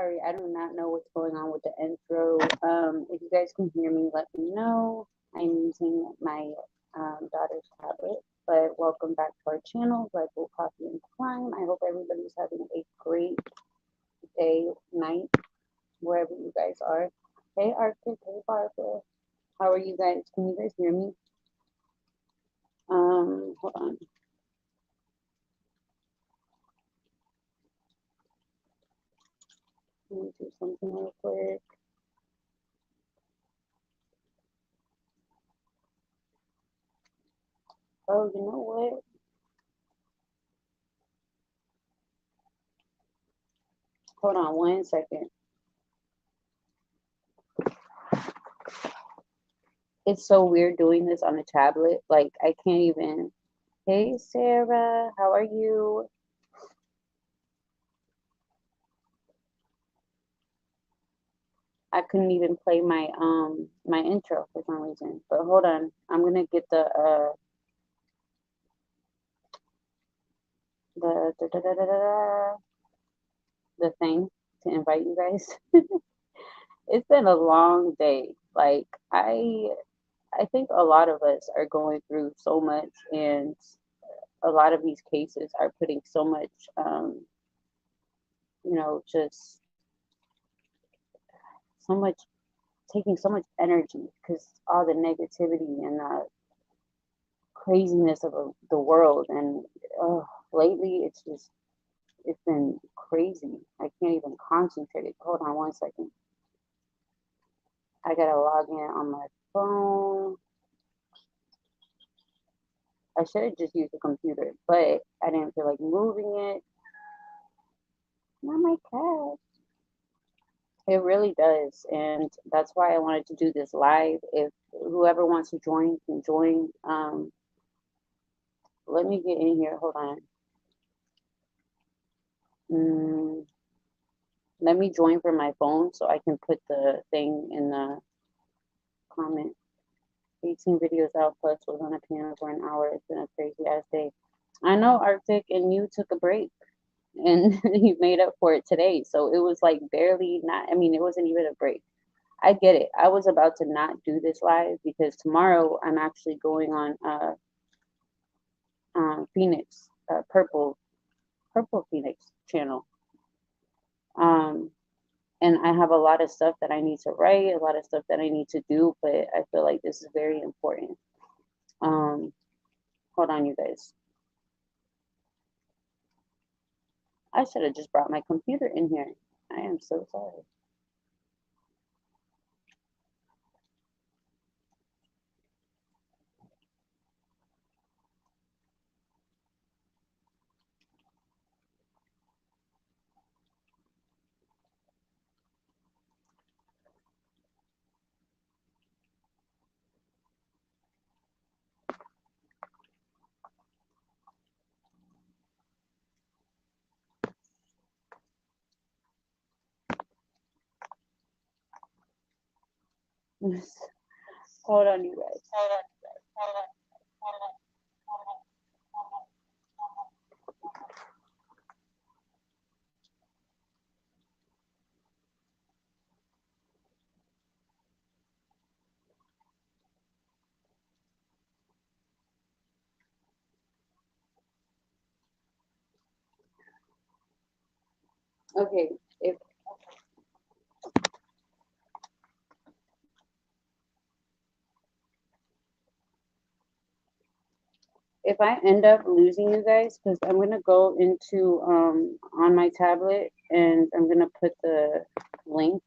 sorry. I do not know what's going on with the intro. If you guys can hear me, let me know. I'm using my daughter's tablet. But welcome back to our channel, Red Bull Coffee and Crime. I hope everybody's having a great day, night, wherever you guys are. Hey, Arctic. Hey, Barbara. How are you guys? Can you guys hear me? Hold on. Let me do something real quick. Oh, you know what? Hold on 1 second. It's so weird doing this on a tablet. Like, I can't even. Hey, Sarah, how are you? I couldn't even play my my intro for some reason. But hold on, I'm gonna get the the thing to invite you guys. It's been a long day. Like I think a lot of us are going through so much, and a lot of these cases are putting so much, just so much, taking so much energy because all the negativity and the craziness of the world. And lately, it's been crazy. I can't even concentrate. Hold on 1 second. I gotta log in on my phone. I should have just used the computer, but I didn't feel like moving it. Not my cat. It really does, and that's why I wanted to do this live. If whoever wants to join can join. Let me get in here. Hold on. Let me join from my phone so I can put the thing in the comment. 18 videos out plus was on a piano for an hour. It's been a crazy ass day. I know, Arctic, and you took a break and you made up for it today. So it was like barely not, I mean, it wasn't even a break. I get it. I was about to not do this live because tomorrow I'm actually going on Phoenix, Purple Phoenix channel. And I have a lot of stuff that I need to write, a lot of stuff that I need to do, but I feel like this is very important. Hold on, you guys. I should have just brought my computer in here. I am so sorry. Hold on, you guys. Okay, if I end up losing you guys, because I'm gonna go into on my tablet and I'm gonna put the link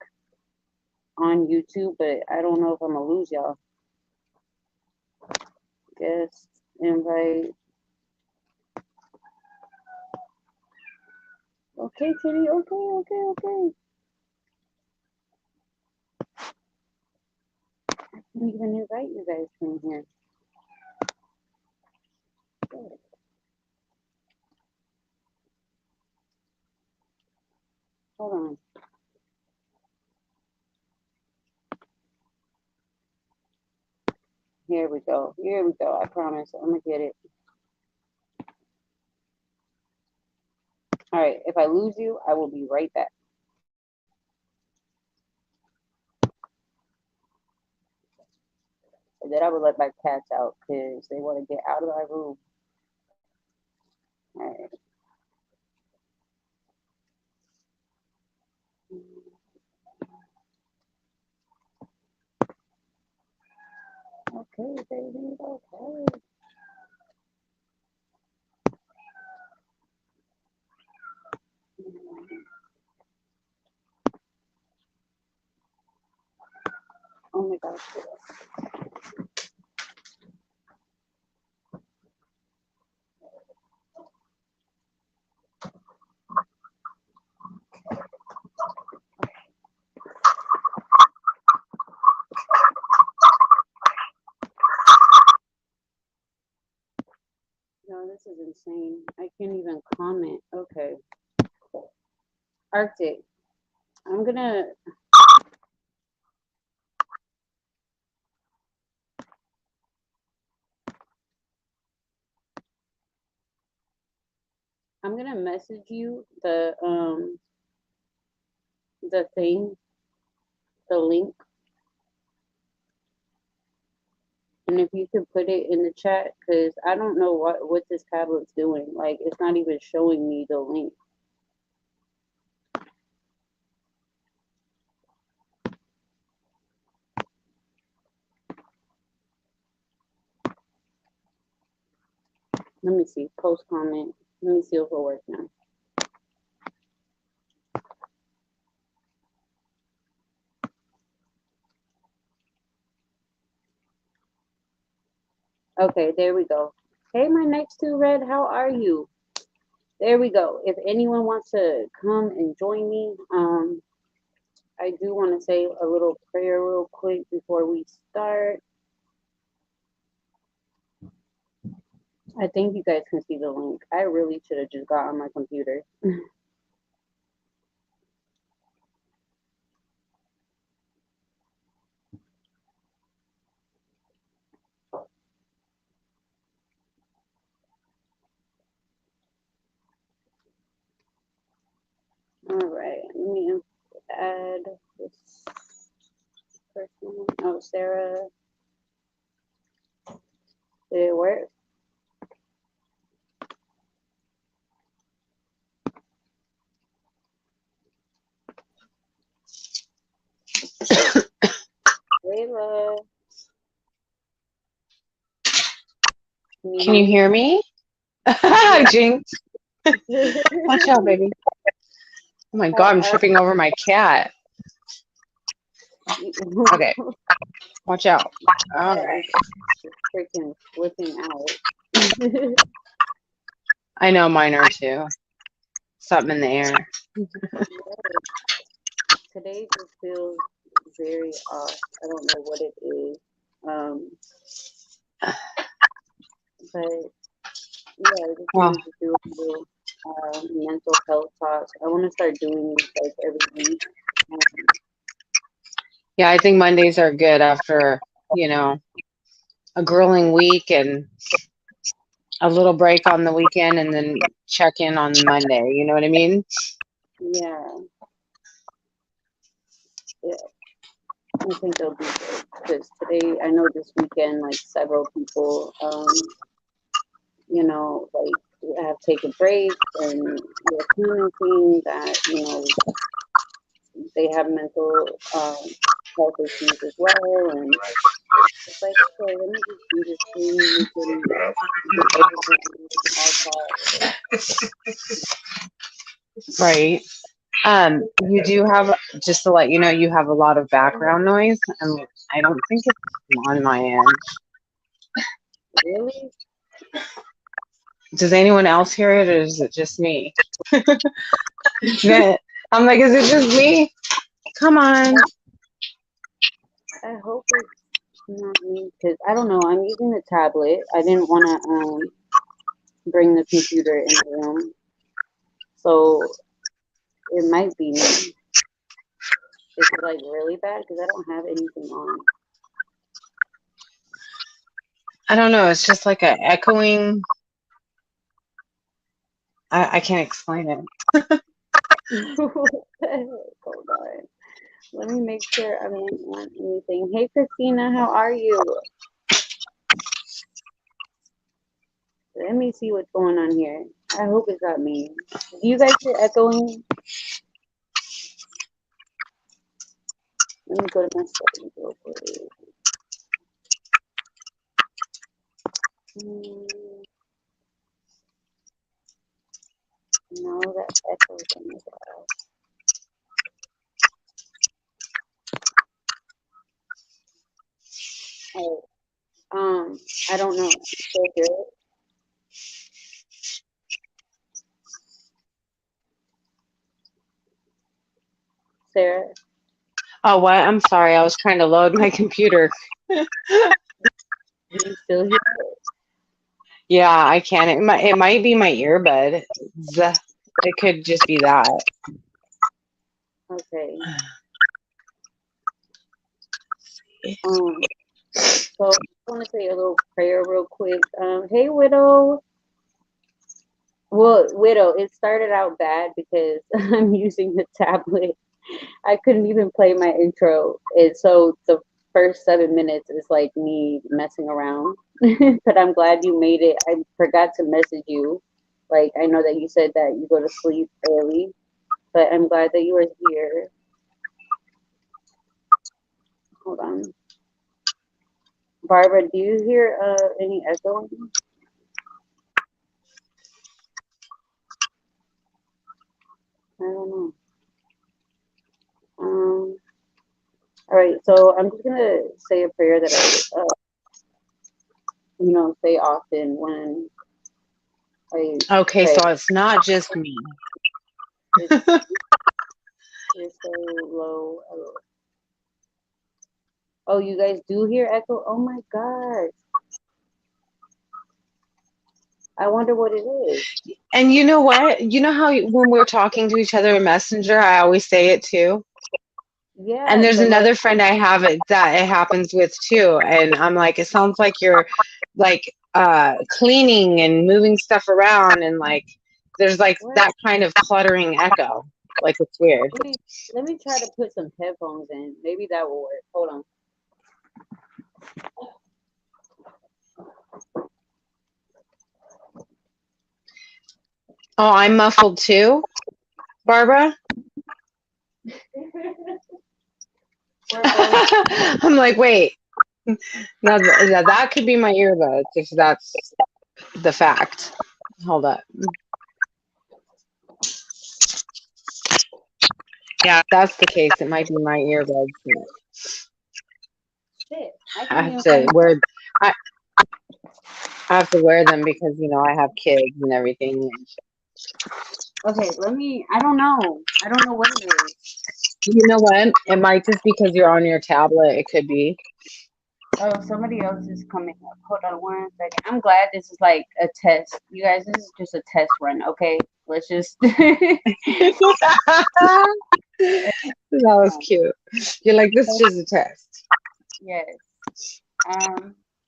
on YouTube, but I don't know if I'm gonna lose y'all. Guest invite. Okay, Kitty. Okay. I can't even invite you guys from here. Good. Hold on. Here we go. I promise. I'm gonna get it. All right. If I lose you, I will be right back. And then I would let my cats out because they want to get out of my room. All right. Okay, baby. Okay. Oh my gosh. No, this is insane. I can't even comment. Okay. Arctic. I'm gonna message you the thing, the link, and if you could put it in the chat, because I don't know what this tablet's doing. Like, it's not even showing me the link. Let me see. Post comment. Let me see if it'll work now. Okay, there we go. Hey, my next to Red, how are you? There we go. If anyone wants to come and join me, I do want to say a little prayer real quick before we start. I think you guys can see the link. I really should have just got on my computer. All right, let me add this person. Oh, Sarah. Did it work? Layla. Can you hear me? Jinx. Watch out, baby. Oh my God, I'm tripping over my cat. Okay. Watch out. All right. Freaking flipping out. I know mine are too. Something in the air. Today just feels very off. I don't know what it is. But yeah, I just wanted to do a little mental health talk. I want to start doing this like every week. Yeah, I think Mondays are good after, a grueling week and a little break on the weekend and then check in on Monday. You know what I mean? Yeah. Yeah. I think they'll be good because today, I know this weekend, like several people, like have taken breaks and they're commenting that, they have mental health issues as well. And it's like, okay, let me just do this thing. We can get everything. Right. You do have, just to let you know, you have a lot of background noise, and I don't think it's on my end. Really? Does anyone else hear it, or is it just me? I'm like, is it just me? Come on. I hope it's not me because I don't know. I'm using the tablet. I didn't want to bring the computer in the room, so it might be me. Is it like really bad? Because I don't have anything on. I don't know. It's just like a echoing. I can't explain it. Hold on. Let me make sure I don't want anything. Hey, Christina, how are you? let me see what's going on here. I hope it's not me. Do you guys hear echoing? Let me go to my settings real quick. Mm, no, that echoes in the back. Oh, I don't know. So good. Sarah, Oh, what? I'm sorry. I was trying to load my computer. do you still hear it? Yeah, I can. It might be my earbud. It could just be that. Okay. So I want to say a little prayer real quick. Hey, Widow. Well, Widow, it started out bad because I'm using the tablet. I couldn't even play my intro. So the first 7 minutes is like me messing around. But I'm glad you made it. I forgot to message you. Like, I know that you said that you go to sleep early, but I'm glad that you were here. Hold on. Barbara, do you hear any echoing? I don't know. All right, so I'm just gonna say a prayer that say often when I Okay, pray. so it's not just me. It's you're so low. Oh, you guys do hear echo? Oh my gosh. I wonder what it is. And you know what? You know how when we're talking to each other in Messenger, I always say it too. And Yeah, there's the low. another friend I have it that it happens with too. And I'm like, it sounds like you're like cleaning and moving stuff around and like there's like What? that kind of cluttering echo. Like it's weird. Let me let me try to put some headphones in. Maybe that will work. Hold on. Oh, I'm muffled too, Barbara. We're both. I'm like, wait. Now that could be my earbuds if that's the fact. Hold up. Yeah, if that's the case, it might be my earbuds. Shit. I I can't have even to find. wear I, I have to wear them because I have kids and everything. Okay, let me. I don't know. I don't know what it is. You know what? It might just because you're on your tablet. It could be. Oh, somebody else is coming up. Hold on 1 second. I'm glad this is like a test. You guys, this is just a test run, okay? Let's just That was cute. You're like, this is just a test. yes.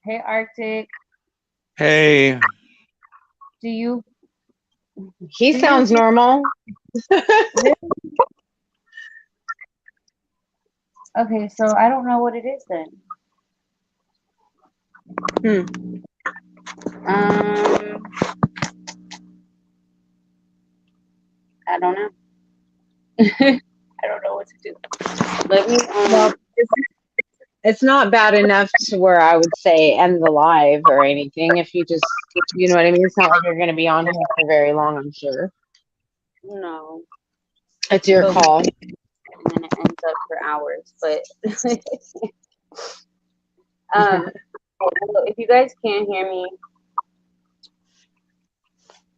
Hey Arctic, Hey, do you He do you sounds hear normal. this? Okay, so I don't know what it is then. Hmm. Um, I don't know. I don't know what to do. Let me Well, it's not bad enough to where I would say end the live or anything. If you just, you know what I mean? It's not like you're going to be on here for very long, I'm sure. no, It's your but call. and then it ends up for hours. But um, if you guys can't hear me,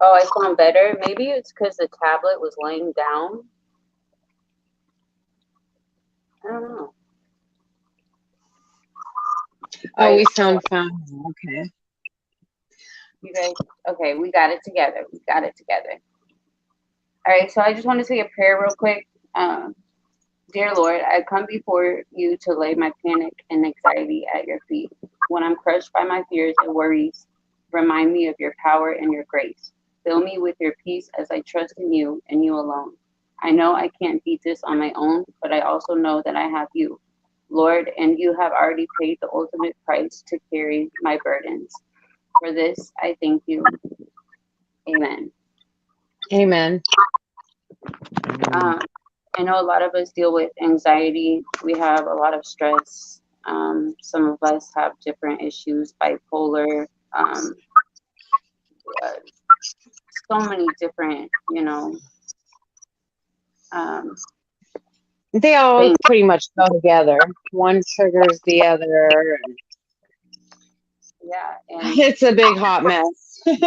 oh, I sound better. Maybe it's because the tablet was laying down. I don't know. All Oh, right, we so sound fine. Okay. you guys, okay, we got it together. We got it together. All right, so I just want to say a prayer real quick. Dear Lord, I come before you to lay my panic and anxiety at your feet. When I'm crushed by my fears and worries, remind me of your power and your grace. Fill me with your peace as I trust in you and you alone. I know I can't beat this on my own, but I also know that I have you, Lord, and you have already paid the ultimate price to carry my burdens. For this, I thank you. Amen. Amen. Um, I know a lot of us deal with anxiety. We have a lot of stress. Some of us have different issues, bipolar, uh, so many different, um, They all things. pretty much go together. One triggers the other. Yeah, and It's a big hot mess. it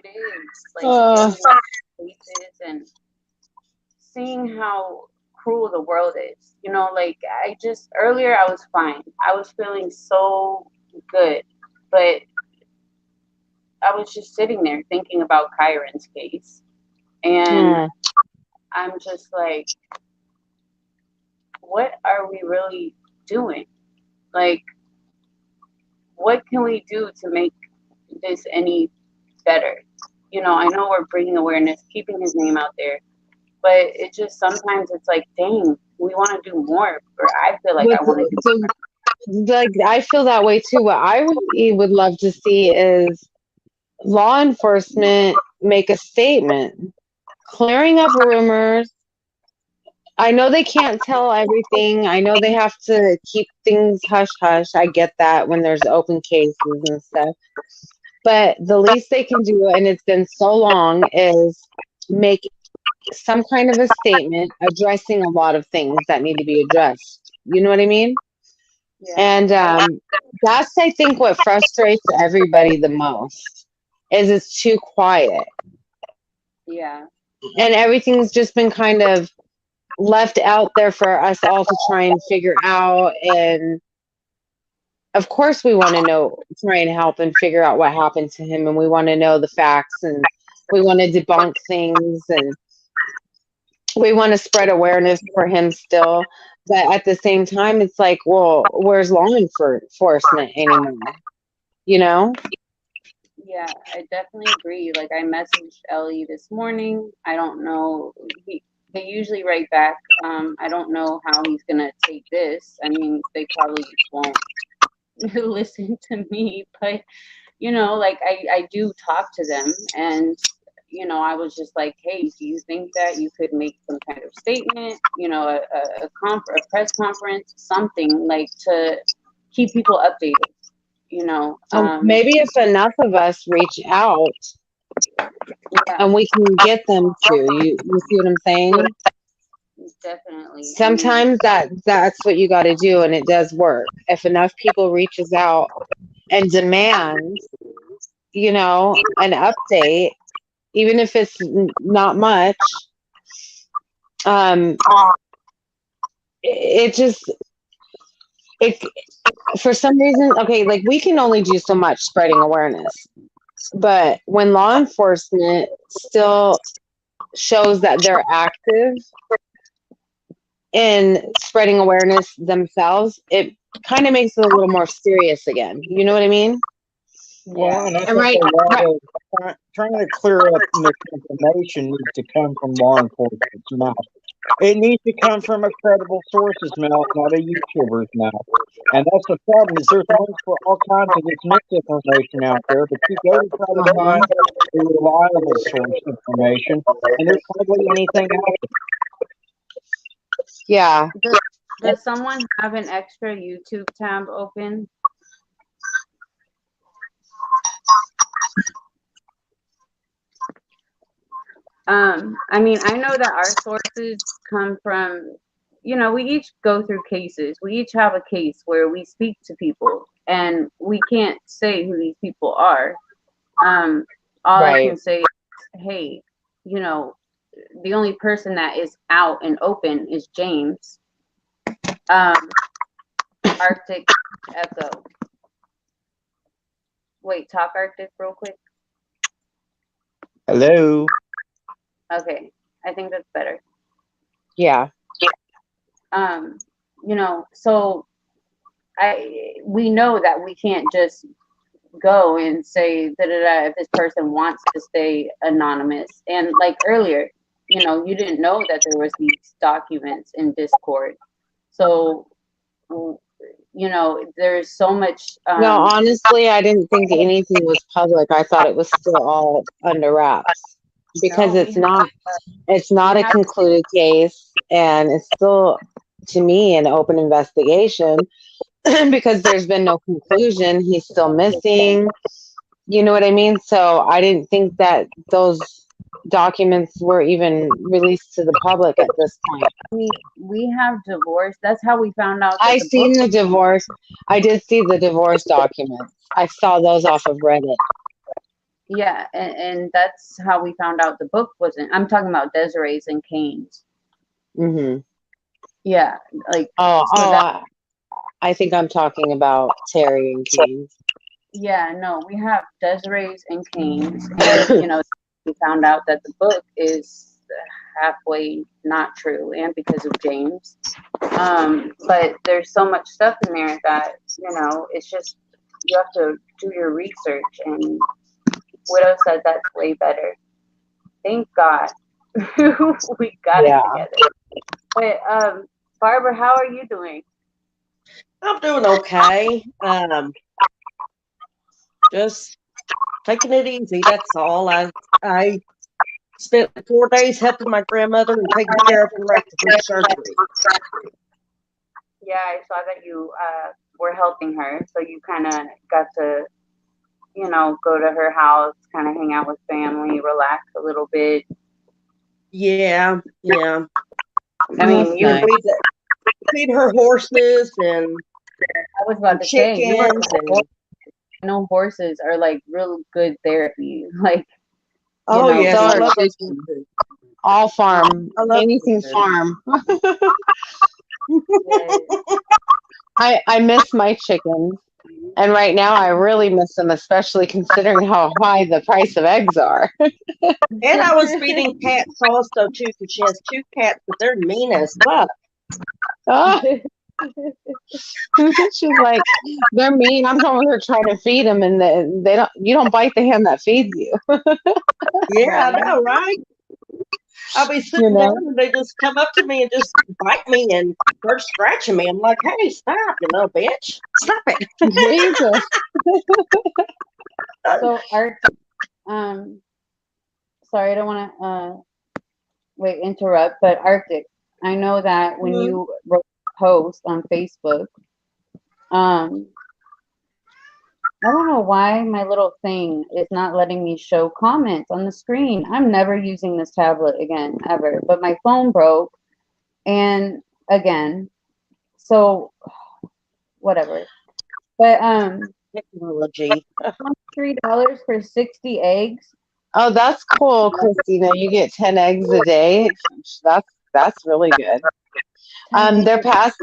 is like Uh, getting cases and seeing how cruel the world is. Like I just earlier I was fine. I was feeling so good, but I was just sitting there thinking about Kyron's case, and mm. I'm just like, what are we really doing? Like, what can we do to make this any better? I know we're bringing awareness, keeping his name out there, but it just sometimes it's like, dang, we want to do more, or I feel like I With want to do. so like I feel that way too. What I would love to see is law enforcement make a statement, clearing up rumors. I know they can't tell everything. I know they have to keep things hush hush. I get that when there's open cases and stuff. But the least they can do, and it's been so long, is make some kind of a statement addressing a lot of things that need to be addressed. You know what I mean? Yeah, And that's, I think, what frustrates everybody the most is it's too quiet. yeah, And everything's just been kind of left out there for us all to try and figure out. And of course, we want to know, try and help and figure out what happened to him. And we want to know the facts and we want to debunk things and we want to spread awareness for him still. But at the same time, it's like, well, where's law enforcement anymore? You know? yeah. I definitely agree. Like I messaged Ellie this morning. I don't know. They usually write back. I don't know how he's gonna take this. I mean, they probably won't listen to me, but like I do talk to them, and I was just like, hey, do you think that you could make some kind of statement, a press conference, something like to keep people updated, you know? So Um, maybe if enough of us reach out yeah, and we can get them to, you see what I'm saying? definitely. I mean, Sometimes that's what you got to do and it does work. If enough people reaches out and demand, an update, even if it's not much, um, it just it for some reason, okay, like we can only do so much spreading awareness, but when law enforcement still shows that they're active in spreading awareness themselves, it kind of makes it a little more serious again. You know what I mean? yeah, Well, and I And think right, a lot right. of trying to clear up misinformation needs to come from law enforcement's mouth. It needs to come from a credible source's mouth, not a YouTuber's mouth. And that's the problem, is there's links for all kinds of this misinformation out there, but you go to try to Uh-huh. find a reliable source information, and there's hardly anything out Yeah. does someone have an extra YouTube tab open? I mean, I know that our sources come from, we each go through cases. We each have a case where we speak to people and we can't say who these people are. All I Right. can say is, hey, you know, the only person that is out and open is James. Um, Arctic Echo. Wait, talk Arctic real quick. Hello. Okay, I think that's better. Yeah. Um, so we know that we can't just go and say da da da if this person wants to stay anonymous. And like earlier, you didn't know that there was these documents in Discord. So you know, there's so much. No, honestly, I didn't think anything was public. I thought it was still all under wraps because No, it's not we a have concluded case and it's still to me an open investigation because there's been no conclusion. He's still missing. You know what I mean? So I didn't think that those documents were even released to the public at this point. we have divorce. That's how we found out that I the book. seen the divorce. I did see the divorce documents. I saw those off of Reddit. Yeah, and that's how we found out the book wasn't. I'm talking about Desiree's and Kane's. Hmm. Yeah, like Oh, so that. I think I'm talking about Terry and Kane. Yeah, no, we have Desiree's and Kane's, and you know, we found out that the book is halfway not true, and because of James. But there's so much stuff in there that you know, it's just you have to do your research, and Widow said that's way better. Thank God we got it Yeah. together. But Barbara, how are you doing? I'm doing okay. Just taking it easy. That's all. I spent 4 days helping my grandmother and taking care of her after her surgery. Yeah, I saw that you were helping her, so you kind of got to, you know, go to her house, kind of hang out with family, relax a little bit. Yeah, yeah. I mean, you. Nice. Feed her horses and I was about to say, you were. chickens and I know horses are like real good therapy. Like, oh know, yes, so I are love those chickens. horses. All farm. I love Anything horses. farm. yes. I miss my chickens. And right now I really miss them, especially considering how high the price of eggs are. And I was feeding cats also too, because she has 2 cats, but they're mean as fuck. Ah, she's like, they're mean. I'm over here trying to feed them, and they don't. You don't bite the hand that feeds you. Yeah, I know, right? I'll be sitting You down know? and they just come up to me and just bite me and start scratching me. I'm like, hey, stop, you little bitch. Stop it. Jesus. So, sorry, I don't want to interrupt, but Arctic, I know that when you wrote a post on Facebook, I don't know why my little thing is not letting me show comments on the screen. I'm never using this tablet again, ever. But my phone broke, and again, so whatever. But Technology. $23 for 60 eggs. Oh, that's cool, Christina. You get 10 eggs a day. That's really good. 10 eggs.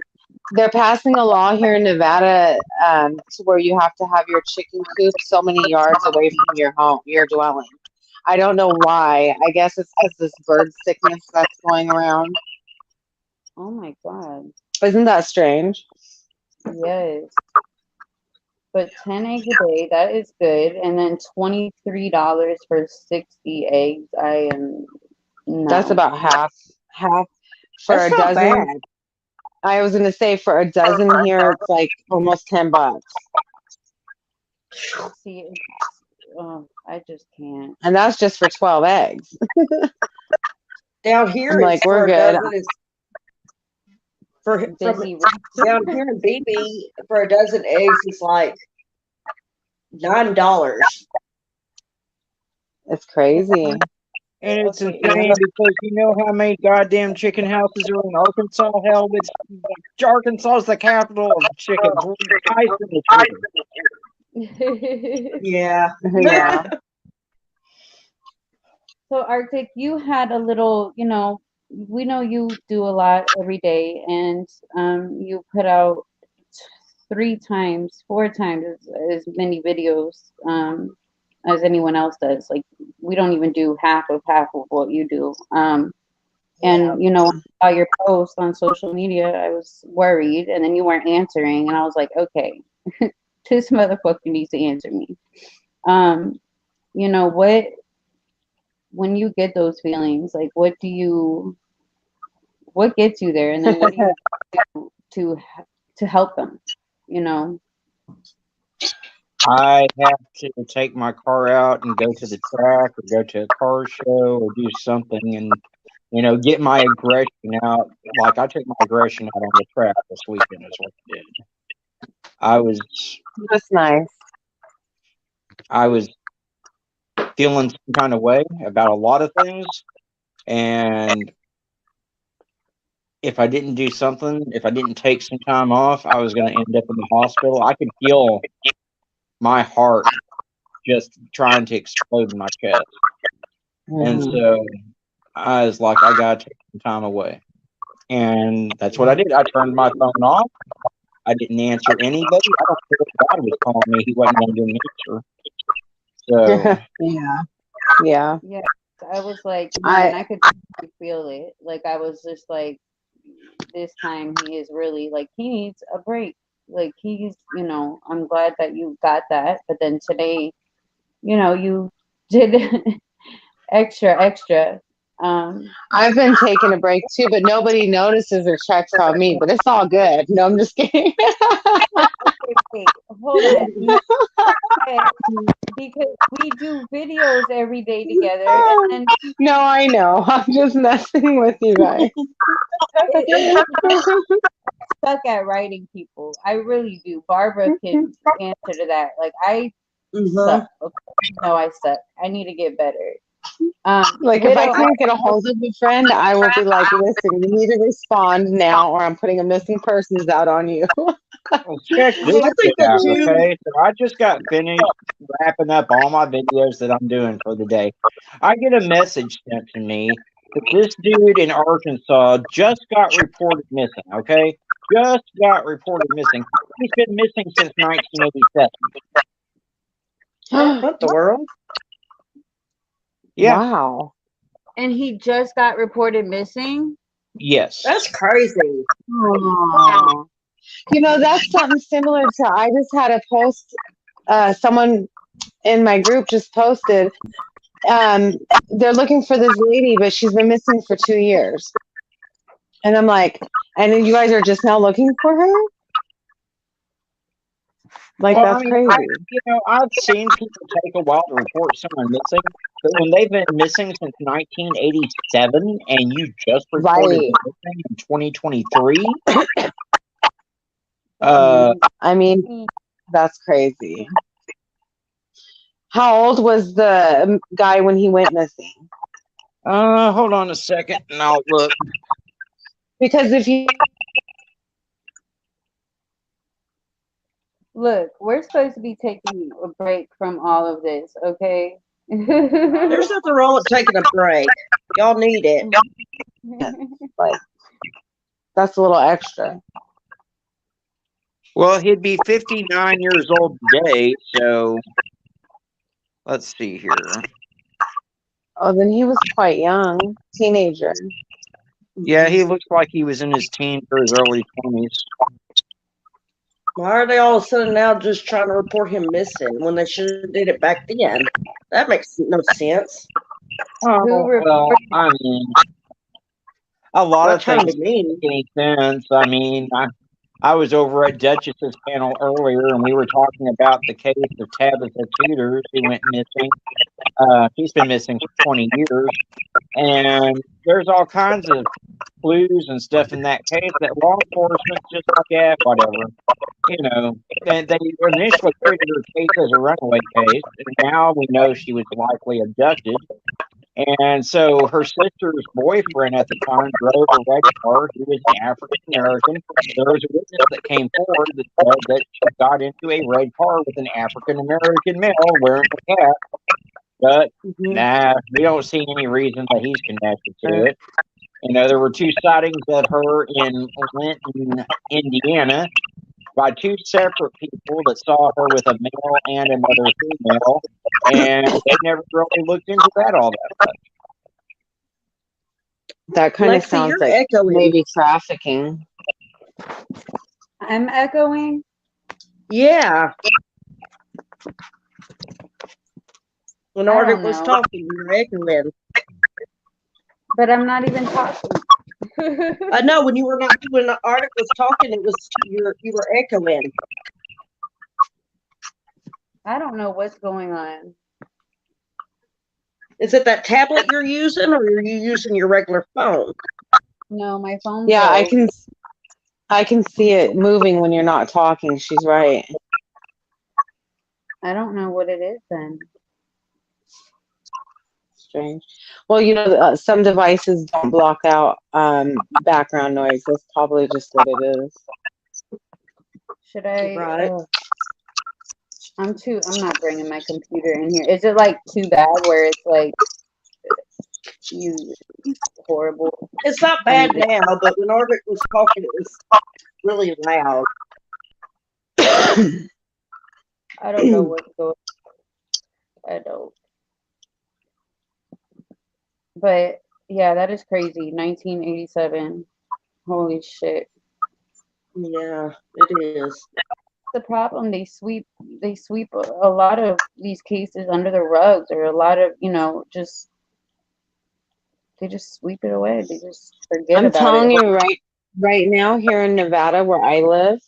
They're passing a law here in Nevada to where you have to have your chicken coop so many yards away from your home, your dwelling. I don't know why. I guess it's because this bird sickness that's going around. Oh my God. Isn't that strange? Yes. But 10 eggs a day, that is good. And then $23 for 60 eggs. I am no. That's about half for That's a not dozen. bad. I was gonna say for a dozen here, it's like almost $10, See, I just can't. and that's just for 12 eggs. Down here, I'm like, it's we're for a good. dozen. Is from Busy. down here in BB for a dozen eggs is like $9. It's crazy. And it's insane because you know how many goddamn chicken houses are in Arkansas? Hell, it's Arkansas is the capital of chickens. We're ice in the sugar. Yeah. Yeah. So Arctic, you had a little, you know, we know you do a lot every day, and you put out 3 times, 4 times as many videos as anyone else does. Like we don't even do half of what you do. And you know, when I saw your post on social media, I was worried, and then you weren't answering, and I was like, okay, this motherfucker needs to answer me. You know what? When you get those feelings, like what gets you there, and then what do you do to help them? you know. I have to take my car out and go to the track or go to a car show or do something and, get my aggression out. Like I took my aggression out on the track this weekend is what I did. I was That's nice. I was feeling some kind of way about a lot of things, and if I didn't do something, if I didn't take some time off, I was going to end up in the hospital. I could feel my heart just trying to explode in my chest. And Mhm. so I was like, I got to take some time away. And that's what I did. I turned my phone off. I didn't answer anybody. I don't care if God was calling me. He wasn't going to give me an answer. So, Yeah. Yeah. Yeah, I was like, man, I I could feel it. Like I was just like, this time he is really like he needs a break. Like he's, I'm glad that you got that, but then today, you did extra. Um, I've been taking a break too, but nobody notices or checks on me. But it's all good. No, I'm just kidding. okay, wait, hold on. No, because we do videos every day together, and then No, I know. I'm just messing with you guys. suck at writing people. I really do. Barbara can answer to that. Like I suck. Okay? No, I suck. I need to get better. Like if I Widow, can't get a hold of a friend, I will be like, listen, you need to respond now or I'm putting a missing persons out on you. well, check this I think shit that out, too. okay? So I just got finished wrapping up all my videos that I'm doing for the day. I get a message sent to me that this dude in Arkansas just got reported missing, okay? Just got reported missing. He's been missing since 1987. What the world? Yeah, Wow. and he just got reported missing. yes. That's crazy. Aw. That's something similar to I just had a post, someone in my group just posted, um, they're looking for this lady, but she's been missing for 2 years. And I'm like, and then you guys are just now looking for her? Like, Well, I that's mean, I've crazy. seen people take a while to report someone missing, but when they've been missing since 1987 and you just reported Right. them missing in 2023, uh, I mean, that's crazy. How old was the guy when he went missing? hold on a second and I'll look. Because if you Look, we're supposed to be taking a break from all of this, okay? There's nothing wrong with taking a break. Y'all need it. like, that's a little extra. Well, he'd be 59 years old today, so let's see here. Oh, then he was quite young, teenager. Yeah, he looks like he was in his teens or his early 20s. Why are they all of a sudden now just trying to report him missing when they should have did it back then? That makes no sense. Oh, well, I mean, a lot Not of trying things to be don't mean. make any sense. I mean, I was over at Duchess's panel earlier, and we were talking about the case of Tabitha Teeters, who went missing. She's been missing for 20 years, and there's all kinds of clues and stuff in that case that law enforcement's just like, yeah, whatever. They initially treated her case as a runaway case, and now we know she was likely abducted. And so her sister's boyfriend at the time drove a red car. He was an African American. There was a witness that came forward that said that she got into a red car with an African American male wearing a cap. But nah, we don't see any reason that he's connected to it. There were two sightings of her in Linton, Indiana, by two separate people that saw her with a male and another female, and they never really looked into that all that much. That kind of Lexi, sounds you're like echoing. maybe trafficking. I'm echoing, Yeah. When I Arctic don't was know. talking, you were echoing. but I'm not even talking. I know when you were not when Arctic was talking, it was you were echoing. I don't know what's going on. Is it that tablet you're using, or are you using your regular phone? No, my phone's Yeah, low. I can see it moving when you're not talking. She's right. I don't know what it is then. Strange. Well, some devices don't block out background noise. That's probably just what it is. Should I? Right. I'm not bringing my computer in here. Is it like too bad where it's like horrible? It's not bad now, but when Arctic was talking, it was really loud. I don't know what's going. I don't. But yeah, that is crazy. 1987. Holy shit. Yeah, it is. The problem, they sweep a lot of these cases under the rugs, or a lot of, they just sweep it away. They just forget I'm about telling it. you right now here in Nevada where I live,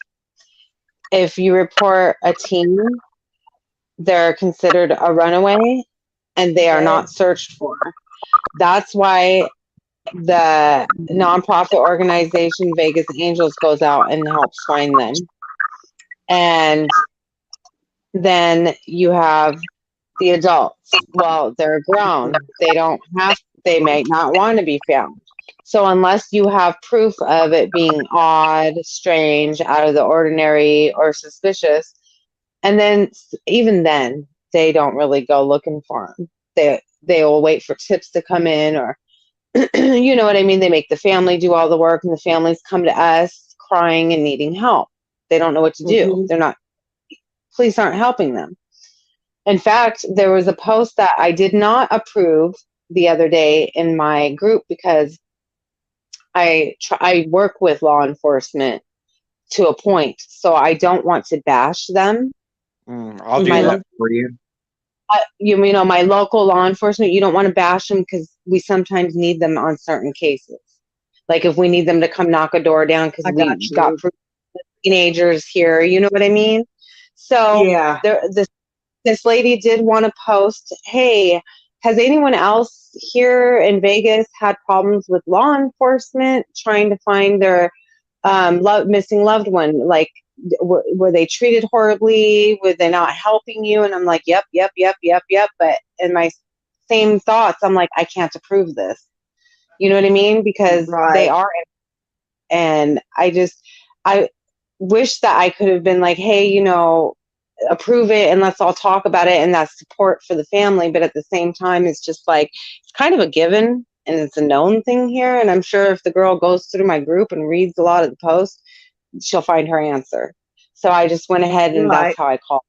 if you report a teen, they're considered a runaway and they are not searched for. That's why the nonprofit organization Vegas Angels goes out and helps find them. And then you have the adults. Well, they're grown. They might not want to be found. So unless you have proof of it being odd, strange, out of the ordinary, or suspicious, and then even then, they don't really go looking for them. They will wait for tips to come in, or you know what I mean? They make the family do all the work, and the families come to us crying and needing help. They don't know what to do. Police aren't helping them. In fact, there was a post that I did not approve the other day in my group because I work with law enforcement to a point, so I don't want to bash them. I'll do that for you. My local law enforcement, you don't want to bash them because we sometimes need them on certain cases. Like if we need them to come knock a door down because we got teenagers here, you know what I mean? So yeah, this lady did want to post, hey, has anyone else here in Vegas had problems with law enforcement trying to find their missing loved one? Like, were they treated horribly? Were they not helping you? And I'm like, yep. But in my same thoughts, I'm like, I can't approve this. You know what I mean? Because they are. And I wish that I could have been like, hey, approve it and let's all talk about it, and that's support for the family. But at the same time, it's just like, it's kind of a given and it's a known thing here. And I'm sure if the girl goes through my group and reads a lot of the posts, she'll find her answer. So I just went ahead and that's how I called.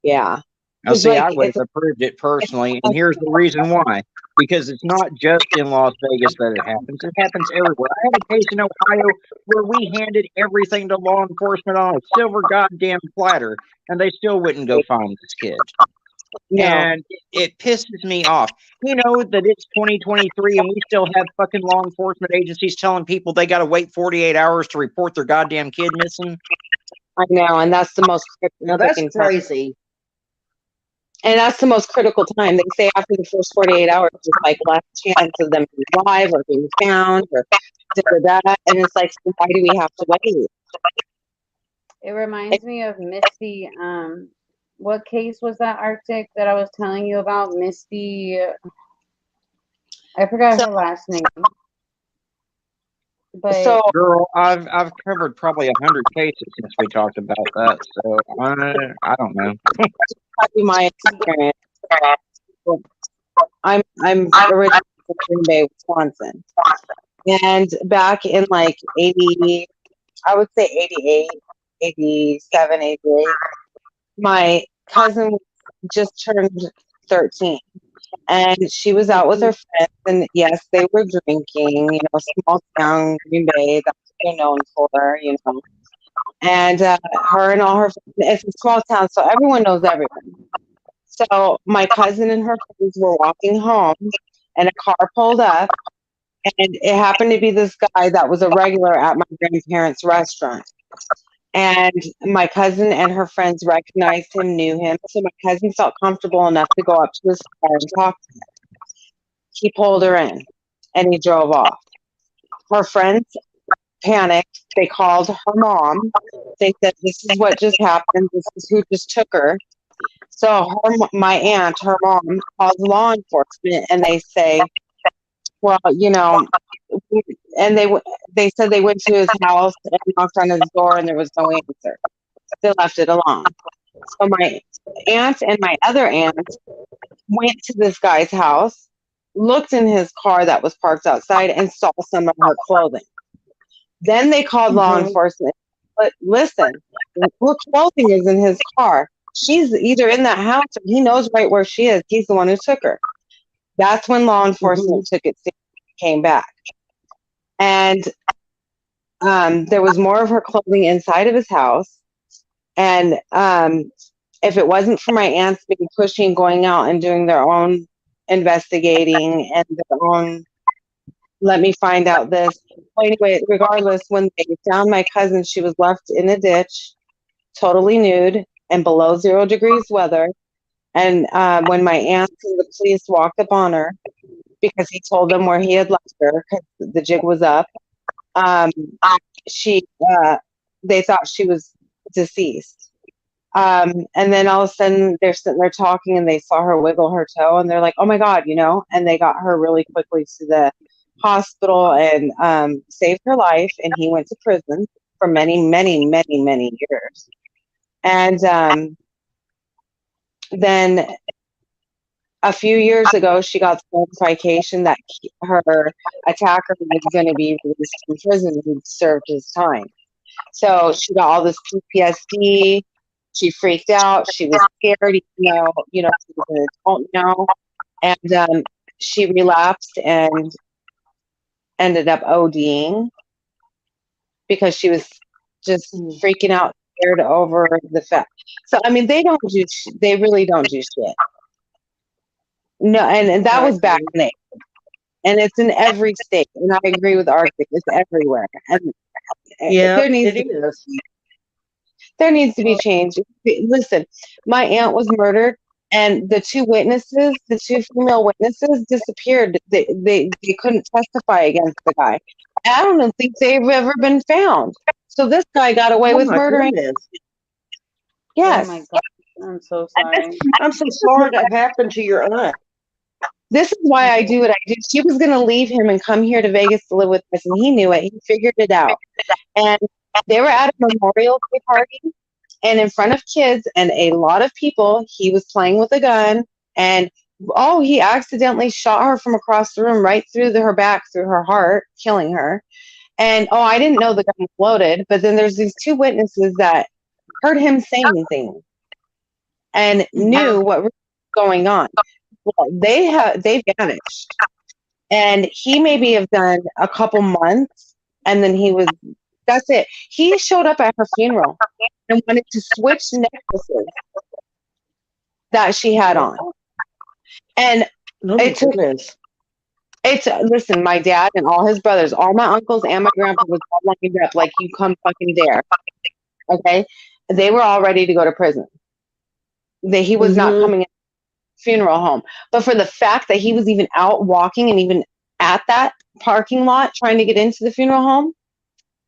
Yeah. Now, see, I would have approved it personally, and here's the reason why. Because it's not just in Las Vegas that it happens. It happens everywhere. I had a case in Ohio where we handed everything to law enforcement on a silver goddamn platter, and they still wouldn't go find this kid. No. And it pisses me off. You know that it's 2023 and we still have fucking law enforcement agencies telling people they got to wait 48 hours to report their goddamn kid missing. I know, and that's the most critical. That's crazy. And that's the most critical time. They say after the first 48 hours, it's like less chance of them being alive or being found or that. And it's like, so why do we have to wait? It reminds me of Misty. What case was that, Arctic, that I was telling you about? Misty. I forgot her last name. But girl, I've covered probably 100 cases since we talked about that. So I don't know. Probably my experience. I'm originally from Green Bay, Wisconsin, and back in like 80, I would say 88, 87, 88, my cousin just turned 13. And she was out with her friends, and yes, they were drinking, small town Green Bay, that's what they're known for, And her and all her friends, it's a small town, so everyone knows everyone. So my cousin and her friends were walking home, and a car pulled up, And it happened to be this guy that was a regular at my grandparents' restaurant. And my cousin and her friends recognized him, knew him. So my cousin felt comfortable enough to go up to his car and talk to him. He pulled her in and he drove off. Her friends panicked. They called her mom. They said, "This is what just happened. This is who just took her." So my aunt, her mom, calls law enforcement and they say, "Well, and they said they went to his house and knocked on his door and there was no answer. They left it alone." So my aunt and my other aunt went to this guy's house, looked in his car that was parked outside, and saw some of her clothing. Then they called law enforcement. But listen, her clothing is in his car. She's either in that house or he knows right where she is. He's the one who took her. That's when law enforcement took it seriously and came back. And there was more of her clothing inside of his house. And if it wasn't for my aunts being pushing, going out and doing their own investigating and their own, let me find out this. Well, anyway, regardless, when they found my cousin, she was left in a ditch, totally nude and below 0 degrees weather. And when my aunts and the police walked up on her, because he told them where he had left her, because the jig was up, they thought she was deceased. And then all of a sudden they're sitting there talking and they saw her wiggle her toe and they're like, "Oh my God," and they got her really quickly to the hospital and saved her life. And he went to prison for many, many, many, many years. And then a few years ago, she got the notification that her attacker was going to be released from prison and served his time. So she got all this PTSD. She freaked out. She was scared, even though, she was an adult now. And she relapsed and ended up ODing because she was just freaking out, scared over the fact. So, I mean, they really don't do shit. No, and that was back in the, and it's in every state. And I agree with Arctic. It's everywhere. And there needs to be change. Listen, my aunt was murdered, and the two female witnesses disappeared. They couldn't testify against the guy. I don't think they've ever been found. So this guy got away with murdering. Yes. Oh my God. I'm so sorry. I'm so sorry that happened to your aunt. This is why I do what I do. She was going to leave him and come here to Vegas to live with us, and he knew it. He figured it out. And they were at a Memorial Day party, and in front of kids and a lot of people, he was playing with a gun, and he accidentally shot her from across the room right through her back, through her heart, killing her. And I didn't know the gun was loaded, but then there's these two witnesses that heard him saying things and knew what was going on. Well, they vanished, and he maybe have done a couple months, and then that's it. He showed up at her funeral and wanted to switch necklaces that she had on, and listen, my dad and all his brothers, all my uncles and my grandpa was all lined up like, "You come fucking dare." Okay, they were all ready to go to prison. He was not coming in funeral home, but for the fact that he was even out walking and even at that parking lot trying to get into the funeral home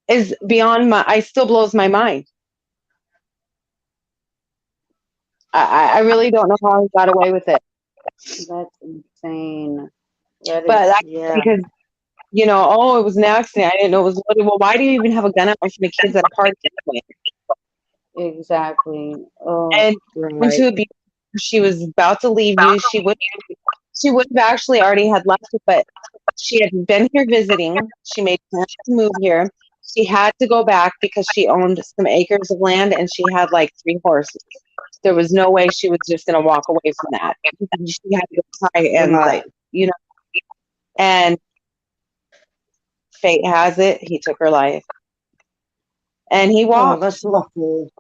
is beyond I still blows my mind. I really don't know how he got away with it. That's insane. Because it was an accident. I didn't know it was loaded. Well, why do you even have a gun out in front of kids at a party anyway? Exactly. And to abuse, she was about to leave you. She would have actually already had left it, but she had been here visiting. She made plans to move here. She had to go back because she owned some acres of land and she had like 3 horses. There was no way she was just going to walk away from that. She had to try and and fate has it, he took her life. And he walked. Oh, that's awful.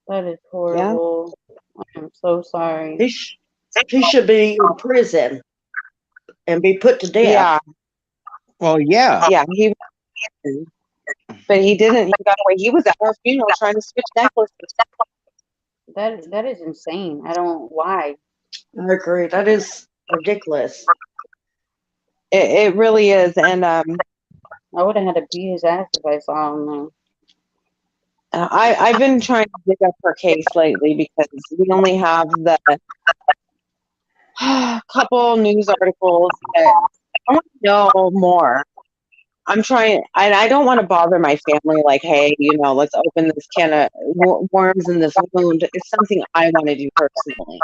That is horrible. Yeah. I'm so sorry. He should be in prison and be put to death. Yeah. Well, yeah. Yeah, but he didn't. He got away. He was at our funeral trying to switch necklaces. That is insane. I don't why. I agree. That is ridiculous. It really is. And I would have had to beat his ass if I saw him there. I've been trying to dig up her case lately because we only have the couple news articles that I want to know more. I'm trying, I don't want to bother my family like, hey, let's open this can of worms in this wound. It's something I want to do personally.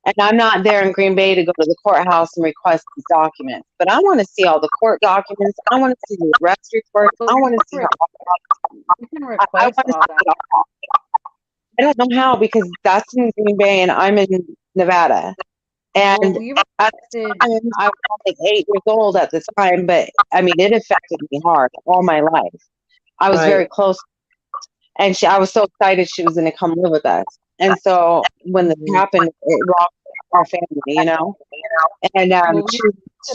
And I'm not there in Green Bay to go to the courthouse and request these documents, but I want to see all the court documents. I want to see the arrest reports. I want to see You can request all that. I don't know how because that's in Green Bay and I'm in Nevada. And Well, we at the time, I was like 8 years old at the time, but I mean, it affected me hard all my life. I was very close, and I was so excited she was going to come live with us. And so when this happened, it rocked our family, And well,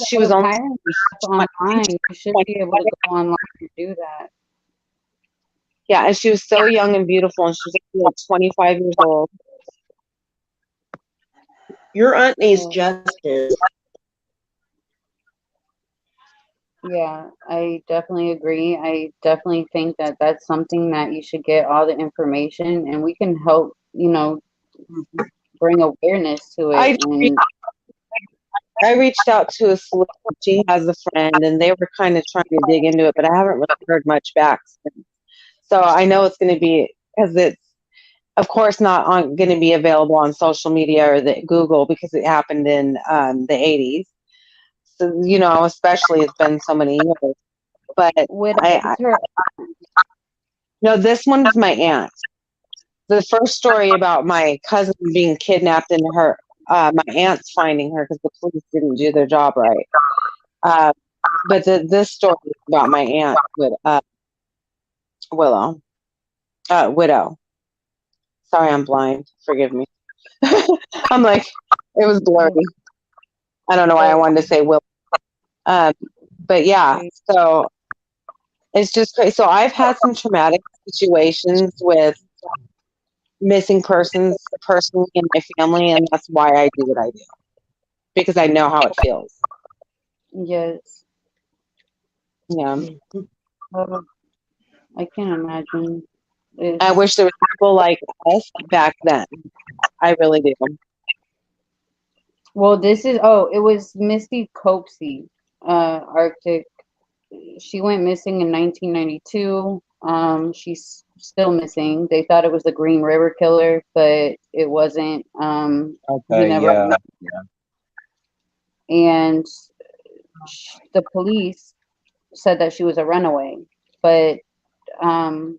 she was only online. You should be able to go online and do that. Yeah, and she was so young and beautiful, and she was like 25 years old. Your aunt needs justice. Yeah, I definitely agree. I definitely think that that's something that you should get all the information, and we can help, bring awareness to it. I reached out to a solicitor. She has a friend, and they were kind of trying to dig into it, but I haven't really heard much back since. So I know it's going to be, because it's, of course, not going to be available on social media or the Google because it happened in the 80s. So, especially it's been so many years. But no, this one's my aunt. The first story about my cousin being kidnapped and my aunt's finding her because the police didn't do their job right. But this story is about my aunt Widow. Sorry, I'm blind. Forgive me. I'm like, it was blurry. I don't know why I wanted to say Willow. But yeah, so it's just crazy. So I've had some traumatic situations with missing persons personally in my family, and that's why I do what I do, because I know how it feels. Yes. Yeah. I can't imagine. I wish there were people like us back then. I really do. Well, it was Misty Copsey, Arctic. She went missing in 1992. She's still missing. They thought it was the Green River Killer, but it wasn't. Okay, And the police said that she was a runaway, but it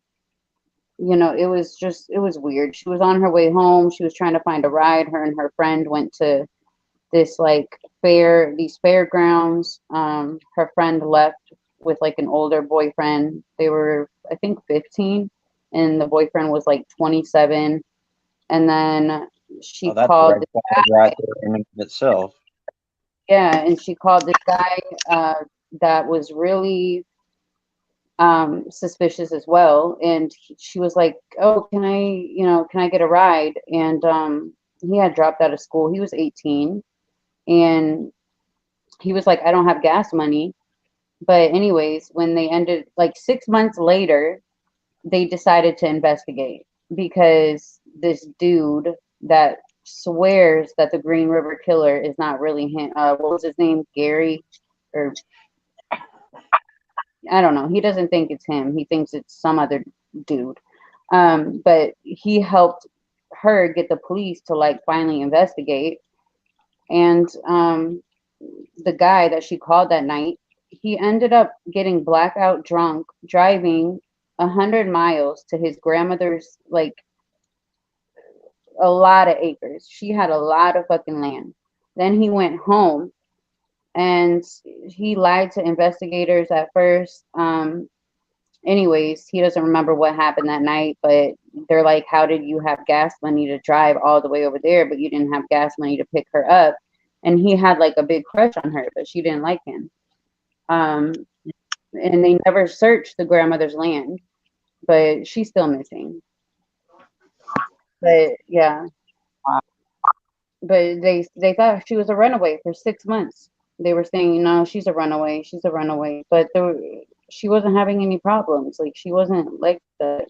was weird. She was on her way home. She was trying to find a ride. Her and her friend went to this these fairgrounds. Her friend left with an older boyfriend. They were, I think, 15, and the boyfriend was 27. And then she called this guy. Right there in itself. Yeah, and she called this guy that was really suspicious as well. And she was like, "Oh, can I get a ride?" And he had dropped out of school. He was 18, and he was like, "I don't have gas money." But anyways, when they ended 6 months later, they decided to investigate because this dude that swears that the Green River Killer is not really him. What was his name? Gary, or I don't know. He doesn't think it's him. He thinks it's some other dude. But he helped her get the police to finally investigate. And the guy that she called that night, he ended up getting blackout drunk, driving 100 miles to his grandmother's, a lot of acres. She had a lot of fucking land. Then he went home and he lied to investigators at first. Anyways, he doesn't remember what happened that night, but they're like, "How did you have gas money to drive all the way over there, but you didn't have gas money to pick her up?" And he had a big crush on her, but she didn't like him. And they never searched the grandmother's land, but she's still missing. But yeah, but they thought she was a runaway for 6 months. They were saying, no, she's a runaway, she's a runaway, but she wasn't having any problems. Like she wasn't like the.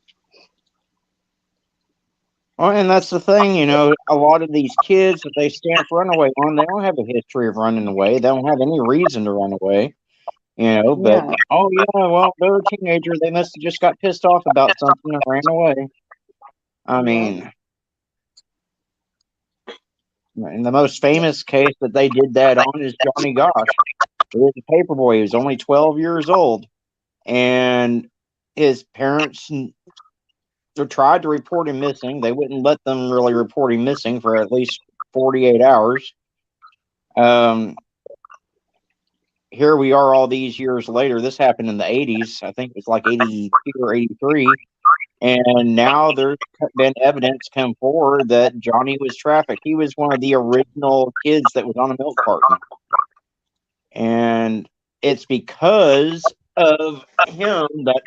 Well, and that's the thing, you know, a lot of these kids that they stamp runaway on, they don't have a history of running away. They don't have any reason to run away, you know, but, Yeah. oh, yeah, well, they're a teenager. They must have just got pissed off about something and ran away. I mean, and the most famous case that they did that on is Johnny Gosh. He was a paper boy. He was only 12 years old. And his parents tried to report him missing. They wouldn't let them really report him missing for at least 48 hours. Here we are all these years later. This happened in the 80s. I think it was like 82 or 83. And now there's been evidence come forward that Johnny was trafficked. He was one of the original kids that was on a milk carton. And it's because of him that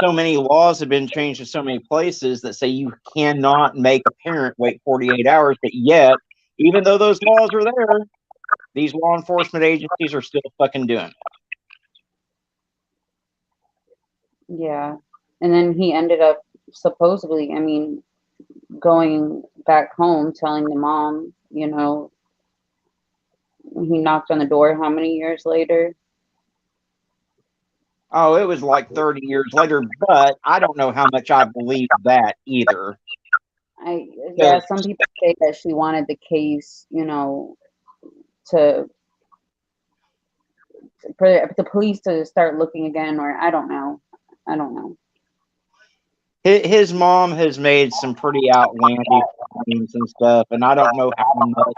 so many laws have been changed in so many places that say you cannot make a parent wait 48 hours. But yet, even though those laws are there, these law enforcement agencies are still fucking doing it. Yeah. And then he ended up supposedly, I mean, going back home, telling the mom, you know, he knocked on the door how many years later? Oh, it was like 30 years later, but I don't know how much I believe that either. Yeah, some people say that she wanted the case, you know, for the police to start looking again, or I don't know. His mom has made some pretty outlandish claims and stuff, and I don't know how much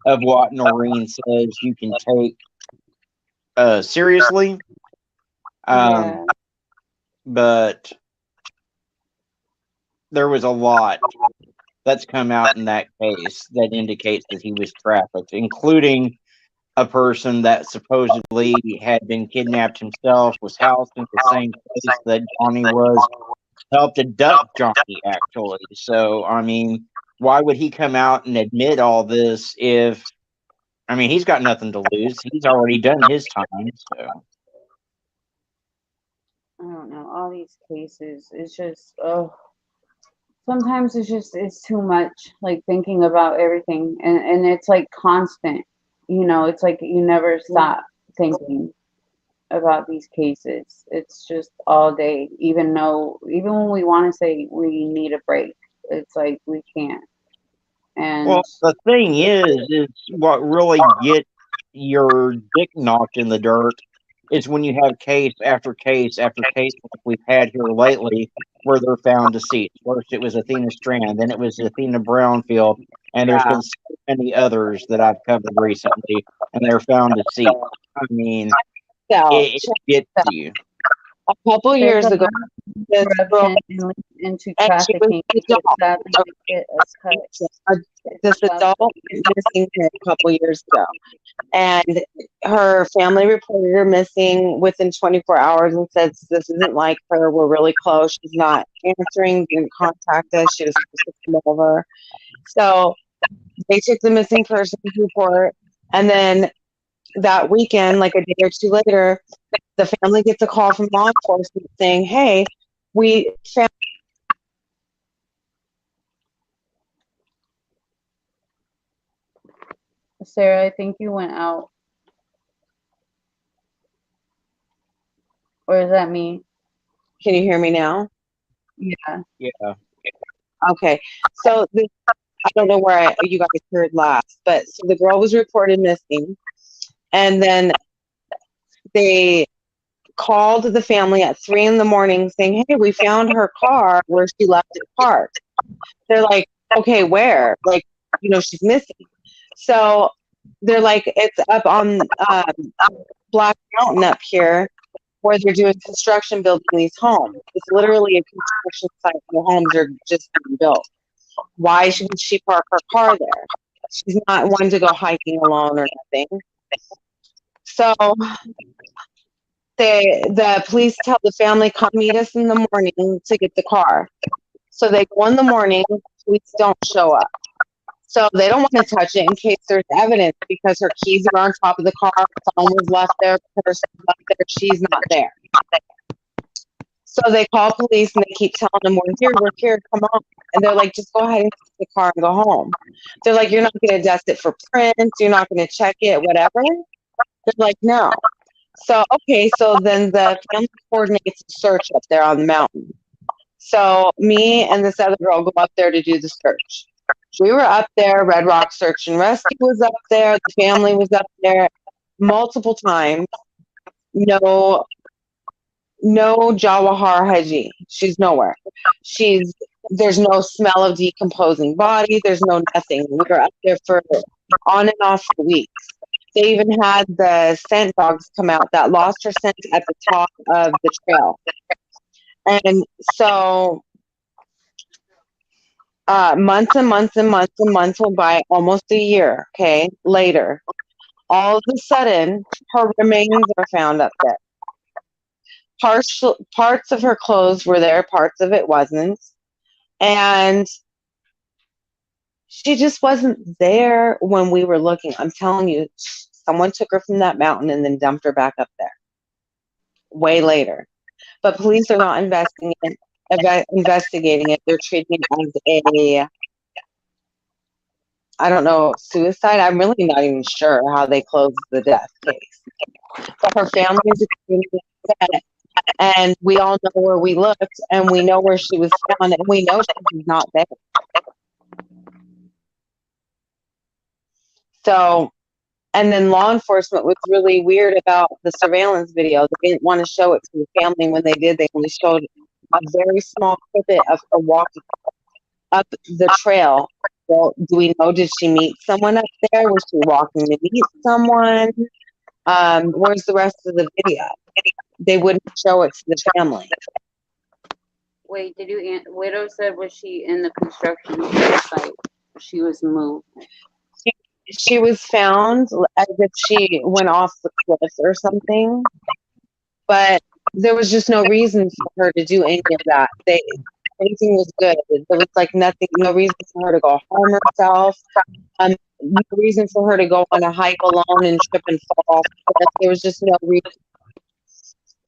of what Noreen says you can take seriously. Yeah. But there was a lot that's come out in that case that indicates that he was trafficked, including a person that supposedly had been kidnapped himself, was housed in the same place that Johnny was, helped abduct Johnny, actually. So, I mean, why would he come out and admit all this if, I mean, he's got nothing to lose. He's already done his time, so. I don't know. All these cases, it's just, oh, sometimes it's too much, like thinking about everything. And it's like constant, you know, it's like you never stop thinking about these cases. It's just all day, even when we want to say we need a break, it's like we can't. And Well, the thing is what really gets your dick knocked in the dirt is when you have case after case after case like we've had here lately where they're found deceased. First it was Athena Strand, then it was Athena Brownfield, and there's been so many others that I've covered recently, and they're found deceased. I mean, it gets to you. A couple years ago, this girl, into and trafficking. this adult went missing here a couple years ago, and her family reported her missing within 24 hours and said, this isn't like her, we're really close, she's not answering, didn't contact us, she was supposed to come over. So they took the missing persons report, and then that weekend, like a day or two later, the family gets a call from law enforcement saying, hey, we found. Sarah, I think you went out. Or is that me? Can you hear me now? Yeah. Yeah. Okay. So I don't know where you guys heard last, but so the girl was reported missing, and then they called the family at 3 a.m. saying, hey, we found her car where she left it parked. They're like, okay, where? Like, you know, she's missing. So they're like, it's up on Black Mountain up here where they're doing construction building these homes. It's literally a construction site where homes are just being built. Why should she park her car there? She's not one to go hiking alone or nothing. So the police tell the family, come meet us in the morning to get the car. So they go in the morning, police don't show up. So they don't want to touch it in case there's evidence because her keys are on top of the car, phone was left there, purse was left there, she's not there. So they call police and they keep telling them, we're here, come on. And they're like, just go ahead and take the car and go home. They're like, you're not going to dust it for prints, you're not going to check it, whatever. They're like, no. So, okay, so then the family coordinates a search up there on the mountain. So me and this other girl go up there to do the search. We were up there, Red Rock Search and Rescue was up there, the family was up there multiple times. No Jawahar Haji. She's nowhere. There's no smell of decomposing body. There's no nothing. We were up there for on and off for weeks. They even had the scent dogs come out that lost her scent at the top of the trail. And so months and months and months and months will by, almost a year, okay, later. All of a sudden, her remains are found up there. Parts of her clothes were there, parts of it wasn't. And she just wasn't there when we were looking. I'm telling you, someone took her from that mountain and then dumped her back up there way later. But police are not investigating it. They're treating it as I don't know, suicide. I'm really not even sure how they closed the death case. But her family is extremely upset. And we all know where we looked, and we know where she was found, and we know she's not there. So, and then law enforcement was really weird about the surveillance video. They didn't want to show it to the family. When they did, they only showed a very small snippet of her walking up the trail. Well, do we know, did she meet someone up there? Was she walking to meet someone? Where's the rest of the video? They wouldn't show it to the family. Wait, Widow said, was she in the construction site? She was moved. She was found as if she went off the cliff or something, but there was just no reason for her to do any of that. Everything was good. There was like nothing, no reason for her to go harm herself. No reason for her to go on a hike alone and trip and fall off the cliff. There was just no reason.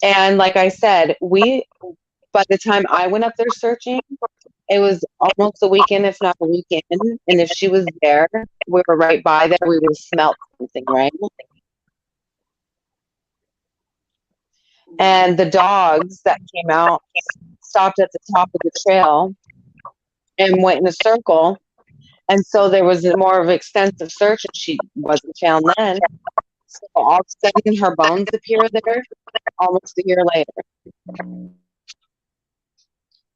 And like I said, by the time I went up there searching, it was almost a weekend, if not a weekend. And if she was there, we were right by there, we would have smelled something, right? And the dogs that came out stopped at the top of the trail and went in a circle. And so there was a more of an extensive search, and she wasn't found then. So all of a sudden, her bones appear there almost a year later.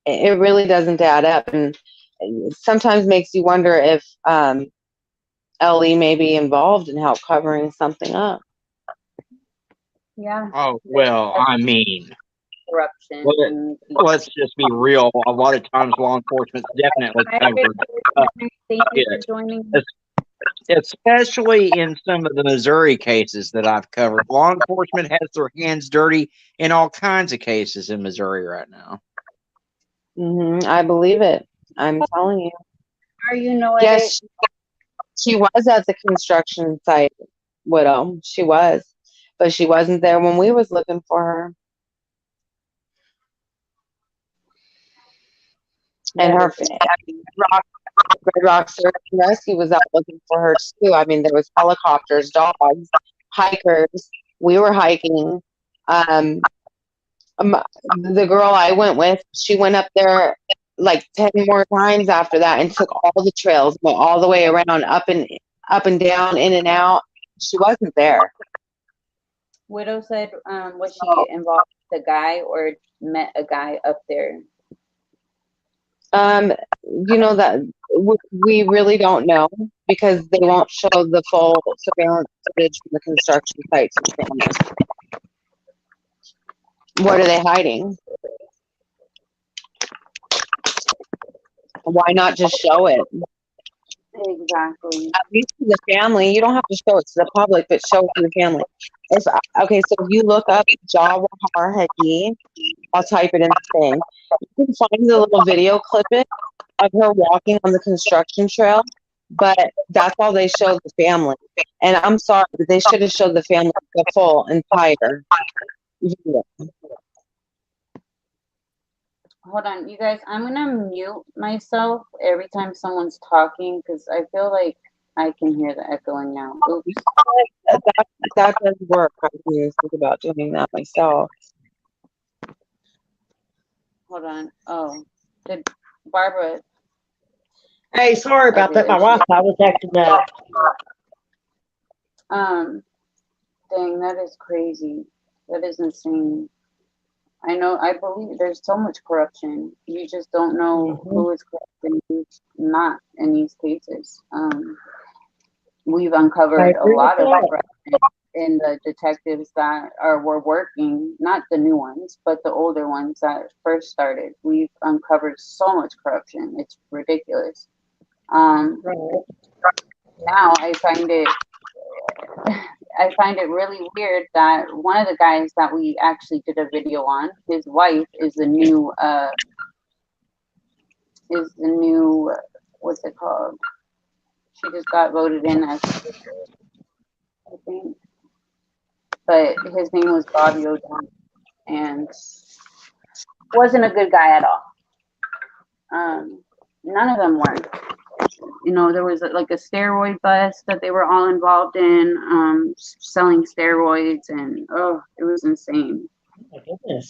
It really doesn't add up, and it sometimes makes you wonder if Ellie may be involved in help covering something up. Yeah. Oh, well, I mean, Corruption. let's just be real. A lot of times law enforcement's definitely covered up. Thank you for joining. Especially in some of the Missouri cases that I've covered. Law enforcement has their hands dirty in all kinds of cases in Missouri right now. I believe it. I'm telling you. Are you know it? Yes, she was at the construction site, Widow. She was. But she wasn't there when we was looking for her. And her Red Rock Search and Rescue was out looking for her too. I mean, there was helicopters, dogs, hikers. We were hiking. The girl I went with, she went up there like 10 more times after that and took all the trails, went all the way around, up and down, in and out. She wasn't there. Widow said, was she involved with a guy or met a guy up there? You know that we really don't know because they won't show the full surveillance footage from the construction sites. What are they hiding? Why not just show it? Exactly. At least to the family. You don't have to show it to the public, but show it to the family. If okay, so if you look up Jawahar Hagi, I'll type it in the thing. You can find the little video clip of her walking on the construction trail, but that's all they showed the family. And I'm sorry, but they should have showed the family the full entire video. Hold on, you guys. I'm gonna mute myself every time someone's talking because I feel like I can hear the echoing now. Oops. That does work. I didn't think about doing that myself. Hold on. Oh, did Barbara? Hey, sorry about Okay, that. My there she is. Wi-Fi was acting up. Dang, that is crazy. That is insane. I know. I believe there's so much corruption. You just don't know who is corrupt and who's not in these cases. We've I uncovered a agree with lot of that. corruption in the detectives that were working, not the new ones, but the older ones that first started. We've uncovered so much corruption. It's ridiculous. Right. Now I find it really weird that one of the guys that we actually did a video on, his wife is the new what's it called? She just got voted in as I think, but his name was Bobby O'Donnell and wasn't a good guy at all. None of them were. You know, there was like a steroid bust that they were all involved in, selling steroids, and oh, it was insane. Oh my goodness.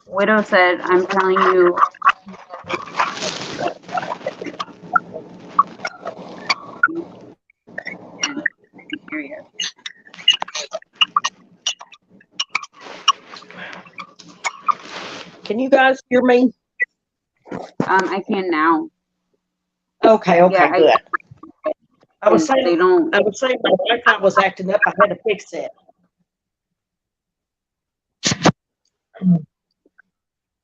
Widow said, I'm telling you. Area. Can you guys hear me? I can now. Okay, Yeah, good. I was they saying don't. my Wi-Fi was acting up. I had to fix it.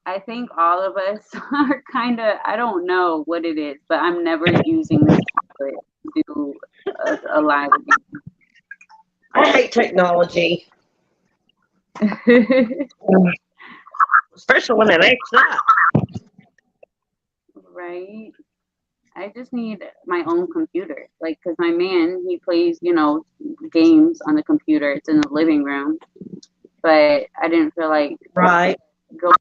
I think all of us are kind of, I don't know what it is, but I'm never using this tablet to do a live I hate technology, again. especially when it acts up. Right? I just need my own computer. Like, because my man, he plays, you know, games on the computer. It's in the living room. But I didn't feel like Right. go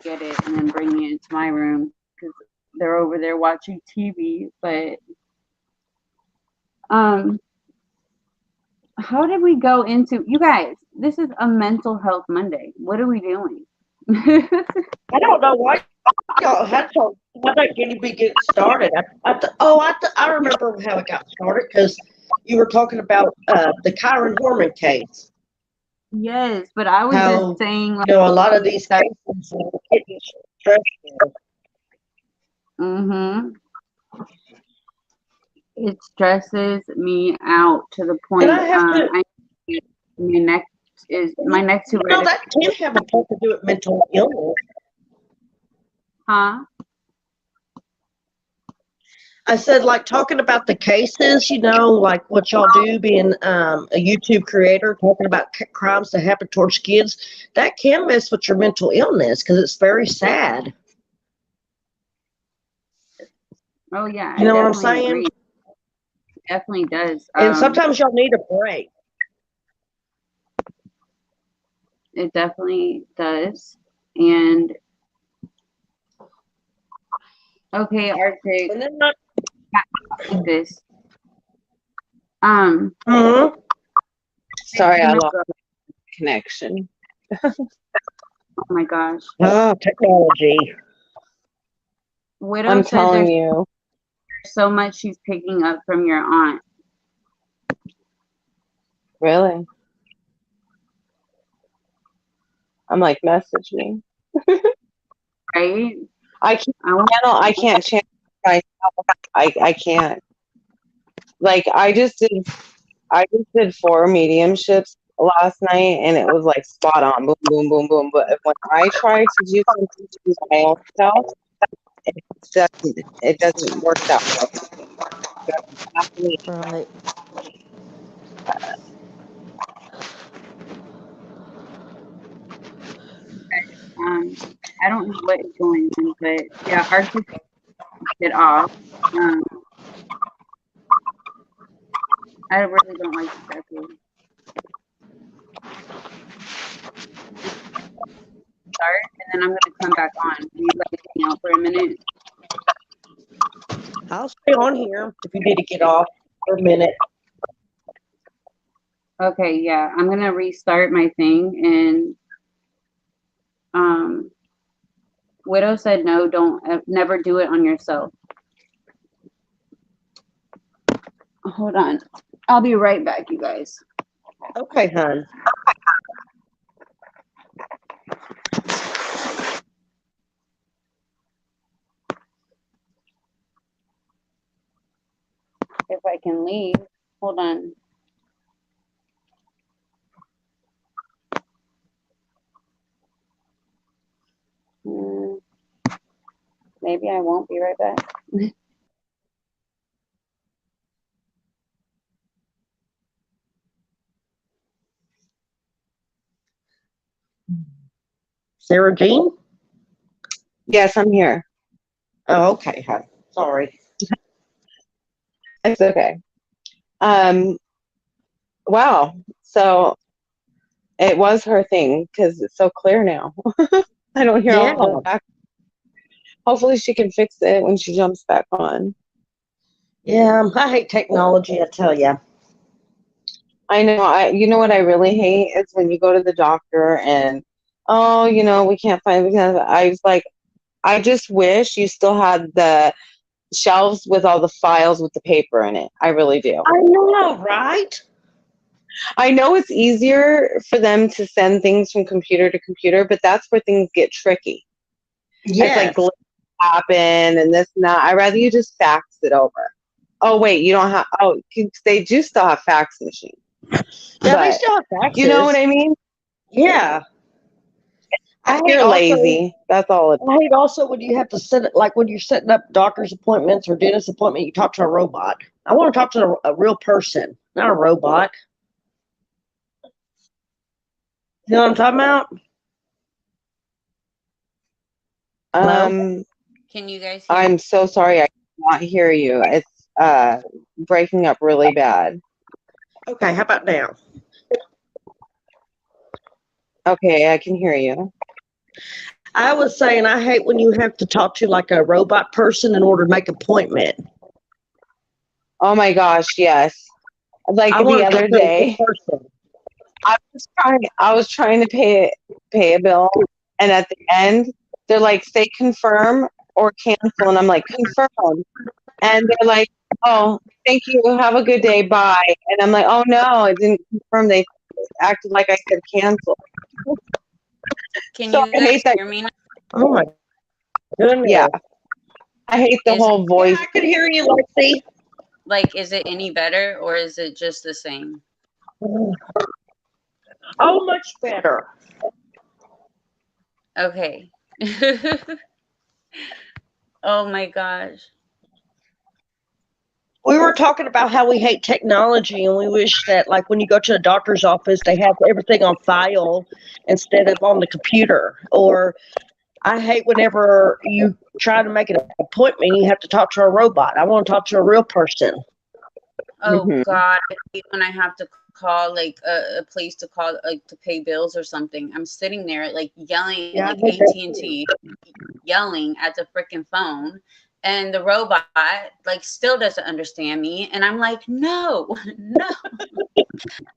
get it and then bring it into my room because they're over there watching TV. But how did we go into, you guys? This is a mental health Monday. What are we doing? I don't know why y'all how that get started. I remember how it got started because you were talking about the Kyron Horman case. Yes, but I was How just saying, like, you know a lot of these cases are getting stressful. It stresses me out to the And point. I have to. My next two. No, that can have a lot to do with mental illness. Huh? I said, like, talking about the cases, you know, like what y'all do, being a YouTube creator, talking about crimes that happen towards kids, that can mess with your mental illness because it's very sad. Oh yeah, You know I what I'm definitely saying? agree. Definitely does. And sometimes y'all need a break. It definitely does. And okay, Arctic, And then this. Sorry, I lost my connection. Oh my gosh. Oh, technology. Widow I'm said telling there's you. so much she's picking up from your aunt. Really? I'm like, message me. Right? I can't channel myself. I can't. Like I just did 4 mediumships last night and it was like spot on, boom, boom, boom, boom. But when I try to do something to my own self, it doesn't work that way. You have to leave. Right. I don't know what is going on, but yeah, Arctic it off. Um, I really don't like this echo. Start, and then I'm gonna come back on. You guys hang out for a minute. I'll stay on here if you need to get off for a minute. Okay, yeah, I'm gonna restart my thing, and Widow said no, don't never do it on yourself. Hold on, I'll be right back, you guys. Okay, hon. If I can leave, hold on. Maybe I won't be right back. Sarah Jean? Yes, I'm here. Oh, okay, hon. Sorry. It's okay. Wow. So it was her thing because it's so clear now. I don't hear Yeah. all the back. Hopefully she can fix it when she jumps back on. Yeah, I hate technology, I tell you. I know. You know what I really hate is when you go to the doctor and, oh, we can't find. I was like, I just wish you still had the shelves with all the files with the paper in it. I really do. I know, right? I know it's easier for them to send things from computer to computer, but that's where things get tricky. Yes. It's like glitches happen and this and that. I'd rather you just fax it over. Oh wait, you don't have. Oh, they do still have fax machines. Yeah, they But still have faxes. you know what I mean? Yeah. You're lazy. That's all it is. I hate also when you have to set it, like when you're setting up doctor's appointments or dentist appointment, you talk to a robot. I want to talk to a real person, not a robot. You know what I'm talking about? Hello? Can you guys hear? I'm so sorry. I cannot hear you. It's breaking up really bad. Okay, how about now? Okay, I can hear you. I was saying I hate when you have to talk to like a robot person in order to make an appointment. Oh my gosh, yes. Like I want the to talk other to a real day, person. I was trying to pay a bill, and at the end, they're like, say confirm or cancel, and I'm like, confirm. And they're like, oh, thank you, have a good day, bye. And I'm like, oh no, I didn't confirm. They acted like I said cancel. Can So you I guys hate that. hear me now? Oh my goodness. Yeah, I hate the Is whole Yeah, voice. I could hear you, Lexi. like, is it any better or is it just the same? Oh, much better. Okay. Oh my gosh. We were talking about how we hate technology and we wish that, like, when you go to the doctor's office, they have everything on file instead of on the computer. Or I hate whenever you try to make an appointment, you have to talk to a robot. I want to talk to a real person. Oh Mhm. God, I hate when I have to call like a place to call like to pay bills or something. I'm sitting there like yelling Yeah, I like hate that AT&T yelling at the freaking phone, and the robot like still doesn't understand me, and I'm like, no, no.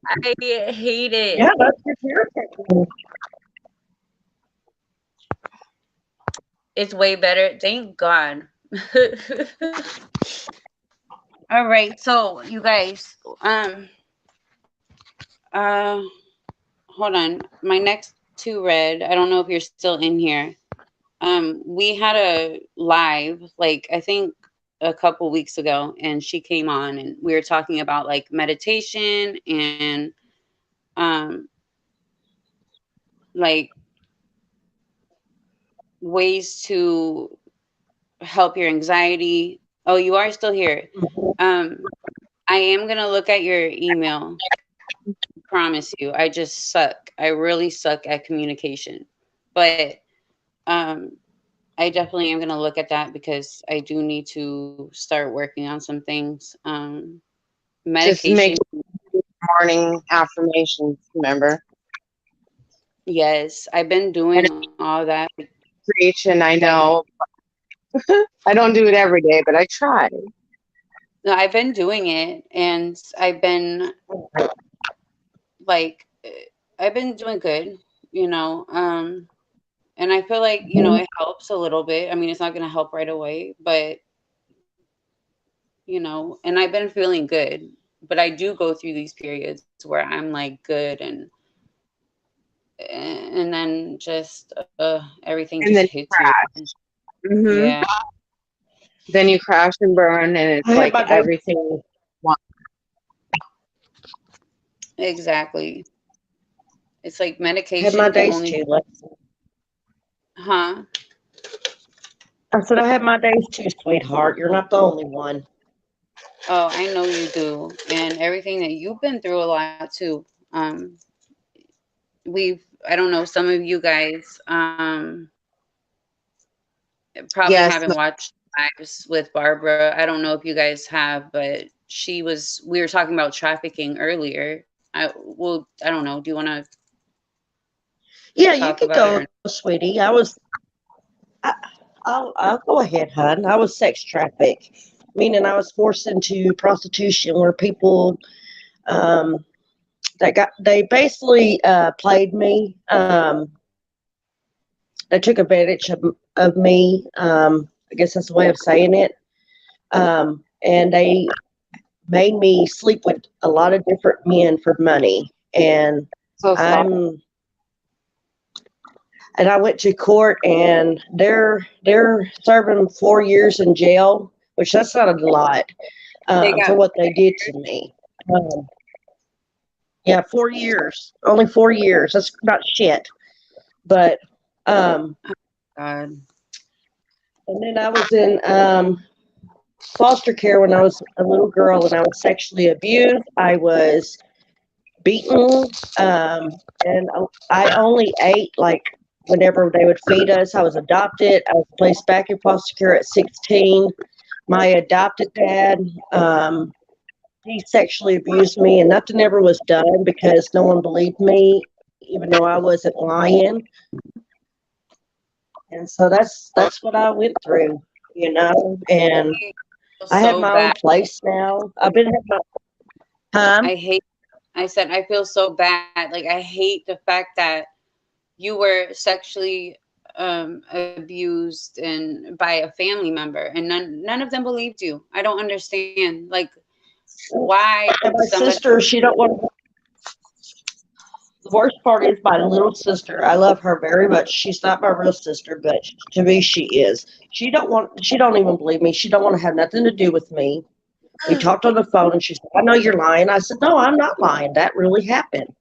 I hate it. Yeah, that's just irritating. It's way better. Thank God. All right, so you guys, uh, hold on. My next two read. I don't know if you're still in here. We had a live, like I think a couple weeks ago, and she came on, and we were talking about like meditation and like ways to help your anxiety. Oh, you are still here. Um, I am gonna look at your email. Promise you. I just suck. I really suck at communication. But um, I definitely am gonna look at that because I do need to start working on some things. Just Medication, make morning affirmations, remember? yes, I've been I doing don't all that. preach, and I Like, know I don't do it every day, but I try. no, I've been doing it, and I've been like, I've been doing good, you know. And I feel like Mhm. it helps a little bit. I mean, it's not gonna help right away, but and I've been feeling good. But I do go through these periods where I'm like good, and then just everything just And then hits you. hmm Yeah, then you crash and burn, and I it's had like my days. everything. exactly. It's like Had my medication can days only, too. Like, huh? I said I had my days too, sweetheart. You're not the only one. Oh, I know you do, and everything that you've been through a lot too. Um, I don't know, some of you guys probably Yes, haven't watched Lives with Barbara. I don't know if you guys have, but we were talking about trafficking earlier. I don't know. Do you want to Yeah, you talk could about it go, or sweetie. I'll go ahead, hon. I was sex trafficked, meaning I was forced into prostitution where people um, they basically played me. They took advantage of me. I guess that's the way of saying it. And they made me sleep with a lot of different men for money. And so sorry. I'm I went to court, and they're serving 4 years in jail, which that's not a lot they for got what they did to me. Um, yeah, 4 years, only 4 years. That's not shit. But God. and then I was in foster care when I was a little girl, and I was sexually abused. I was beaten, and I only ate like whenever they would feed us. I was adopted. I was placed back in foster care at 16. My adopted dad, he sexually abused me, and nothing ever was done because no one believed me, even though I wasn't lying. And so that's what I went through, And I feel I have so my own bad. place now. I've been at my time. I hate. I said I feel so bad. Like I hate the fact that you were sexually abused and by a family member, and none of them believed you. I don't understand. Like, why And would my somebody? sister, she don't want. The worst part is my little sister. I love her very much. She's not my real sister, but to me she is. She don't want. She don't even believe me. She don't want to have nothing to do with me. We talked on the phone, and she said, "I know you're lying." I said, "No, I'm not lying. That really happened."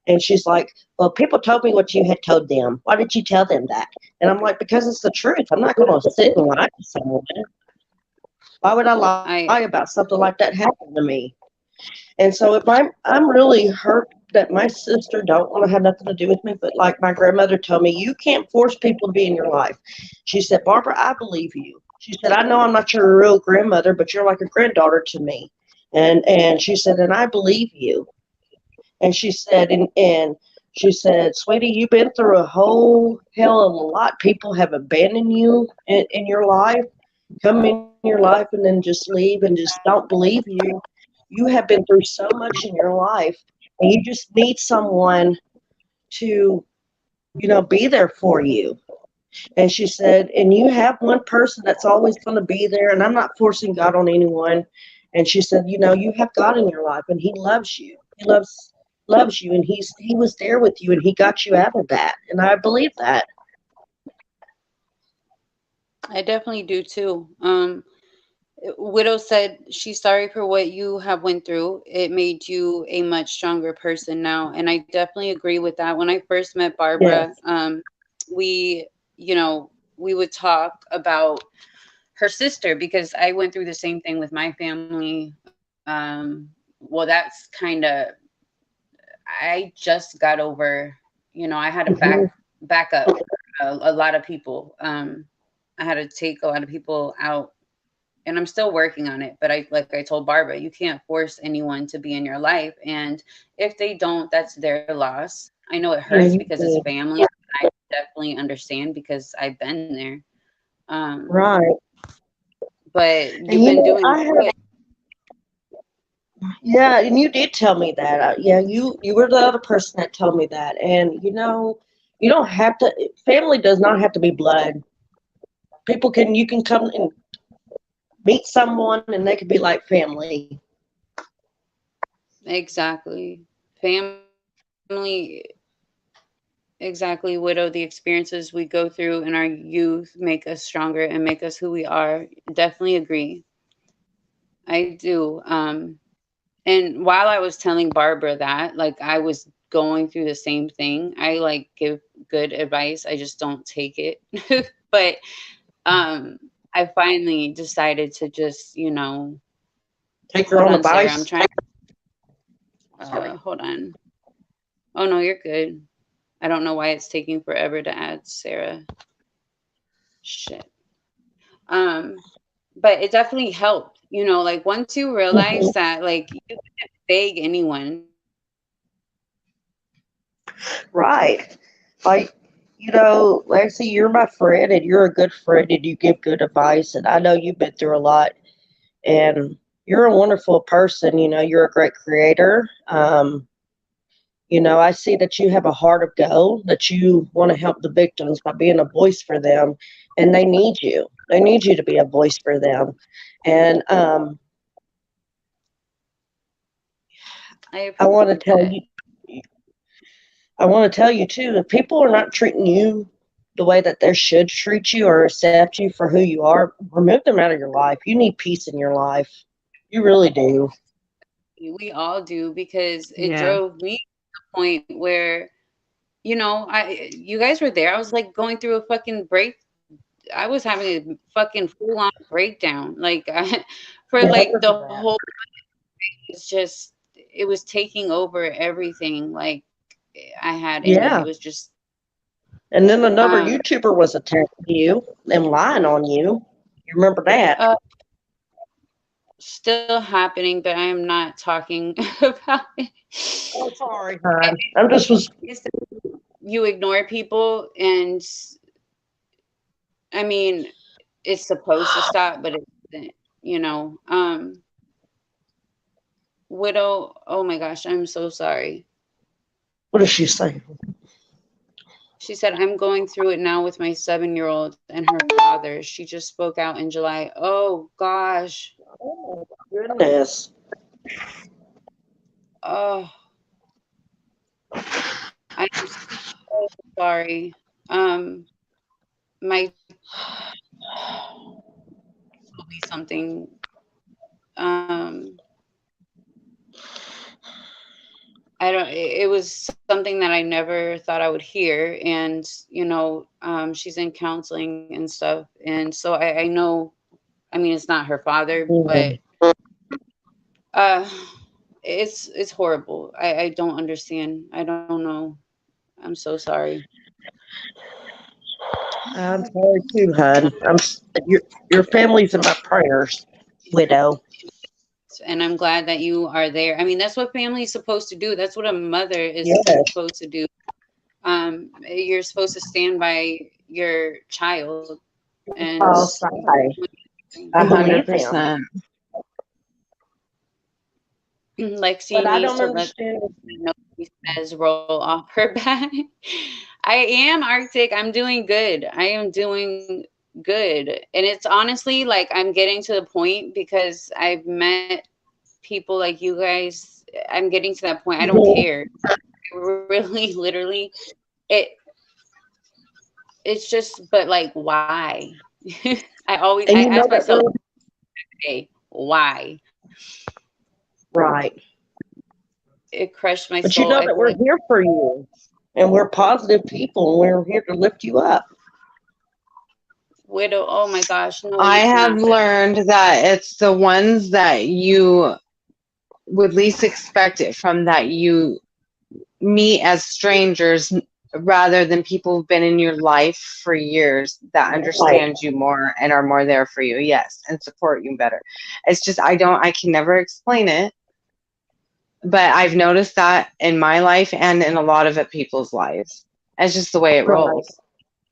And she's like, "Well, people told me what you had told them. Why did you tell them that?" And I'm like, "Because it's the truth. I'm not going to sit and lie to someone. Why would I lie I about something like that happened to me?" And so I'm really hurt that my sister don't want to have nothing to do with me. But like my grandmother told me, you can't force people to be in your life. She said, "Barbara, I believe you." She said, "I know I'm not your real grandmother, but you're like a granddaughter to me." And she said, "And I believe you." And she said, and she said, "Sweetie, you've been through a whole hell of a lot. People have abandoned you in your life, come in your life and then just leave and just don't believe you. You have been through so much in your life, and you just need someone to, be there for you." And she said, "And you have one person that's always going to be there, and I'm not forcing God on anyone." And she said, "You have God in your life, and He loves you. He loves you, and He was there with you, and He got you out of that." And I believe that. definitely do too. Widow said she's sorry for what you have went through. It made you a much stronger person now, and I definitely agree with that. When I first met Barbara, Yes. we, we would talk about her sister, because I went through the same thing with my family. Well, that's kind of, I just got over, I had to back up a lot of people. I had to take a lot of people out, and I'm still working on it. But like I told Barbara, you can't force anyone to be in your life, and if they don't, that's their loss. I know it hurts because it's family. I definitely understand because I've been there. Right. But you've been doing good. Yeah, and you did tell me that. Yeah, you were the other person that told me that. And you don't have to. Family does not have to be blood. You can come and meet someone, and they could be like family. Exactly. Family, exactly, Widow. The experiences we go through in our youth make us stronger and make us who we are. Definitely agree. I do. And while I was telling Barbara that, like, I was going through the same thing, I like give good advice. I just don't take it. But I finally decided to just, Take your hold own on, Sarah. advice. I'm trying. Hold on. Oh no, you're good. I don't know why it's taking forever to add Sarah. Shit. But it definitely helped. Like once you realize that, like you can't beg anyone. Right. Like, Lexi, you're my friend and you're a good friend and you give good advice. And I know you've been through a lot and you're a wonderful person. You're a great creator. I see that you have a heart of gold, that you want to help the victims by being a voice for them. And they need you. They need you to be a voice for them. And I I want to appreciate tell that. you, I want to tell you too, if people are not treating you the way that they should treat you or accept you for who you are, remove them out of your life. You need peace in your life. You really do. We all do, because it Yeah. drove me to the point where, you guys were there. I was like going through a fucking break. I was having a fucking full on breakdown. Like for Yeah, I like the remember that. whole, it's just, it was taking over everything. Like I had in me. Yeah. It was just, And then another um, YouTuber was attacking you and lying on you. You remember that? uh, still happening, but I am not talking about it. Oh, sorry, hon. I'm just was. It's that you ignore people, and I mean, it's supposed to stop, but it isn't, you know. Widow, oh my gosh, I'm so sorry. What does she say? She said, I'm going through it now with my 7-year-old and her father. She just spoke out in July. Oh gosh. Oh, goodness. Oh, I am so sorry. My will be something. Um, I don't. It was something that I never thought I would hear, and she's in counseling and stuff, and so I know. I mean, it's not her father, but Mm. uh, it's horrible. I don't understand. I don't know. I'm so sorry. I'm sorry too, hon. Your family's in my prayers, widow. And I'm glad that you are there. I mean, that's what family is supposed to do. That's what a mother is Yes. supposed to do. You're supposed to stand by your child, and I'll sigh. I A hundred believe him. percent. Lexi But I needs don't to let understand. know he says roll off her back. I am Arctic. I'm doing good. I am doing good. And it's honestly like I'm getting to the point because I've met people like you guys. I'm getting to that point. I don't care. Really, literally, it it's just, but like why? I And you know ask that myself, hey, why? right. It crushed my But you soul. know I that feel we're like, here for you. And we're positive people and we're here to lift you up. Widow. Oh my gosh, no, I you have cannot say. learned that it's the ones that you would least expect it from, that you meet as strangers rather than people who've been in your life for years, that Right. understand you more and are more there for you. Yes, and support you better. It's just I can never explain it, but I've noticed that in my life and in a lot of people's lives. It's just the way it Right. rolls,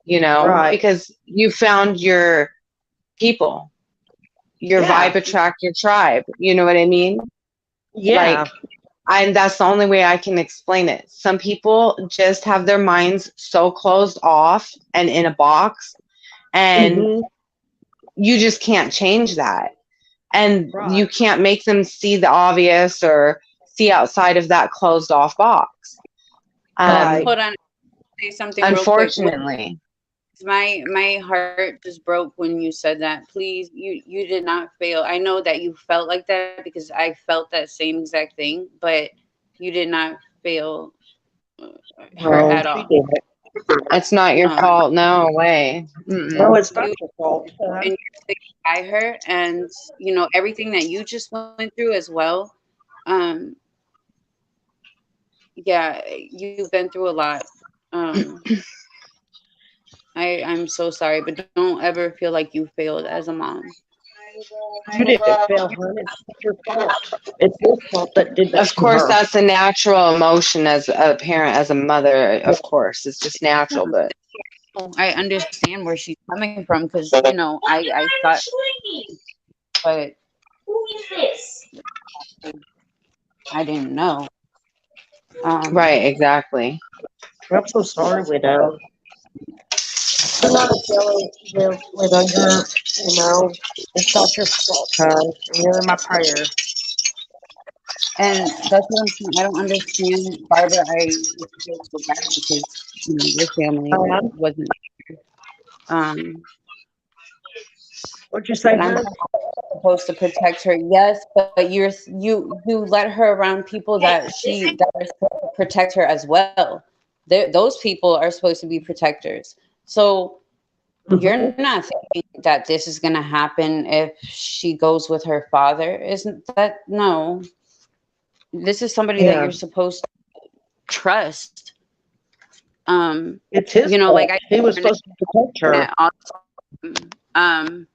you know, Right. because you found your people. Your Yeah. vibe attract your tribe. You know what I mean? Yeah. Like, and that's the only way I can explain it. Some people just have their minds so closed off and in a box, and Mhm. you just can't change that. And you Right. can't make them see the obvious or see outside of that closed off box. Right. Hold on, say something real quick. Unfortunately. My heart just broke when you said that. Please, you did not fail. I know that you felt like that because I felt that same exact thing, but you did not fail her No, at she all. didn't. It's not your No, fault. No way. No, Mm-mm. it's not you your fault. and you're sticking by her, and you know everything that you just went through as well. Um, yeah, you've been through a lot. Um, I'm so sorry, but don't ever feel like you failed as a mom. You didn't fail, hon. It's not your fault. It's his fault that did that Of to course, her. that's a natural emotion as a parent, as a mother. Of course, it's just natural. But I understand where she's coming from because you know I thought, but I didn't know. right, exactly. I'm so sorry, widow. I'm not feeling widow. It's not your fault, hon. You're in my prayer. And that's what I'm saying. I don't understand, Barbara. I feel so bad because you know your family wasn't. Um, What'd you say, but I'm hon? supposed to protect her. Yes, but you let her around people that are supposed to protect her as well. Those people are supposed to be protectors. So Mhm. you're not thinking that this is going to happen if she goes with her father, isn't that? No, this is somebody that Yeah, you're supposed to trust. it's his You know, like fault. I He was supposed to protect her. met um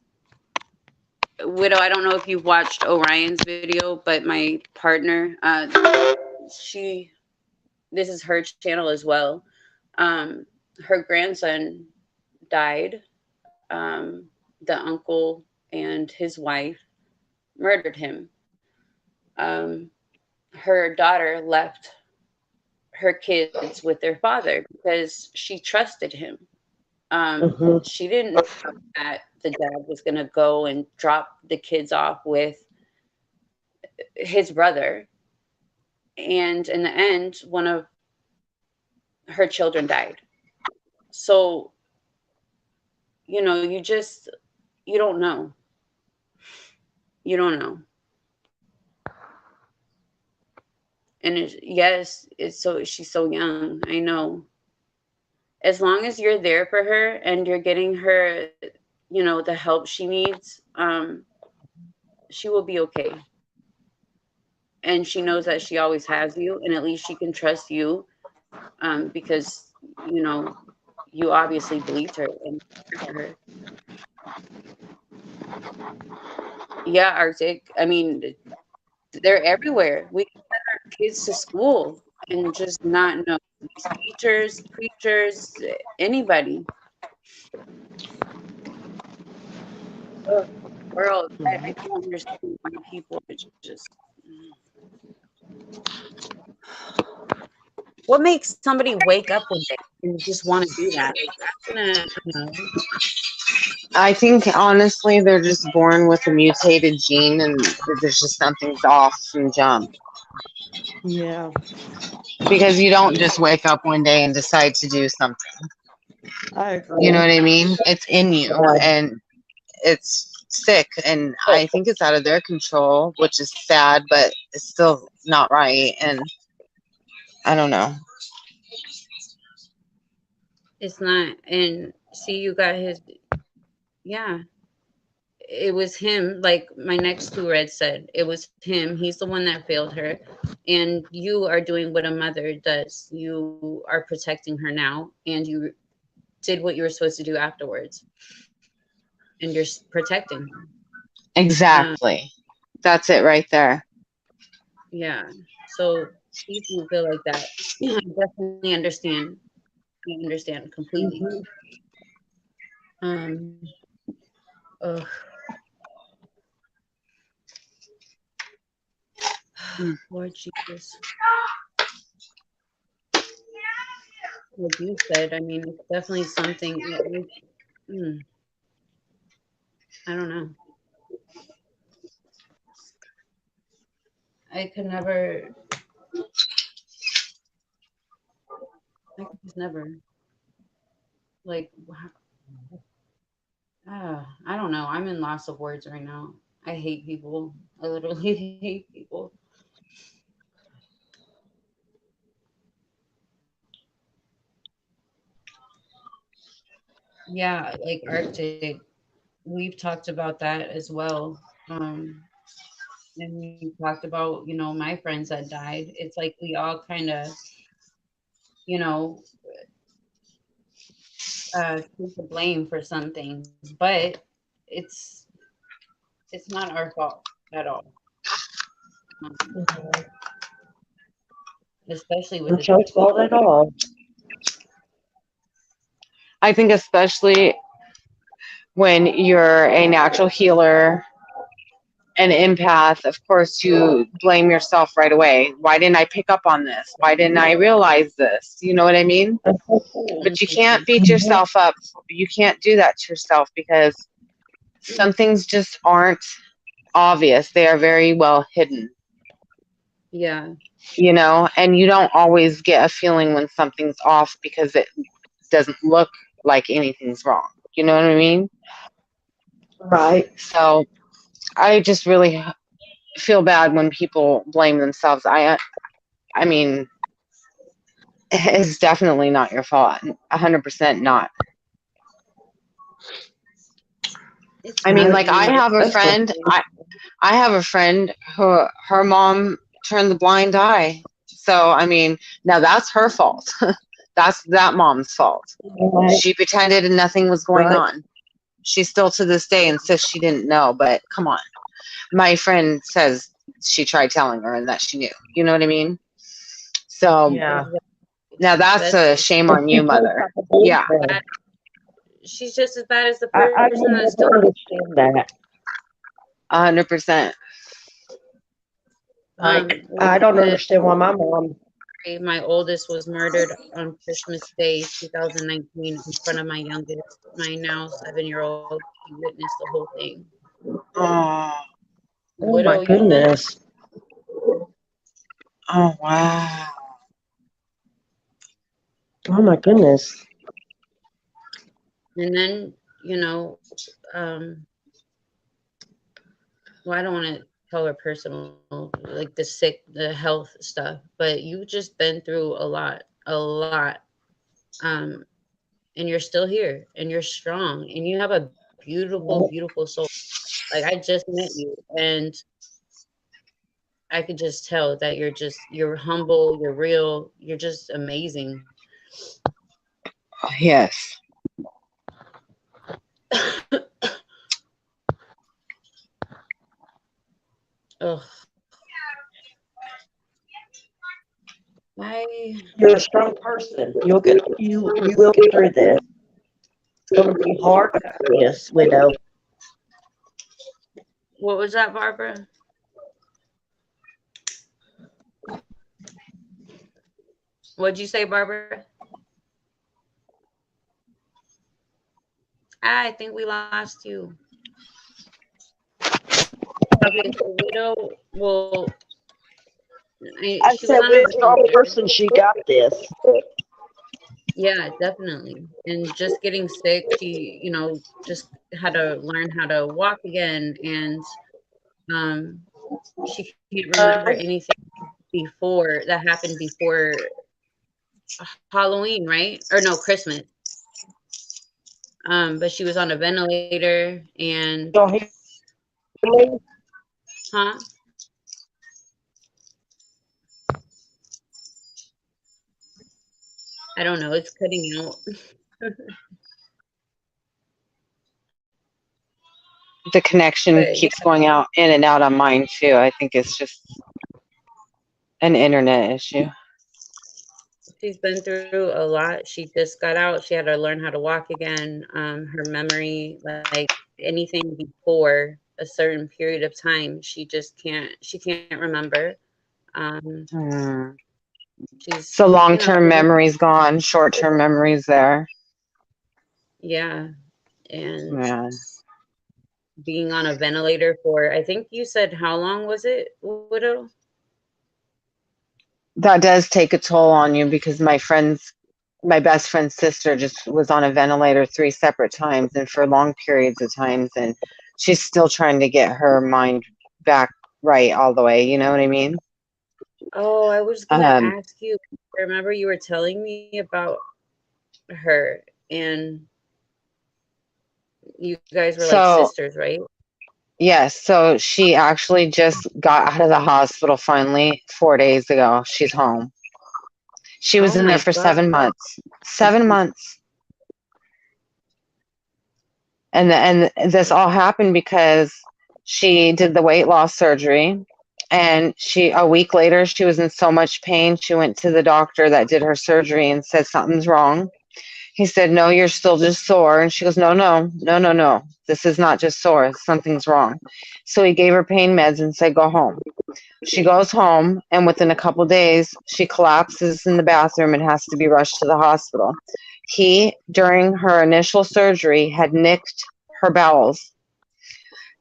Widow, I don't know if you've watched Orion's video, but my partner, she this is her channel as well. Um, her grandson died. The uncle and his wife murdered him. Um, her daughter left her kids with their father because she trusted him. Mhm. She didn't know that the dad was going to go and drop the kids off with his brother. And in the end, one of her children died. So, you know, you don't know. You don't know. And yes, it's so she's so young. I know. As long as you're there for her and you're getting her, you know, the help she needs, she will be okay. And she knows that she always has you, and at least she can trust you, because you know you obviously believed her and cared for her. Yeah, Arctic. I mean, they're everywhere. We can send our kids to school and just not know these teachers, preachers, anybody. Ugh, world, I don't understand why people are just. What makes somebody wake up one day and just want to do that? I'm gonna, you know, I think honestly, they're just born with a mutated gene, and there's just something's off from jump. Yeah, Because you don't just wake up one day and decide to do something. I You know agree. what I mean? It's in you, Yeah. and it's sick, and I think it's out of their control, which is sad, but it's still not right. And I don't know. it's not. And see, you got his. yeah, it was him. Like my next two reds said, it was him. He's the one that failed her, and you are doing what a mother does. You are protecting her now, and you did what you were supposed to do afterwards, and you're protecting her. Exactly. That's it right there. Yeah. So please don't feel like that. I definitely understand. I understand completely. Um. Ugh. Lord Jesus. Like you said, I mean, it's definitely something. I don't know. I could never. I could never. Like, I don't know. I'm in loss of words right now. I hate people. I literally hate people. Yeah, like Arctic. We've talked about that as well. And we talked about, my friends that died. It's like we all kind of, you know, take the blame for some things, but it's it's not our fault at all. Um, especially with It's this. your fault at all. I think especially when you're a natural healer, an empath, of course, you blame yourself right away. Why didn't I pick up on this? Why didn't I realize this? You know what I mean? But you can't beat yourself up. You can't do that to yourself because some things just aren't obvious. They are very well hidden, Yeah, and you don't always get a feeling when something's off because it doesn't look like anything's wrong. You know what I mean? Right. So I just really feel bad when people blame themselves. I mean, it's definitely not your fault. 100% not. it's I mean, not. like I have a That's what friend. I have a friend who her mom turned the blind eye. So I mean, now that's her fault. That's that mom's fault. right. She pretended and nothing was going Right. on. She still to this day insists she didn't know, but come on. My friend says she tried telling her and that she knew. You know what I mean? So Yeah. now that's That's a shame But on she you, plays mother. like a Yeah, bullseye. she's just as bad as the I person can that's never doing understand that. 100%. it. Like, Like I I don't said, understand why my mom. my oldest was murdered on Christmas Day, 2019, in front of my youngest, my now 7-year old. He witnessed the whole thing. Oh, Oh my Widow, you said? goodness. oh wow. Oh my goodness. And then, you know, um, well, I don't want to tell her personal, like the health stuff, but you just been through a lot. Um, and you're still here and you're strong and you have a beautiful, beautiful soul. Like I just met you and I could just tell that you're humble, you're real, you're just amazing. Yes. Ugh. I You're a strong person. You will get through this. It's gonna be hard, yes, widow. What was that, Barbara? What'd you say, Barbara? I think we lost you. Okay, so Widow, well, I she was said on we're a a strong phone. person, she got this. Yeah, definitely. And just getting sick, she, just had to learn how to walk again, and um, she can't remember anything before that happened before Halloween, right? Or no, Christmas. But she was on a ventilator and Y'all hear me? huh? I don't know. It's cutting out. The connection But keeps going out in and out on mine too. I think it's just an internet issue. she's been through a lot. She just got out. She had to learn how to walk again. Her memory, like anything before a certain period of time, she just can't. She can't remember. Um, Mm. she's, So you know, long-term memory's gone, short-term memory's there. yeah, and Man, being on a ventilator for, I think you said, how long was it, Widow? that does take a toll on you because my best friend's sister just was on a ventilator 3 separate times and for long periods of times, and she's still trying to get her mind back right all the way. You know what I mean? Oh, I was gonna Um, ask you. I remember you were telling me about her, and you guys were like so sisters, right? yes, so she actually just got out of the hospital finally 4 days ago. She's home. She was Oh in there my for God. 7 months. 7 months. And this all happened because she did the weight loss surgery, and she a week later she was in so much pain she went to the doctor that did her surgery and said something's wrong. He said, no, you're still just sore. And she goes, no, no, no, no, no, this is not just sore, something's wrong. So he gave her pain meds and said, go home. She goes home, and within a couple days she collapses in the bathroom and has to be rushed to the hospital. He, during her initial surgery, had nicked her bowels,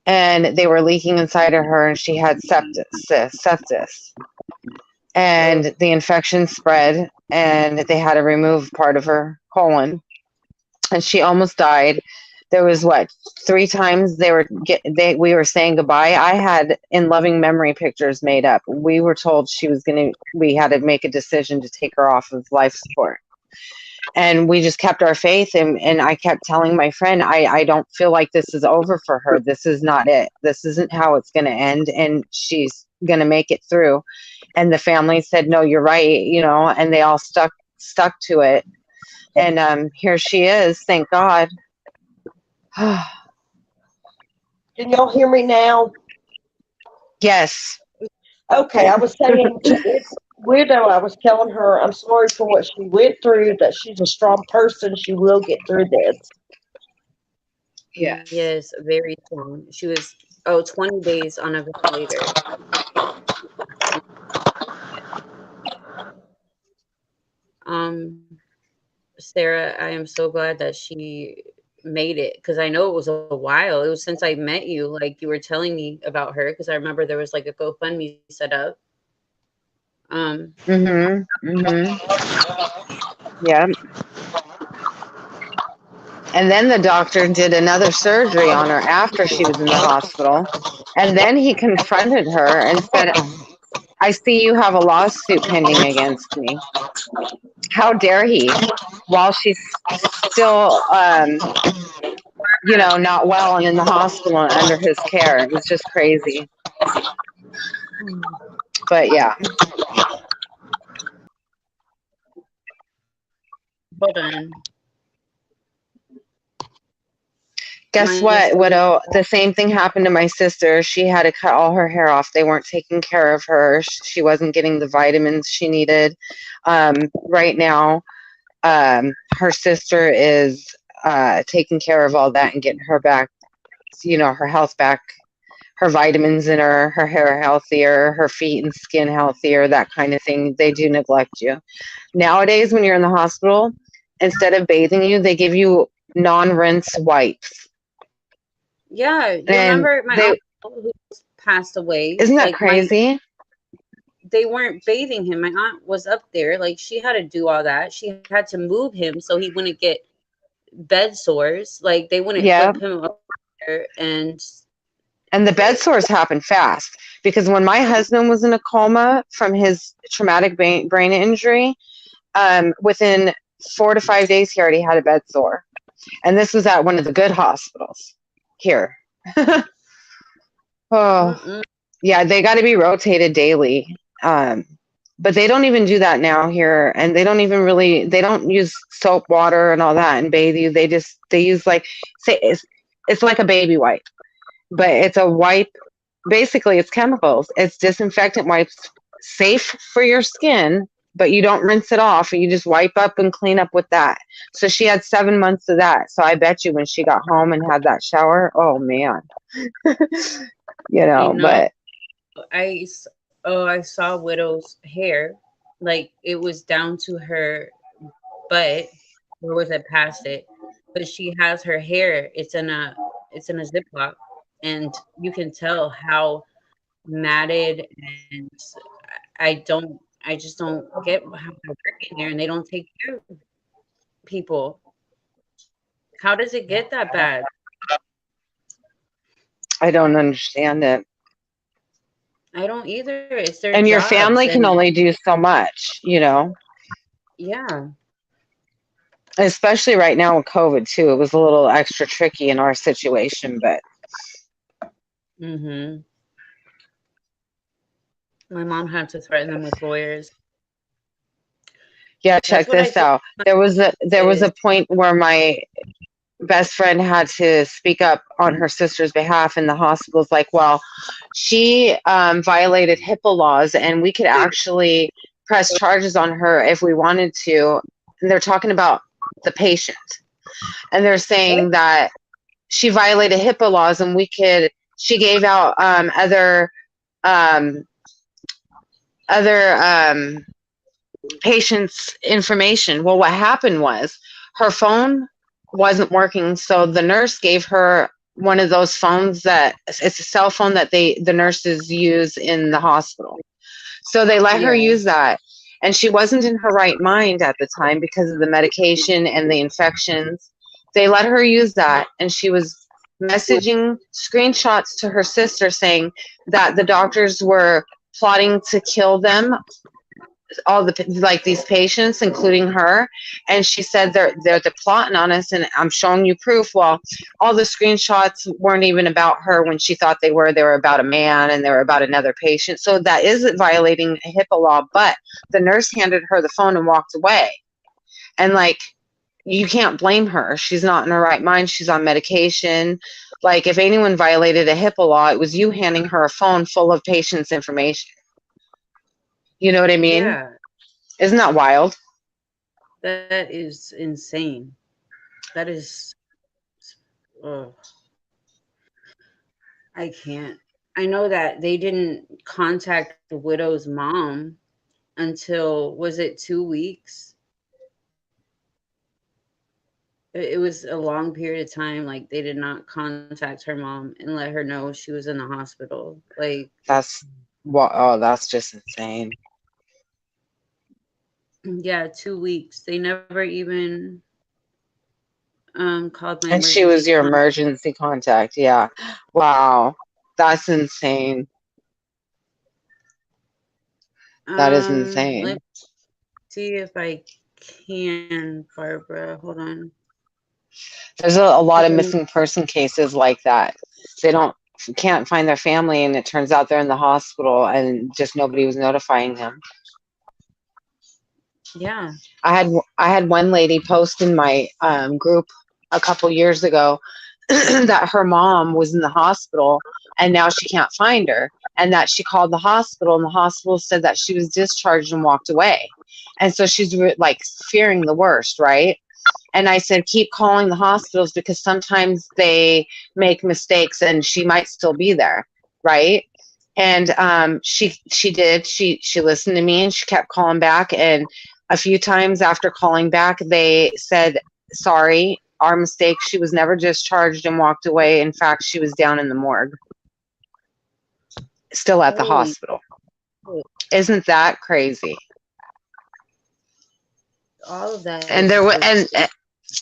and they were leaking inside of her, and she had sepsis. And the infection spread, and they had to remove part of her colon, and she almost died. There was what 3 times we were saying goodbye. I had in loving memory pictures made up. We were told she was gonna. We had to make a decision to take her off of life support, and we just kept our faith. And I kept telling my friend, I don't feel like this is over for her. This is not it. This isn't how it's gonna end, and she's gonna make it through. And the family said, no, you're right. And they all stuck to it. And here she is. Thank God. Can y'all hear me now? Yes. Okay, I was saying to this widow, I was telling her I'm sorry for what she went through, that she's a strong person. She will get through this. Yes. Yes, very strong. She was 20 days on a ventilator. Um, Sarah, I am so glad that she made it, because I know it was a while. It was since I met you, like you were telling me about her, because I remember there was like a GoFundMe set up. Mhm. Mhm. Yeah. And then the doctor did another surgery on her after she was in the hospital. And then he confronted her and said, I see you have a lawsuit pending against me. How dare he? While she's still, not well and in the hospital and under his care. It was just crazy. But yeah. Hold on. Guess Mine is what, still. Widow? The same thing happened to my sister. She had to cut all her hair off. They weren't taking care of her. She wasn't getting the vitamins she needed. Right now, her sister is taking care of all that and getting her back, her health back, her vitamins in her hair healthier, her feet and skin healthier, that kind of thing. They do neglect you. Nowadays, when you're in the hospital, instead of bathing you, they give you non-rinse wipes. Yeah, you And remember my uncle who passed away? isn't that Like crazy? they weren't bathing him. My aunt was up there, like she had to do all that. She had to move him so he wouldn't get bed sores. Like they wouldn't Yeah. flip him up there, and the bed sores happen fast because when my husband was in a coma from his traumatic brain injury, within 4 to 5 days, he already had a bed sore. And this was at one of the good hospitals here. Oh, Mm-mm. yeah, they got to be rotated daily. But they don't even do that now here, and they don't even really, they don't use soap water and all that and bathe you. They use like, say it's like a baby wipe, but it's a wipe. Basically, it's chemicals. It's disinfectant wipes, safe for your skin, but you don't rinse it off. You just wipe up and clean up with that. So she had 7 months of that. So I bet you when she got home and had that shower, oh man, I know. but I saw Widow's hair, like it was down to her butt, or was it past it? But she has her hair. It's in a Ziploc, and you can tell how matted. And I just don't get how they're working there, and they don't take care of people. How does it get that bad? I don't understand it. I don't either. It's their And your jobs, family can and only do so much, yeah. especially right now with COVID too. It was a little extra tricky in our situation, but Mm-hmm. My mom had to threaten them with lawyers. yeah, That's check what I this feel out. There was is. a point where my best friend had to speak up on her sister's behalf, and the hospital's like, well, she violated HIPAA laws, and we could actually press charges on her if we wanted to. And they're talking about the patient, and they're saying that she violated HIPAA laws, and she gave out um, other patients' information. Well, what happened was her phone wasn't working, so the nurse gave her one of those phones that it's a cell phone that the nurses use in the hospital. So they let her Yeah. use that, and she wasn't in her right mind at the time because of the medication and the infections. They let her use that, and she was messaging screenshots to her sister saying that the doctors were plotting to kill them, all the like these patients, including her. And she said they're plotting on us, and I'm showing you proof. Well, all the screenshots weren't even about her when she thought they were. They were about a man, and they were about another patient. So that is violating HIPAA law. But the nurse handed her the phone and walked away. And like, you can't blame her. She's not in her right mind. She's on medication. Like, if anyone violated a HIPAA law, it was you handing her a phone full of patients' information. You know what I mean? Yeah. Isn't that wild? That is insane. That is. Oh, I can't. I know that they didn't contact the widow's mom until, was it 2 weeks? It was a long period of time. Like, they did not contact her mom and let her know she was in the hospital. Like, That's that's just insane. yeah, 2 weeks. They never even called my And she was emergency your contact. emergency contact. Yeah. Wow. That's insane. That is Let insane. me see if I can, Barbara. Hold on. There's a lot of 'Cause missing person cases like that. They can't find their family, and it turns out they're in the hospital and just nobody was notifying them. yeah. I had one lady post in my group a couple years ago that her mom was in the hospital and now she can't find her, and that she called the hospital, and the hospital said that she was discharged and walked away. And so she's like fearing the worst, right? And I said, keep calling the hospitals because sometimes they make mistakes and she might still be there, right? And she did. She listened to me and she kept calling back. And a few times after calling back, they said, sorry, our mistake. She was never discharged and walked away. In fact, she was down in the morgue, still at the Holy hospital. shit. Isn't that crazy? All of that And is there was just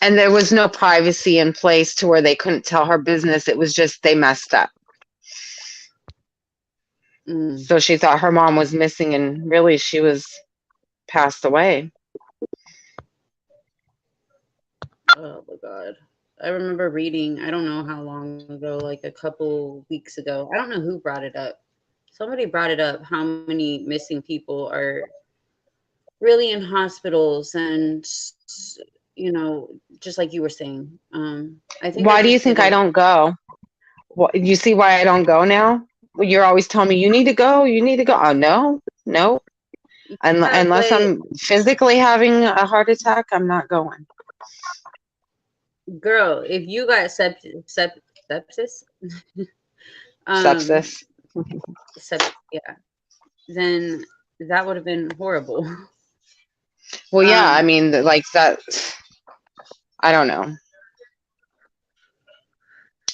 and there was no privacy in place to where they couldn't tell her business. It was just they messed up. So she thought her mom was missing, and really she was passed away. oh my god. I remember reading, I don't know how long ago, like a couple weeks ago. I don't know who brought it up. Somebody brought it up how many missing people are really in hospitals and just like you were saying. I think Why it's do you just think I because don't go? What, you see why I don't go now? You're always telling me you need to go, you need to go. Oh no. yeah, Unless but I'm physically having a heart attack, I'm not going. girl, if you got sepsis, um, Sepsis. yeah, then that would have been horrible. Well, yeah, I Um, mean, like that. I don't know.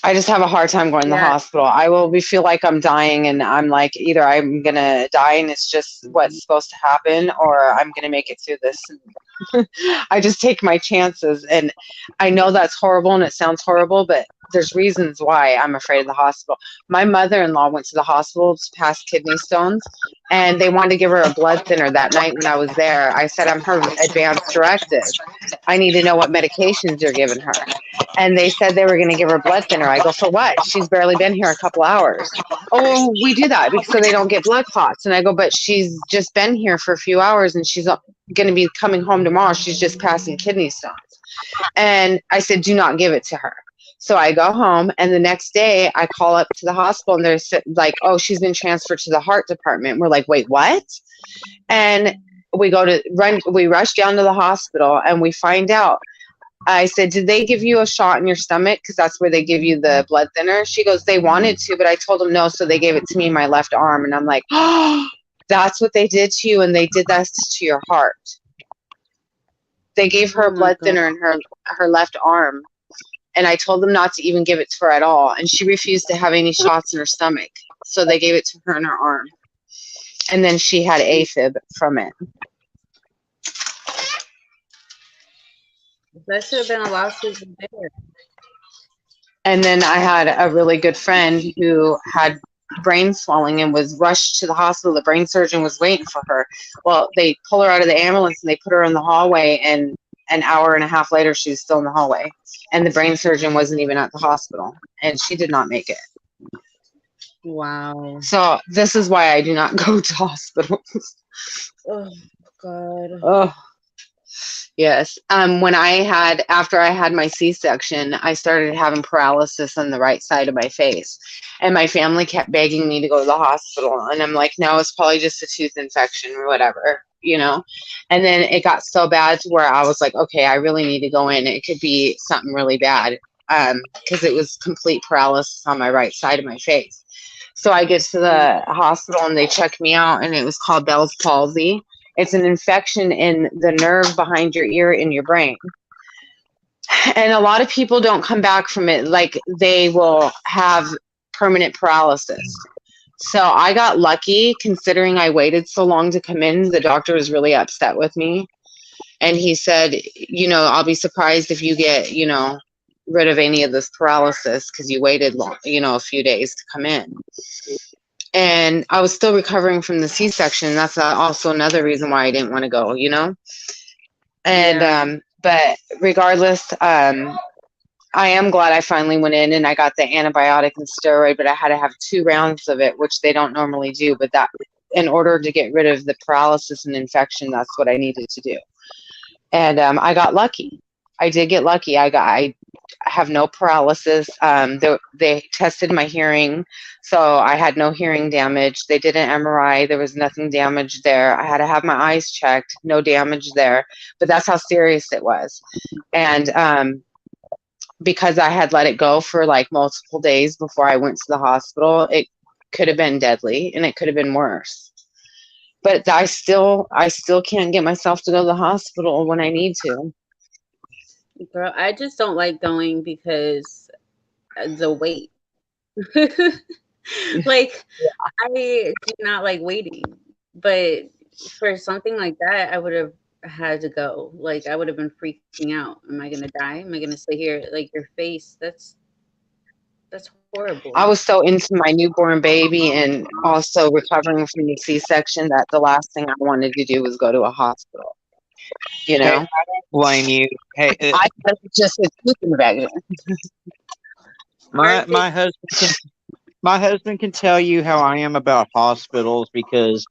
I just have a hard time going to the yeah, hospital. I will feel like I'm dying, and I'm like, either I'm gonna die and it's just what's supposed to happen, or I'm gonna make it through this. I just take my chances, and I know that's horrible and it sounds horrible, but there's reasons why I'm afraid of the hospital. My mother-in-law went to the hospital to pass kidney stones, and they wanted to give her a blood thinner that night when I was there. I said, I'm her advance directive. I need to know what medications you're giving her. And they said they were going to give her blood thinner. I go, for what? She's barely been here a couple hours. Oh, well, we do that because so they don't get blood clots. And I go, but she's just been here for a few hours and she's going to be coming home tomorrow. She's just passing kidney stones. And I said, do not give it to her. So I go home, and the next day I call up to the hospital, and they're like, oh, she's been transferred to the heart department. We're like, wait, what? And we rush down to the hospital, and we find out. I said, did they give you a shot in your stomach? Because that's where they give you the blood thinner. She goes, they wanted to, but I told them no, so they gave it to me in my left arm. And I'm like, oh, that's what they did to you, and they did that to your heart. They gave her oh a my blood God. thinner in her left arm, and I told them not to even give it to her at all. And she refused to have any shots in her stomach, so they gave it to her in her arm. And then she had AFib from it. That should have been a lot sooner there. And then I had a really good friend who had brain swelling and was rushed to the hospital. The brain surgeon was waiting for her. Well, they pull her out of the ambulance and they put her in the hallway, and an hour and a half later she was still in the hallway, and the brain surgeon wasn't even at the hospital, and she did not make it. Wow. So this is why I do not go to hospitals. Oh God. Oh yes. After I had my C-section, I started having paralysis on the right side of my face. And my family kept begging me to go to the hospital. And I'm like, no, it's probably just a tooth infection or whatever, And then it got so bad to where I was like, okay, I really need to go in. It could be something really bad. Because it was complete paralysis on my right side of my face. So I get to the hospital and they check me out, and it was called Bell's palsy. It's an infection in the nerve behind your ear in your brain. And a lot of people don't come back from it. Like, they will have permanent paralysis. So I got lucky, considering I waited so long to come in. The doctor was really upset with me. And he said, I'll be surprised if you get, rid of any of this paralysis because you waited long, a few days to come in. And I was still recovering from the C-section. That's also another reason why I didn't want to go, And, Yeah. but regardless, I am glad I finally went in and I got the antibiotic and steroid, but I had to have 2 rounds of it, which they don't normally do. But that, in order to get rid of the paralysis and infection, that's what I needed to do. And I got lucky. I did get lucky. I have no paralysis. They tested my hearing, so I had no hearing damage. They did an MRI. There was nothing damaged there. I had to have my eyes checked. No damage there. But that's how serious it was. And because I had let it go for like multiple days before I went to the hospital, it could have been deadly, and it could have been worse. But I still can't get myself to go to the hospital when I need to. Girl, I just don't like going because the wait. Like, I do not like waiting. But for something like that, I would have had to go. Like, I would have been freaking out. Am I gonna die? Am I gonna stay here? Like, your face, that's horrible. I was so into my newborn baby and also recovering from the C-section that the last thing I wanted to do was go to a hospital. You Hey, know, I don't blame you. Hey, I thought it was just a tooth infection. my Arctic, my husband can my husband can tell you how I am about hospitals because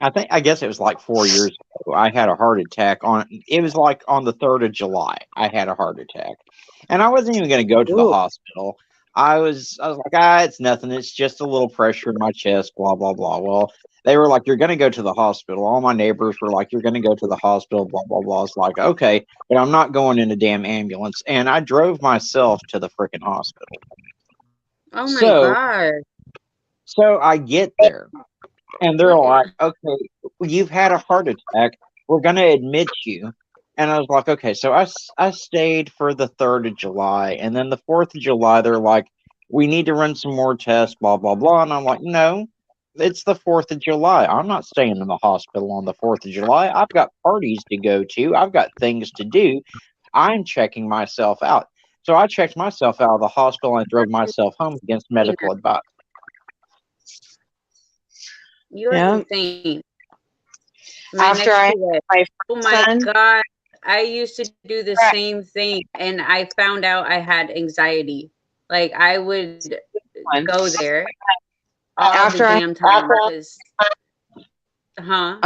I guess it was like 4 years ago. I had a heart attack on it was like on the 3rd of July. I had a heart attack. And I wasn't even gonna go to the Ooh. hospital. I was like, it's nothing, it's just a little pressure in my chest, blah blah blah. Well, they were like, you're gonna go to the hospital. All my neighbors were like, you're gonna go to the hospital, blah blah blah. It's like, okay, but I'm not going in a damn ambulance. And I drove myself to the freaking hospital. oh my So god, so I get there. And they're what? like, okay, you've had a heart attack. We're going to admit you. And I was like, okay. So I stayed for the 3rd of July. And then the 4th of July, they're like, we need to run some more tests, blah, blah, blah. And I'm like, no, it's the 4th of July. I'm not staying in the hospital on the 4th of July. I've got parties to go to, I've got things to do. I'm checking myself out. So I checked myself out of the hospital and drove myself home against medical advice. You're Yeah. insane. My After next I to it. my Oh my son, god, I used to do the same thing, and I found out I had anxiety. Like I would go there all the after I damn time because, huh?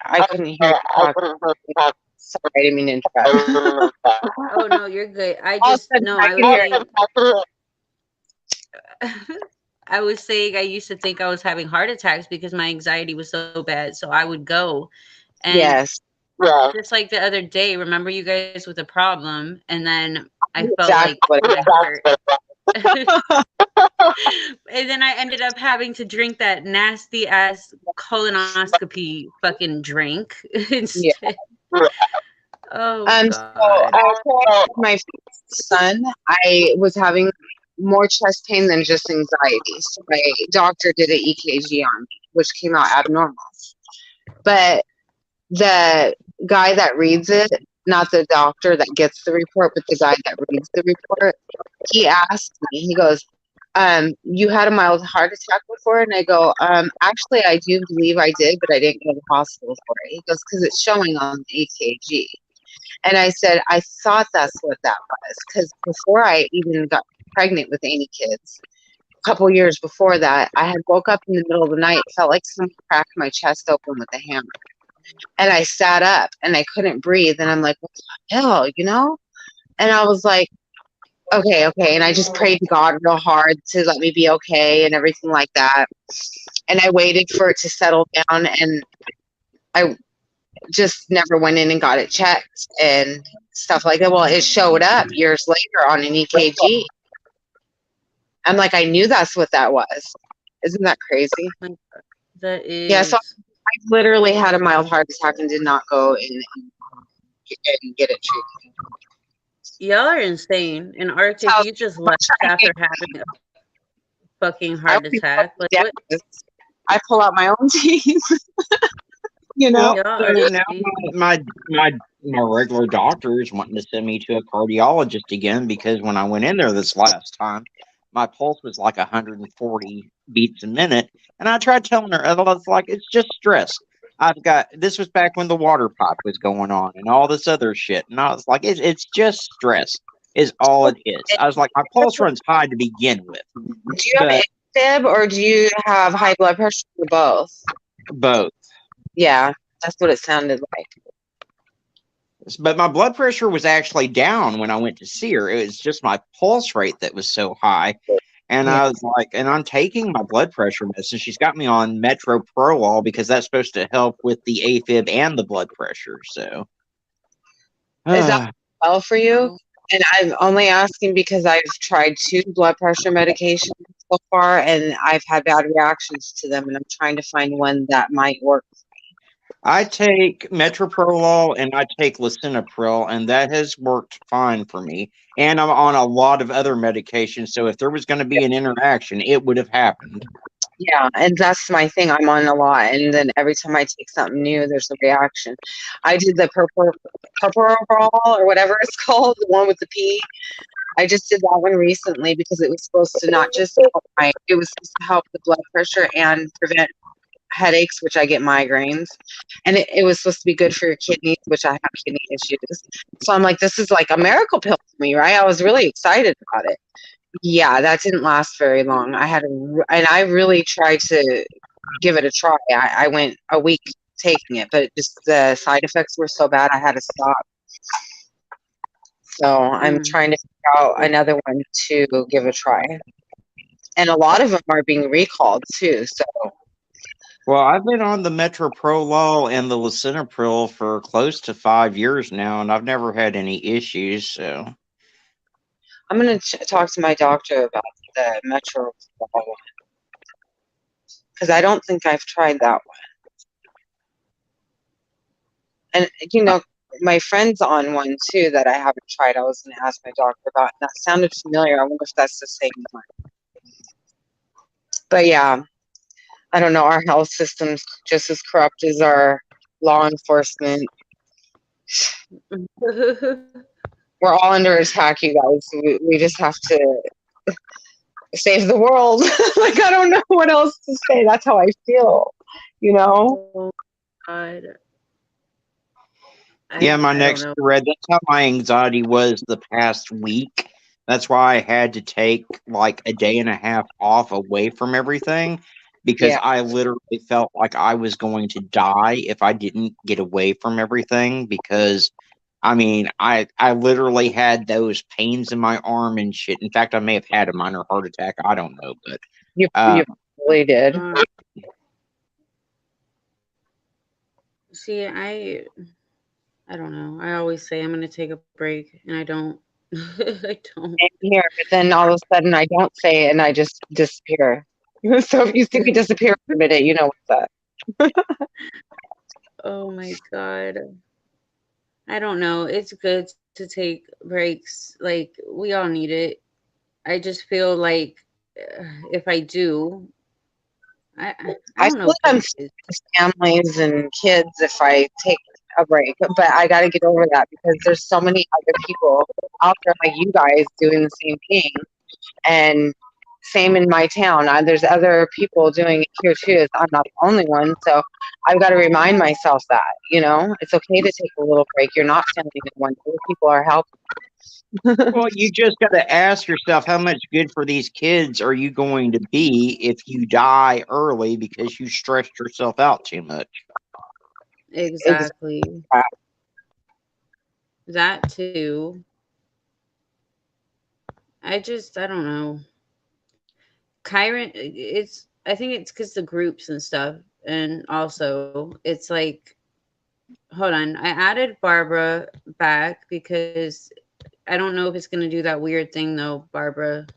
I couldn't hear you talk. Sorry, I didn't mean to interrupt. Oh no, you're good. I All of a just sudden, no, I I could was hear. saying. I was saying I used to think I was having heart attacks because my anxiety was so bad. So I would go, and Yes, just like the other day, remember you guys with a problem, and then I felt exactly like what my it heart. is. And then I ended up having to drink that nasty ass colonoscopy fucking drink Yeah. instead. Oh So god. after I had my son, I was having more chest pain than just anxiety. So my doctor did an EKG on me, which came out abnormal. But the guy that reads it, not the doctor that gets the report, but the guy that reads the report, he asked me, he goes, you had a mild heart attack before? And I go, actually, I do believe I did, but I didn't go to the hospital for it. He goes, because it's showing on the EKG. And I said, I thought that's what that was, because before I even got pregnant with any kids, a couple years before that, I had woke up in the middle of the night, felt like someone cracked my chest open with a hammer. And I sat up and I couldn't breathe. And I'm like, what the hell, you know? And I was like, okay. And I just prayed to God real hard to let me be okay and everything like that. And I waited for it to settle down, and I just never went in and got it checked and stuff like that. Well, it showed up years later on an EKG. I'm like, I knew that's what that was. Isn't that crazy? That is. Yeah, so I literally had a mild heart attack and did not go in and get it treated. Y'all are insane. In Arctic, you just left after having a fucking heart attack. Like what? I pull out my own teeth. You know? Well, Y'all so are now insane. my regular doctor is wanting to send me to a cardiologist again because when I went in there this last time, my pulse was like 140 beats a minute, and I tried telling her, I was like, it's just stress. This was back when the water pipe was going on and all this other shit, and I was like, it's just stress is all it is. I was like, my pulse runs high to begin with, Do you have AFib or do you have high blood pressure or both? both. Yeah, that's what it sounded like. But my blood pressure was actually down when I went to see her. It was just my pulse rate that was so high. And Yeah. I was like, and I'm taking my blood pressure medicine. She's got me on metoprolol because that's supposed to help with the AFib and the blood pressure. So, Is that well for you? And I'm only asking because I've tried 2 blood pressure medications so far, and I've had bad reactions to them, and I'm trying to find one that might work. I take metoprolol and I take lisinopril, and that has worked fine for me. And I'm on a lot of other medications, so if there was going to be an interaction, it would have happened. Yeah, and that's my thing. I'm on a lot, and then every time I take something new, there's a reaction. I did the purple or whatever it's called, the one with the P. I just did that one recently because it was supposed to not just help it was supposed to help the blood pressure and prevent headaches, which I get migraines, and it was supposed to be good for your kidneys, which I have kidney issues. So I'm like, this is like a miracle pill for me, right? I was really excited about it. Yeah, that didn't last very long. And I really tried to give it a try. I went a week taking it, but just the side effects were so bad, I had to stop. So I'm trying to figure out another one to give a try. And a lot of them are being recalled too. So Well, I've been on the metoprolol and the lisinopril for close to 5 years now, and I've never had any issues. So I'm going to talk to my doctor about the Metro one because I don't think I've tried that one. And my friend's on one too that I haven't tried. I was going to ask my doctor about, and that sounded familiar. I wonder if that's the same one. But yeah, I don't know. Our health system's just as corrupt as our law enforcement. We're all under attack, you guys. We just have to save the world. Like, I don't know what else to say. That's how I feel, Oh, God. yeah, my I don't next know. thread. That's how my anxiety was the past week. That's why I had to take like a day and a half off away from everything because Yeah. I literally felt like I was going to die if I didn't get away from everything. Because I mean, I literally had those pains in my arm and shit. In fact, I may have had a minor heart attack. I don't know, but You really did. See, I don't know. I always say I'm going to take a break, and I don't. I don't. Same here, but then all of a sudden I don't say it and I just disappear. So if you see me disappear for a minute, you know what's up. Oh my God. I don't know. It's good to take breaks. Like, we all need it. I just feel like if I do, I I don't know feel like what I'm it is. families and kids if I take a break, but I got to get over that because there's so many other people out there like you guys doing the same thing, and same in my town. There's other people doing it here too. I'm not the only one, so I've got to remind myself that it's okay to take a little break. You're not failing anyone. Other people are helping. well, you just got to ask yourself how much good for these kids are you going to be if you die early because you stressed yourself out too much. Exactly. That too. I don't know. Kyron, I think it's because the groups and stuff. And also, it's like, hold on. I added Barbara back because I don't know if it's going to do that weird thing, though, Barbara.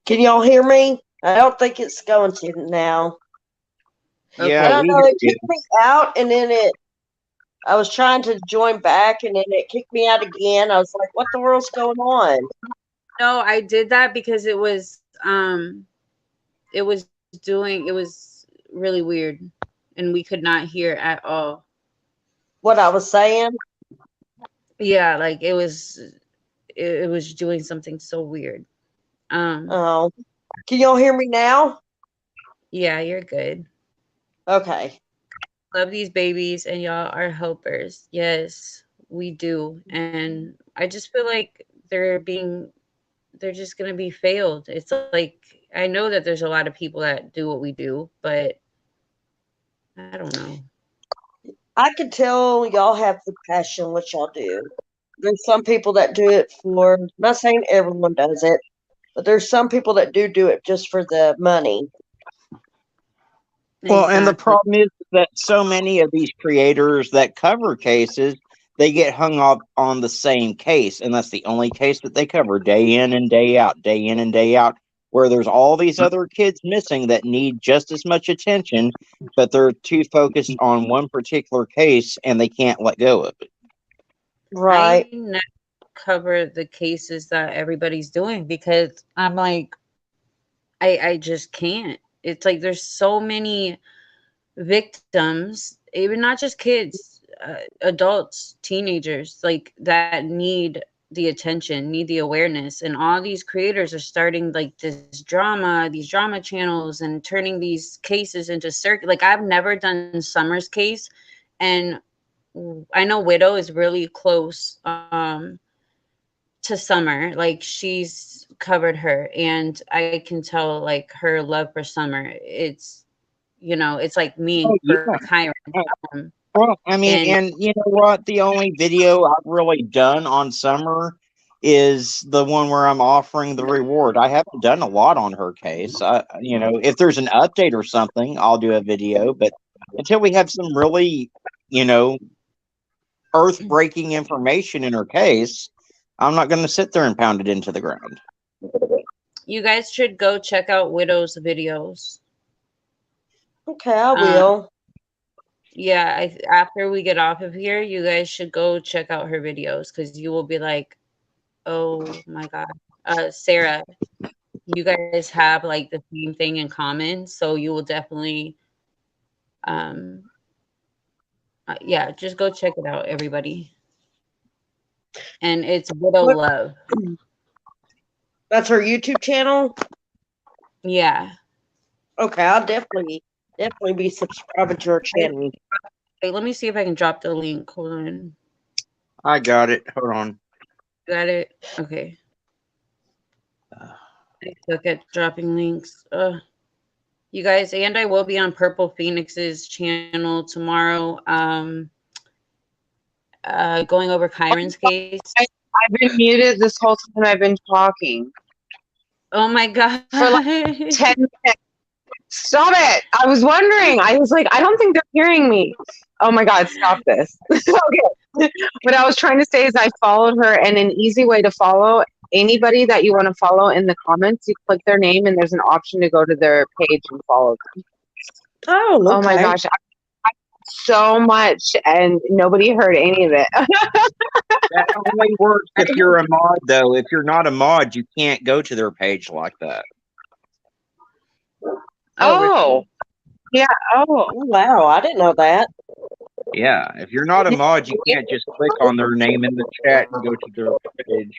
Can y'all hear me? I don't think it's going to now. Yeah, I don't we know. hear It you. kicked me out, and then I was trying to join back, and then it kicked me out again. I was like, "What the world's going on?" No, I did that because it was really weird and we could not hear at all. What I was saying. Yeah, like it was doing something so weird. Oh, can y'all hear me now? Yeah, you're good. Okay. Love these babies and y'all are helpers. Yes, we do. And I just feel like they're just going to be failed. It's like I know that there's a lot of people that do what we do, but I don't know. I can tell y'all have the passion what y'all do. There's some people that do it for. I'm not saying everyone does it, but there's some people that do it just for the money. Well, and the Exactly. problem is that so many of these creators that cover cases, they get hung up on the same case, and that's the only case that they cover day in and day out, day in and day out, where there's all these other kids missing that need just as much attention, but they're too focused on one particular case and they can't let go of it. Right. I never cover the cases that everybody's doing because I'm like, I just can't. It's like there's so many victims, even not just kids, adults, teenagers, like that need the attention, need the awareness. And all these creators are starting like these drama channels and turning these cases into circuit. Like I've never done Summer's case, and I know Widow is really close to Summer. Like she's covered her, and I can tell like her love for Summer. It's, you know, it's like me Oh, for yeah. Kyron. Um, Well, I mean, and and you know what? The only video I've really done on Summer is the one where I'm offering the reward. I haven't done a lot on her case. You know, if there's an update or something, I'll do a video. But until we have some really, you know, earth-breaking information in her case, I'm not going to sit there and pound it into the ground. you guys should go check out Widow's videos. Okay, I will. Yeah, after we get off of here, you guys should go check out her videos, because you will be like, oh my God. Sarah, you guys have like the same thing in common, so you will definitely, yeah, just go check it out, everybody. And it's Widow What- Love. That's her YouTube channel. Yeah. Okay, I'll definitely be subscribing to her channel. Wait, let me see if I can drop the link. Hold on. I got it. Hold on. Got it? Okay. I suck at dropping links. You guys, and I will be on Purple Phoenix's channel tomorrow. Going over Kyron's case. I've been muted this whole time I've been talking. Oh my God. For like 10 minutes. Stop it. I was wondering. I was like, I don't think they're hearing me. Oh my God, stop this. Okay. What I was trying to say is I followed her, and an easy way to follow anybody that you want to follow in the comments, you click their name and there's an option to go to their page and follow them. Oh, okay. Oh my gosh. So much, and nobody heard any of it. That only works if you're a mod, though. If you're not a mod, you can't go to their page like that. Oh. Yeah. Oh. Oh, wow, I didn't know that. Yeah, if you're not a mod, you can't just click on their name in the chat and go to their page.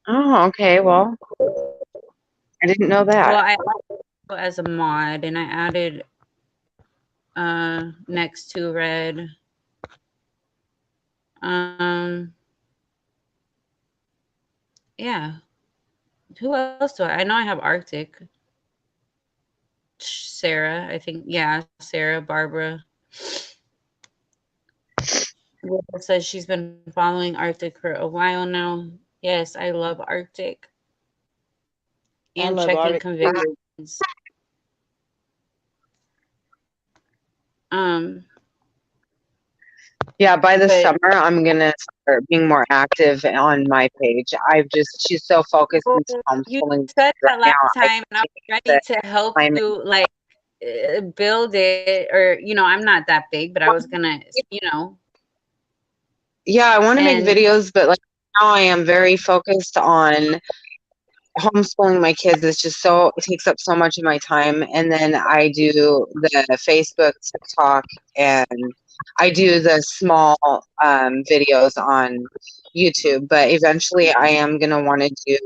Oh, okay. Well, I didn't know that. Well, I also as a mod, and I added next to Red. Yeah. Who else do I know? I have Arctic. Sarah, I think. Yeah, Sarah, Barbara. Willow says she's been following Arctic for a while now. Yes, I love Arctic. And love checking Arctic. convictions. Yeah, by the But- summer, I'm gonna start being more active on my page. She's so focused into You homeschooling said that right last now. time, and I was ready to help you, like, build it, or, you know, I'm not that big, but I was gonna, you know. Yeah, I want to make And- videos, but like now I am very focused on homeschooling my kids. It's just it takes up so much of my time. And then I do the Facebook, TikTok, and I do the small videos on YouTube. But eventually I am going to want to do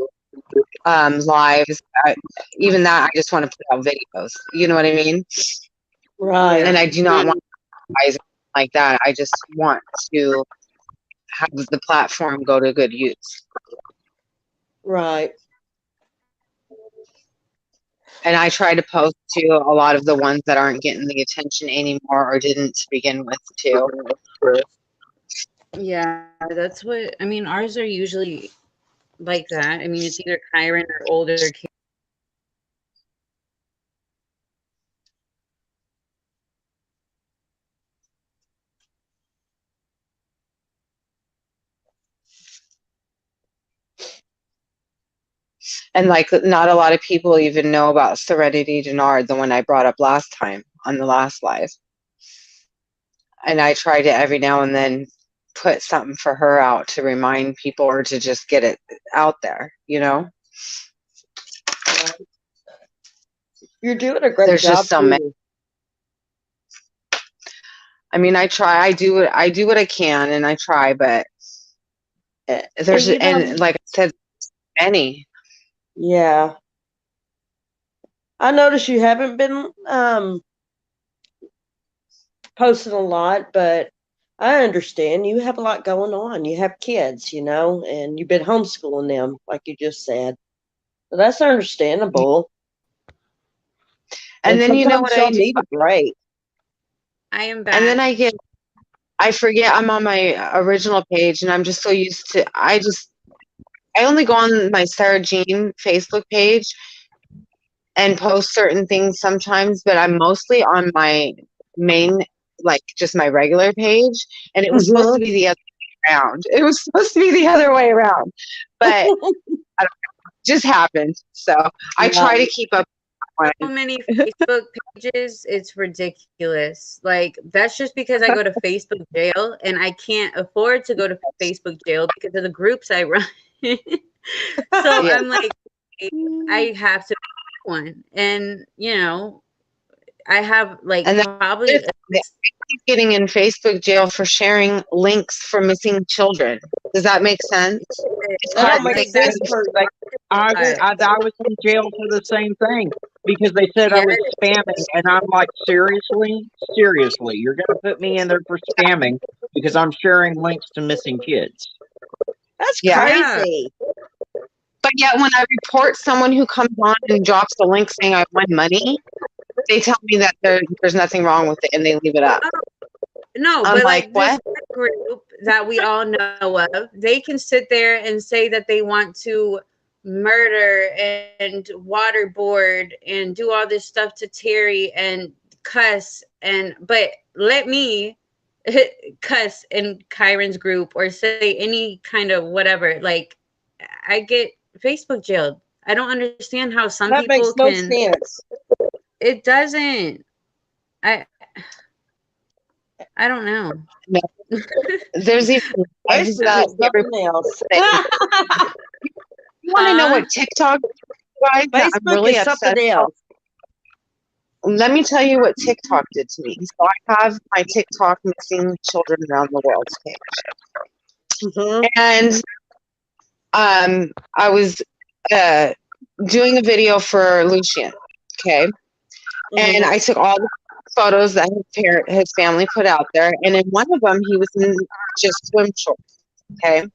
lives. Even that, I just want to put out videos. You know what I mean? Right. And I do not want to like that. I just want to have the platform go to good use. Right. And I try to post to a lot of the ones that aren't getting the attention anymore or didn't to begin with too. Yeah, that's what, I mean, ours are usually like that. I mean, it's either Kyron or older kids. And like not a lot of people even know about Serenity Denard, the one I brought up last time on the last live. And I try to every now and then put something for her out to remind people or to just get it out there, you know? You're doing a great There's job. just so many. I mean, I do what I can and I try, but There's you know, and like I said, many. yeah. I noticed you haven't been posting a lot, but I understand you have a lot going on. You have kids, you know, and you've been homeschooling them, like you just said. So that's understandable. And And then you know sometimes what I y'all do? need a break. I am And then back. I forget I'm on my original page, and I'm just so used to. I only go on my Sarah Jean Facebook page and post certain things sometimes, but I'm mostly on my main, like just my regular page. And it was supposed to Mhm. be the other way around. It was supposed to be the other way around, but I don't know, it just happened. So I Yeah. try to keep up on So many Facebook pages, it's ridiculous. Like that's just because I go to Facebook jail and I can't afford to go to Facebook jail because of the groups I run. So Yeah. I'm like, I have to pick one, and I have like And probably then getting in Facebook jail for sharing links for missing children. Does that make sense? It's That called don't make like sense They- for I was in jail for the same thing because they said I yeah, was spamming, and I'm like, seriously, you're gonna put me in there for spamming because I'm sharing links to missing kids. that's yeah. yeah. crazy. But yet when I report someone who comes on and drops a link saying I won money, they tell me that there's nothing wrong with it and they leave it up. No, I'm but like, like this what? group that we all know of, they can sit there and say that they want to murder and waterboard and do all this stuff to Terry and cuss but let me cuss in Kyron's group or say any kind of whatever. Like I get Facebook jailed. I don't understand how some That people makes no can. sense. It doesn't. I I don't know. No. There's even flags Facebook that is get something else. reported. You want to know Huh? what TikTok, guys, that I'm Facebook really is upset something about? else. Let me tell you what TikTok did to me. So I have my TikTok missing children around the world page. Mhm. And I was uh, doing a video for Lucian, okay? And Mhm. I took all the photos that his family put out there, and in one of them, he was in just swim shorts, okay?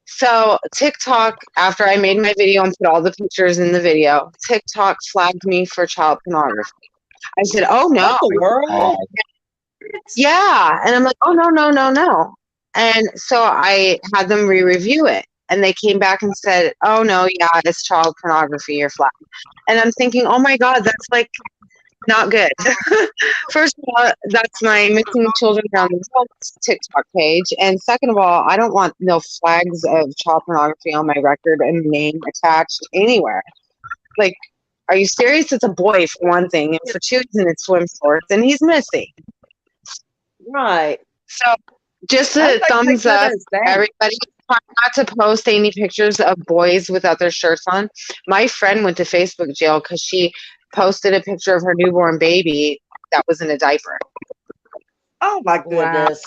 So TikTok, after I made my video and put all the pictures in the video, TikTok flagged me for child pornography. I said, "Oh What no, the world? yeah," and I'm like, "Oh no, no, no, no," and so I had them re-review it, and they came back and said, "Oh no, yeah, it's child pornography. You're flagged." And I'm thinking, "Oh my God, that's like not good." First of all, that's my missing children around the world TikTok page, and second of all, I don't want no flags of child pornography on my record and name attached anywhere. Like, are you serious? It's a boy for one thing, and for two, he's in his swim shorts, and he's missing. Right. So, just I a think thumbs they up, understand. everybody. Try not to post any pictures of boys without their shirts on. My friend went to Facebook jail because she posted a picture of her newborn baby that was in a diaper. Oh my Wow. goodness.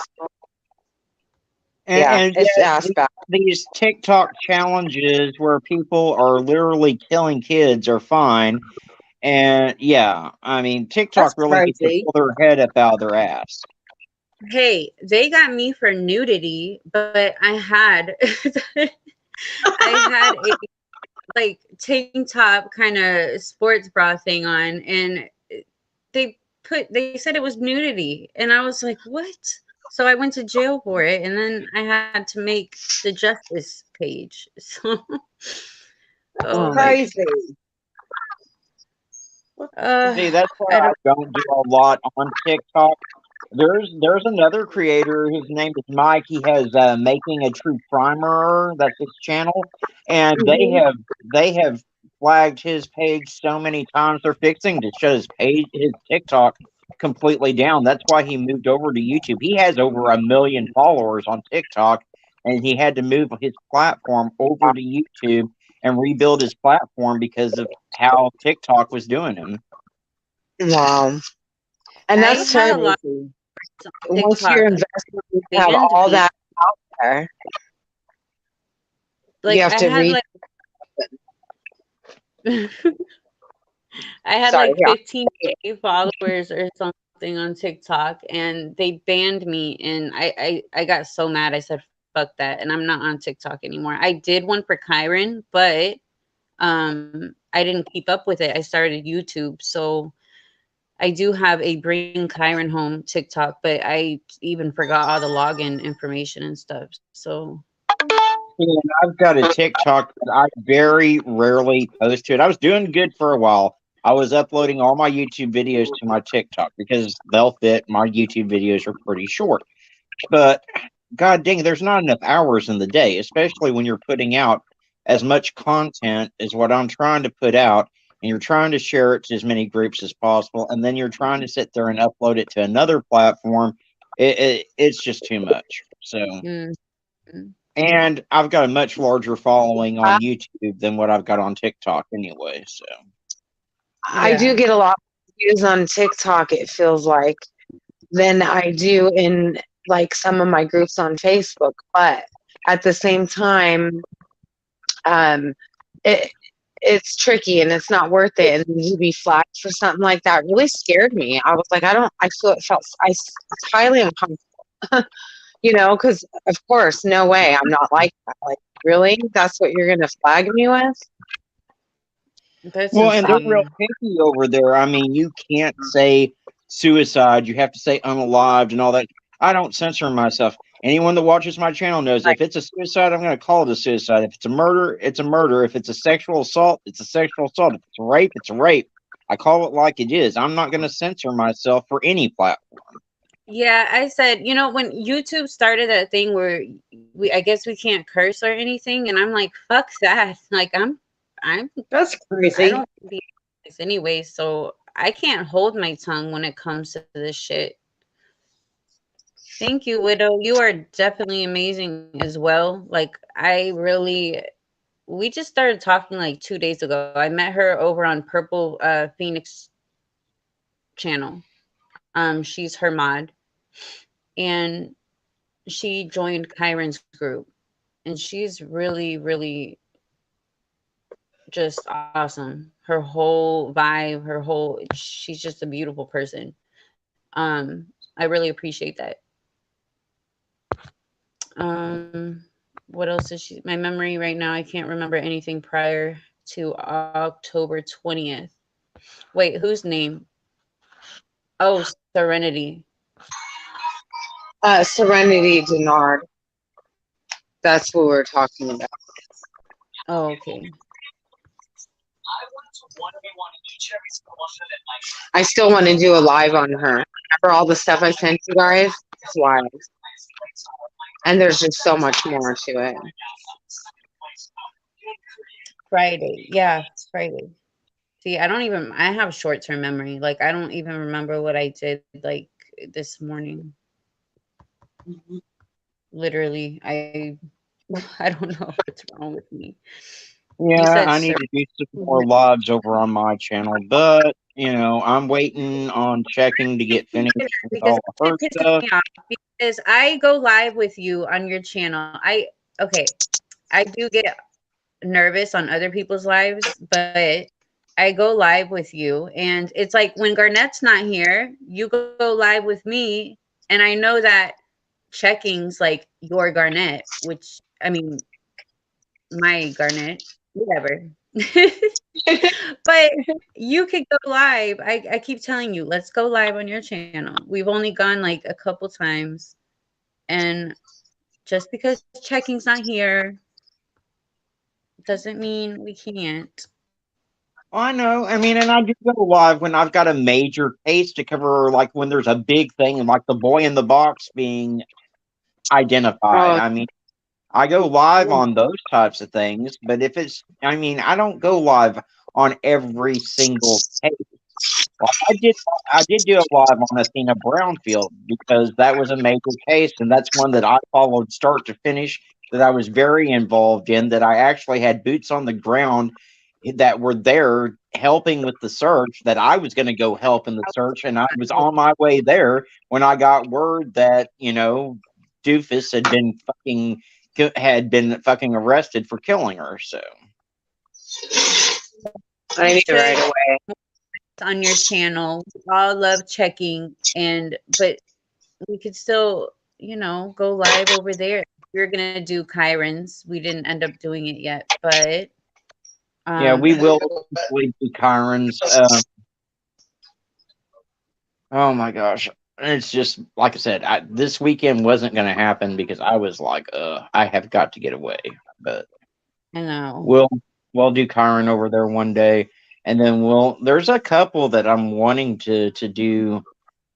Yeah, And it's yet ass back. these TikTok challenges where people are literally killing kids are fine. And yeah, I mean, TikTok That's really needs to crazy. pull their head up out of their ass. Hey, they got me for nudity, but I had I had a like tank top kind of sports bra thing on, and they said it was nudity, and I was like, what? So I went to jail for it, and then I had to make the justice page. So, oh my, Crazy. See, that's why I I don't. don't do a lot on TikTok. There's another creator. His name is Mike. He has Making a True Primer. That's his channel, and Mhm. they have flagged his page so many times. They're fixing to shut his TikTok completely down. That's why he moved over to YouTube. He has over 1 million followers on TikTok, and he had to move his platform over to YouTube and rebuild his platform because of how TikTok was doing him. Wow. And I that's had a terrible. lot Crazy. of Once you're TikTok invested, you have banned all me. that out there. You have I to had read. like I had Sorry, like yeah. 15K followers or something on TikTok, and they banned me, and I got so mad. I said fuck that, and I'm not on TikTok anymore. I did one for Kyron, but I didn't keep up with it. I started YouTube, so I do have a Bring Kyron Home TikTok, but I even forgot all the login information and stuff. So And I've got a TikTok that I very rarely post to it. I was doing good for a while. I was uploading all my YouTube videos to my TikTok because they'll fit. My YouTube videos are pretty short. But god dang, there's not enough hours in the day, especially when you're putting out as much content as what I'm trying to put out, and you're trying to share it to as many groups as possible, and then you're trying to sit there and upload it to another platform. It's just too much. So, mm, and I've got a much larger following on YouTube than what I've got on TikTok anyway. So, I do yeah. get a lot of views on TikTok, it feels like, than I do in like some of my groups on Facebook. But at the same time, um, it it's tricky and it's not worth it. And to be flagged for something like that really scared me. I was like, I feel it felt, it's highly uncomfortable, you know, because of course, no way, I'm not like that. Like, really? That's what you're going to flag me with? That's well, and they're real insane. picky over there. I mean, you can't say suicide. You have to say unalived and all that. I don't censor myself. Anyone that watches my channel knows Like, if it's a suicide, I'm going to call it a suicide. If it's a murder, it's a murder. If it's a sexual assault, it's a sexual assault. If it's a rape, it's a rape. I call it like it is. I'm not going to censor myself for any platform. Yeah, I said, when YouTube started that thing where I guess we can't curse or anything, and I'm like, fuck that. Like I'm That's I crazy. don't be this anyway, so I can't hold my tongue when it comes to this shit. Thank you, Widow. You are definitely amazing as well. Like we just started talking like 2 days ago. I met her over on Purple Phoenix channel. She's her mod, and she joined Kyron's group, and she's really, really just awesome. Her whole vibe, she's just a beautiful person. I really appreciate that. Um, what else is she? My memory right now, I can't remember anything prior to October 20th. Wait, whose name? Oh, Serenity. Serenity Denard. That's what we're talking about. Oh, okay. I still want to do a live on her. Remember all the stuff I sent you guys? It's wild. And there's just so much more to it. Friday. Yeah, Friday. See, I have short-term memory. Like, I don't even remember what I did, like, this morning. Literally, I don't know what's wrong with me. You Yeah, said I need to do some more lives over on my channel, but I'm waiting on checking to get finished with because all of her it pisses stuff. me off because I go live with you on your channel. Okay, I do get nervous on other people's lives, but I go live with you, and it's like when Garnett's not here, you go live with me, and I know that checking's like your Garnett, which I mean my Garnett, whatever. But you could go live. I keep telling you, let's go live on your channel. We've only gone like a couple times, and just because checking's not here doesn't mean we can't. I know. I mean, and I do go live when I've got a major case to cover, like when there's a big thing, like the boy in the box being identified. Oh, I mean, I go live on those types of things, but I don't go live on every single case. Well, I did do a live on Athena Brownfield because that was a major case, and that's one that I followed start to finish, that I was very involved in, that I actually had boots on the ground that were there helping with the search, that I was going to go help in the search, and I was on my way there when I got word that, Doofus had been fucking had been fucking arrested for killing her. So I need it right away. On your channel, we all love checking, but we could still, go live over there. We were gonna do Kyron's. We didn't end up doing it yet, but yeah, we will eventually do Kyron's. Oh my gosh. It's just like I said, this weekend wasn't going to happen because I was like, I have got to get away. But I know we'll do Kyron over there one day, and then there's a couple that I'm wanting to do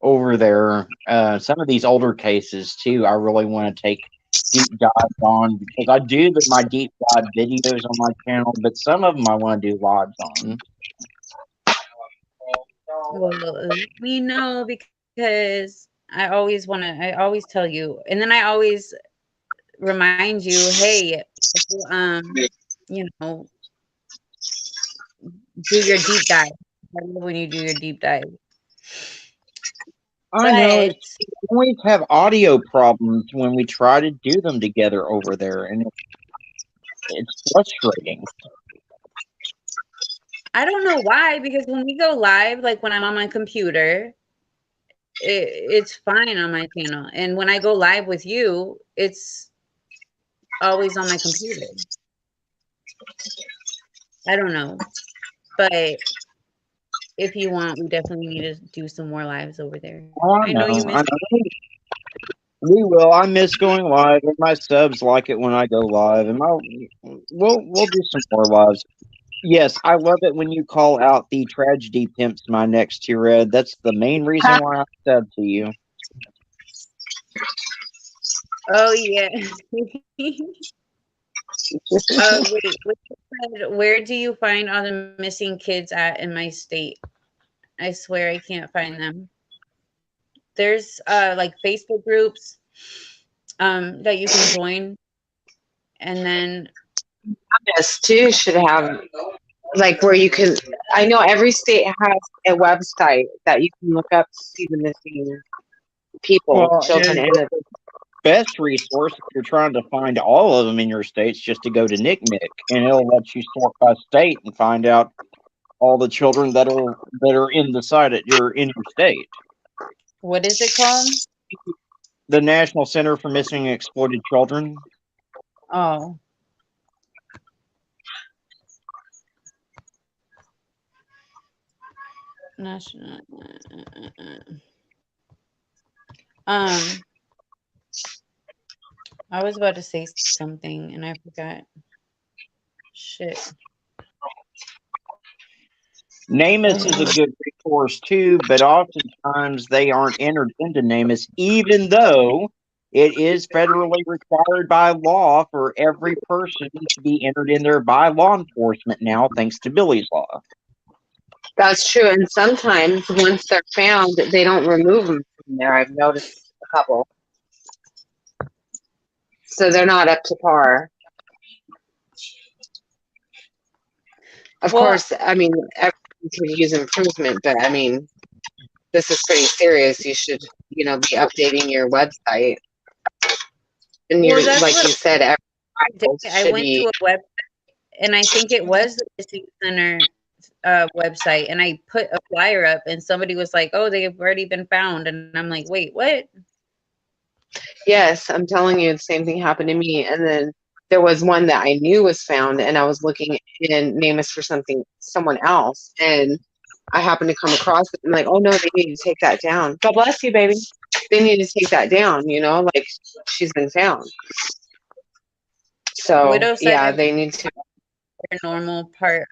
over there. Some of these older cases too, I really want to take deep dives on because I do my deep dive videos on my channel, but some of them I want to do lives on. well, let me know because I always tell you, and then I always remind you, hey, you know, do your deep dive. I love when you do your deep dive. I know we always have audio problems when we try to do them together over there, and it's frustrating. I don't know why, because when we go live, like when I'm on my computer, it's fine on my channel, and when I go live with you, it's always on my computer. I don't know, but if you want, we definitely need to do some more lives over there. Oh, I know you miss it. We will. I miss going live, and my subs like it when I go live, and we'll do some more lives. Yes, I love it when you call out the tragedy pimps my next to Red. That's the main reason why I sub to you. Oh yeah. Where do you find all the missing kids at in my state? I swear I can't find them. There's like Facebook groups that you can join, and then Yes, too should have like where you can. I know every state has a website that you can look up to see the missing people, children, and the best resource if you're trying to find all of them in your states, just to go to NCMEC, and it'll let you sort by state and find out all the children that are in the site in your state. What is it called? The National Center for Missing and Exploited Children. Oh. National. I was about to say something and I forgot. Shit. NamUs is a good resource too, but oftentimes they aren't entered into NamUs, even though it is federally required by law for every person to be entered in there by law enforcement now, thanks to Billy's Law. That's true, and sometimes once they're found, they don't remove them from there. I've noticed a couple, so they're not up to par. Of course, I mean, everyone could use improvement, but I mean, this is pretty serious. You should, be updating your website. And like you said, I went to a website, and I think it was the Missing Center website, and I put a flyer up, and somebody was like, "Oh, they've already been found," and I'm like, "Wait, what?" Yes, I'm telling you, the same thing happened to me. And then there was one that I knew was found, and I was looking in NamUs for someone else, and I happened to come across it. I'm like, oh no, they need to take that down. God bless you, baby. They need to take that down. Like she's been found. So yeah, they need to. Paranormal part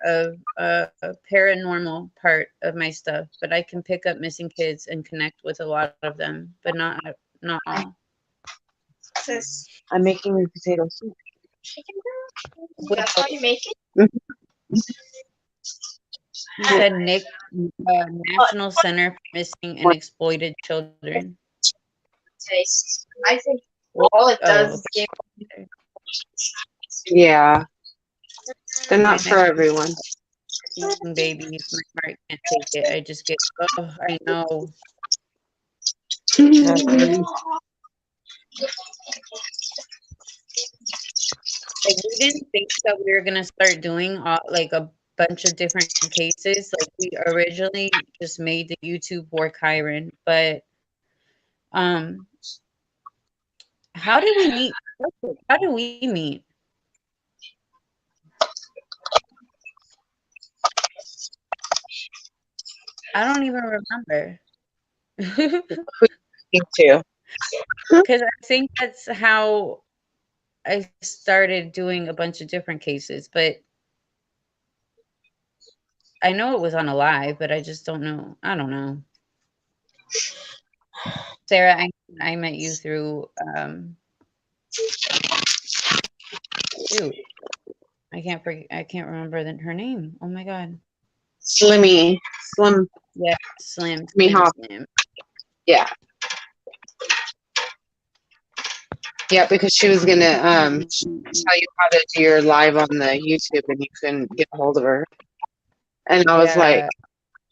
of my stuff, but I can pick up missing kids and connect with a lot of them, but not all. I'm making you potato soup. That's how you make it? You said National Center for Missing and Exploited Children. Taste. I think all it does is give. Yeah. They're not for everyone. Baby, my heart can't take it. I just get, I know. like we didn't think that we were gonna start doing like a bunch of different cases. Like we originally just made the YouTube for Kyron, but um, how did we meet? How did we meet? I don't even remember. Me too. Because I think that's how I started doing a bunch of different cases, but I know it was on a live, but I just don't know. I don't know. Sarah, I met you through shoot. I can't remember her name. Oh my god. Slim. Yeah, Slim. Mihawk. Slim. Yeah. Yeah, because she was gonna tell you how to do your live on the YouTube, and you couldn't get a hold of her. And I was like,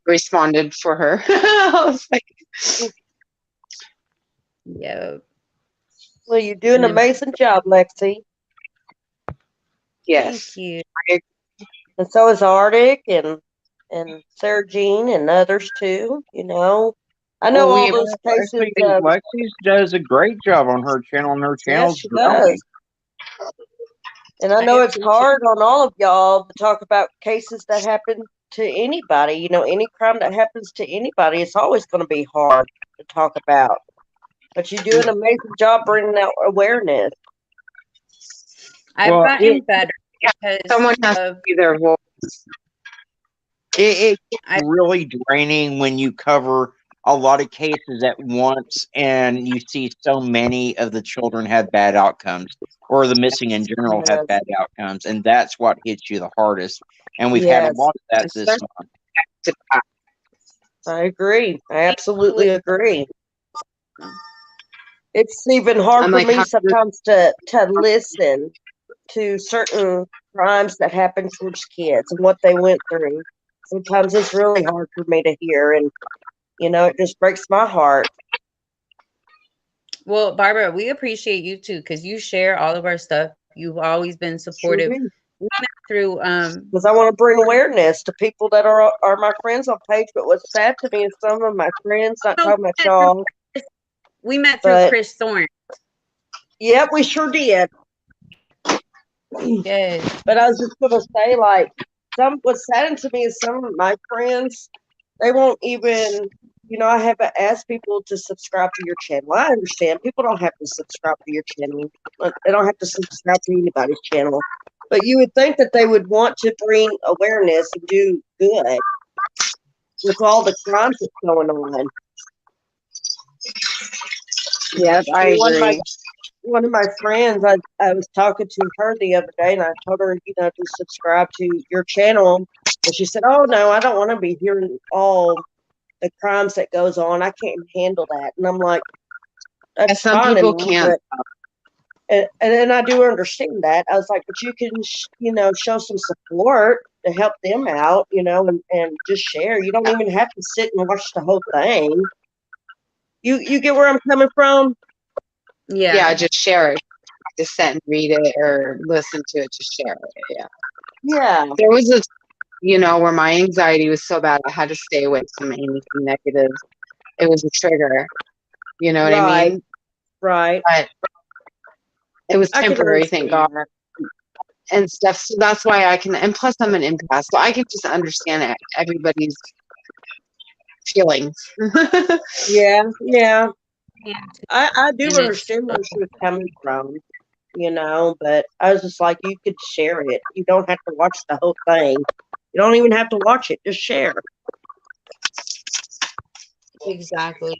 responded for her. I was like, yeah. Well, you do an amazing job, Lexi. yes. Thank you. And so is Arctic and Sarah Jean and others too. You know, I know Well, all those I cases. think Lexi does a great job on her channel, and her Yes, channel's she growing. does. And I know it's hard on all of y'all to talk about cases that happen to anybody. You know, any crime that happens to anybody, it's always going to be hard to talk about. But you do an amazing job bringing out awareness. I've gotten better because someone has to be their voice. It's really draining when you cover a lot of cases at once and you see so many of the children have bad outcomes, or the missing in general have bad outcomes, and that's what hits you the hardest. And we've had a lot of that this month. I agree. I absolutely agree. It's even hard for me sometimes to listen to certain crimes that happen towards kids and what they went through. Sometimes it's really hard for me to hear, and you know, it just breaks my heart. Well, Barbara, we appreciate you too because you share all of our stuff. You've always been supportive. Sure we met through because I want to bring awareness to people that are my friends on page. But what's sad to me is some of my friends, not talking about y'all. We met through Chris Thorne. Yep, we sure did. Yes. But I was just gonna say, like, what's saddened to me is some of my friends, they won't even, you know, I haven't asked people to subscribe to your channel. I understand people don't have to subscribe to your channel. They don't have to subscribe to anybody's channel. But you would think that they would want to bring awareness and do good with all the crimes that's going on. Yes, I agree. One of my friends, I was talking to her the other day, and I told her, you know, to subscribe to your channel. And she said, "Oh no, I don't want to be hearing all the crimes that goes on. I can't handle that." And I'm like, "That's some fine." People can't. And I do understand that. I was like, "But you can, you know, show some support to help them out, you know, and just share. You don't even have to sit and watch the whole thing. You get where I'm coming from?" Yeah, just share it. Just sit and read it or listen to it. Just share it. Yeah. There was a, you know, where my anxiety was so bad, I had to stay away from anything negative. It was a trigger. You know what I mean? Right. But it was temporary, thank God, and stuff. So that's why I can. And plus, I'm an empath, so I can just understand everybody's feelings. Yeah. I do understand where she was coming from, you know, but I was just like, you could share it. You don't have to watch the whole thing. You don't even have to watch it. Just share. Exactly.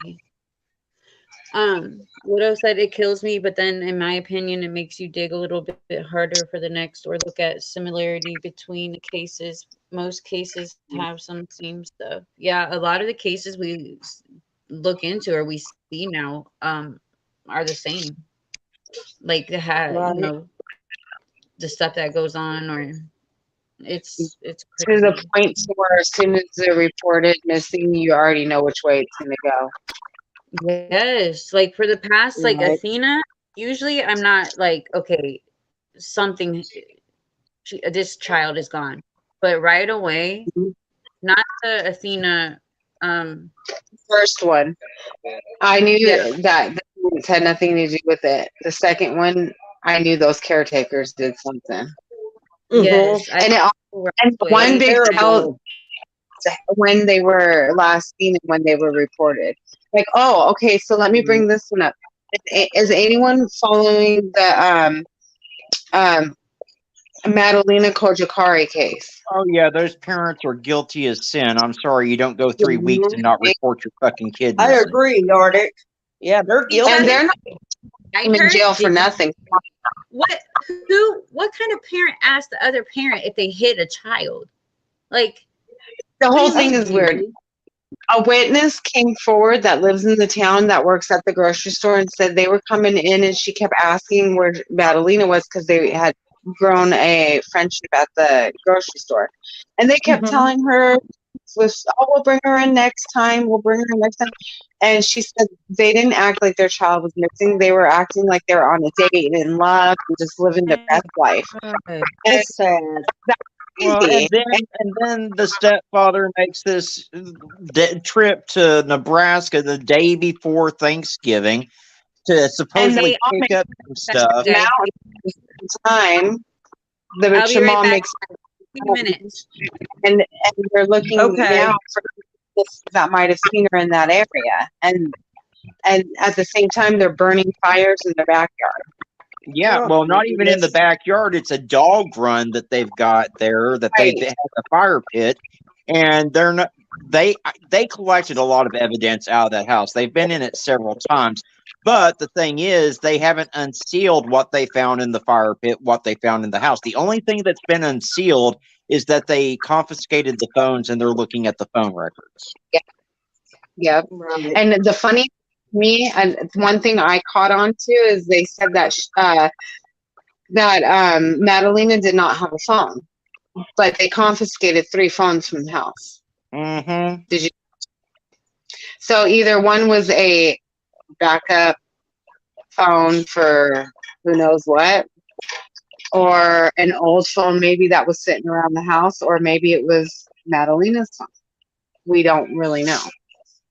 Widow said it kills me, but then in my opinion, it makes you dig a little bit harder for the next or look at similarity between the cases. Most cases have some same stuff. Yeah, a lot of the cases we look into or we see now are the same. Like they have, you know, the stuff that goes on, or it's crazy. To the point where as soon as they're reported missing, you already know which way it's gonna go. Yes, like for the past, like Athena, usually I'm not like, okay, something, this child is gone. But right away, not the Athena. First one, I knew Yeah. that this had nothing to do with it. The second one, I knew those caretakers did something. Yes, I And and the one they tell when they were last seen and when they were reported. Like, oh, okay, so let me bring this one up. Is anyone following the Madalena Kojakari case? Oh yeah, those parents are guilty as sin. I'm sorry, you don't go 3 weeks and not report your fucking kid I missing. agree, Nordic. Yeah, they're guilty. And they're not I in heard jail for it- nothing. What kind of parent asked the other parent if they hit a child? Like, The whole please thing is weird. A witness came forward that lives in the town that works at the grocery store and said they were coming in and she kept asking where Madalena was because they had grown a friendship at the grocery store. And they kept telling her, we'll bring her in next time. We'll bring her in next time. And she said they didn't act like their child was missing. They were acting like they were on a date and in love and just living their best life. It's sad. Well, Easy. and then the stepfather makes this trip to Nebraska the day before Thanksgiving to supposedly all pick make up some stuff. Now, time, the I'll be right mom back. makes 2 minutes. and they're looking Okay. now for this that might have seen her in that area, and at the same time they're burning fires in their backyard. Yeah, Oh, well, not even in the goodness. backyard. It's a dog run that they've got there that Right. they have a fire pit, and they're not. They collected a lot of evidence out of that house. They've been in it several times, but the thing is, they haven't unsealed what they found in the fire pit, what they found in the house. The only thing that's been unsealed is that they confiscated the phones and they're looking at the phone records. Yep. Right. And the funny me and one thing I caught on to is they said that Madalena did not have a phone, but they confiscated 3 phones from the house. Mm-hmm. Did you? So either one was a backup phone for who knows what, or an old phone maybe that was sitting around the house, or maybe it was Madalena's phone. We don't really know.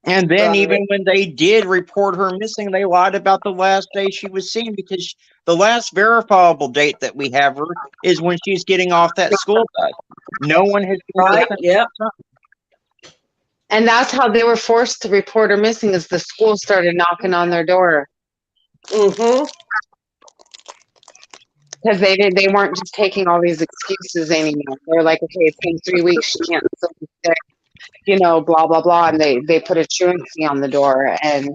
And then Right. even when they did report her missing, they lied about the last day she was seen because the last verifiable date that we have her is when she's getting off that school bus. No one has seen her Right. since. Yep. And that's how they were forced to report her missing, as the school started knocking on their door Mm-hmm. because they weren't just taking all these excuses anymore. They're like, okay, it's been 3 weeks, she can't still be sick, blah blah blah, and they put a truancy on the door and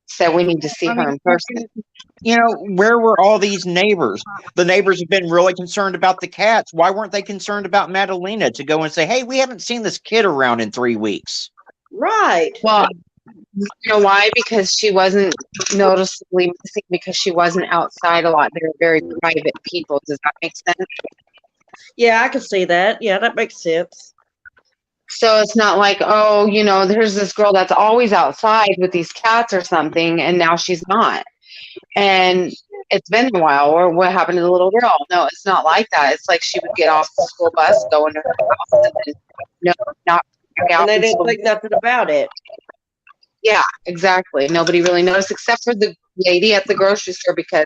said we need to see her in person. Where were all these neighbors? The neighbors have been really concerned about the cats. Why weren't they concerned about Madalena to go and say, hey, we haven't seen this kid around in 3 weeks? Right. Well, you know why? Because she wasn't noticeably missing because she wasn't outside a lot. They were very private people. Does that make sense? Yeah, I can see that. Yeah, that makes sense. So it's not like, oh, there's this girl that's always outside with these cats or something, and now she's not. And it's been a while, or what happened to the little girl? No, it's not like that. It's like she would get off the school bus, go into her house, and then not And they didn't until- think nothing about it. Yeah, exactly. Nobody really noticed except for the lady at the grocery store because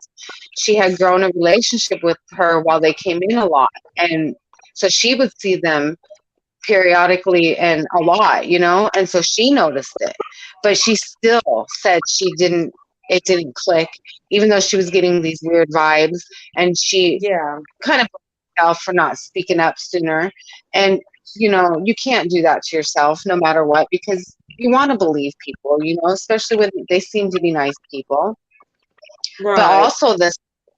she had grown a relationship with her while they came in a lot. And so she would see them periodically and a lot, and so she noticed it. But she still said it didn't click, even though she was getting these weird vibes. And she Yeah. kind of blamed herself for not speaking up sooner. And, you can't do that to yourself no matter what, because you want to believe people, especially when they seem to be nice people. Right. But also this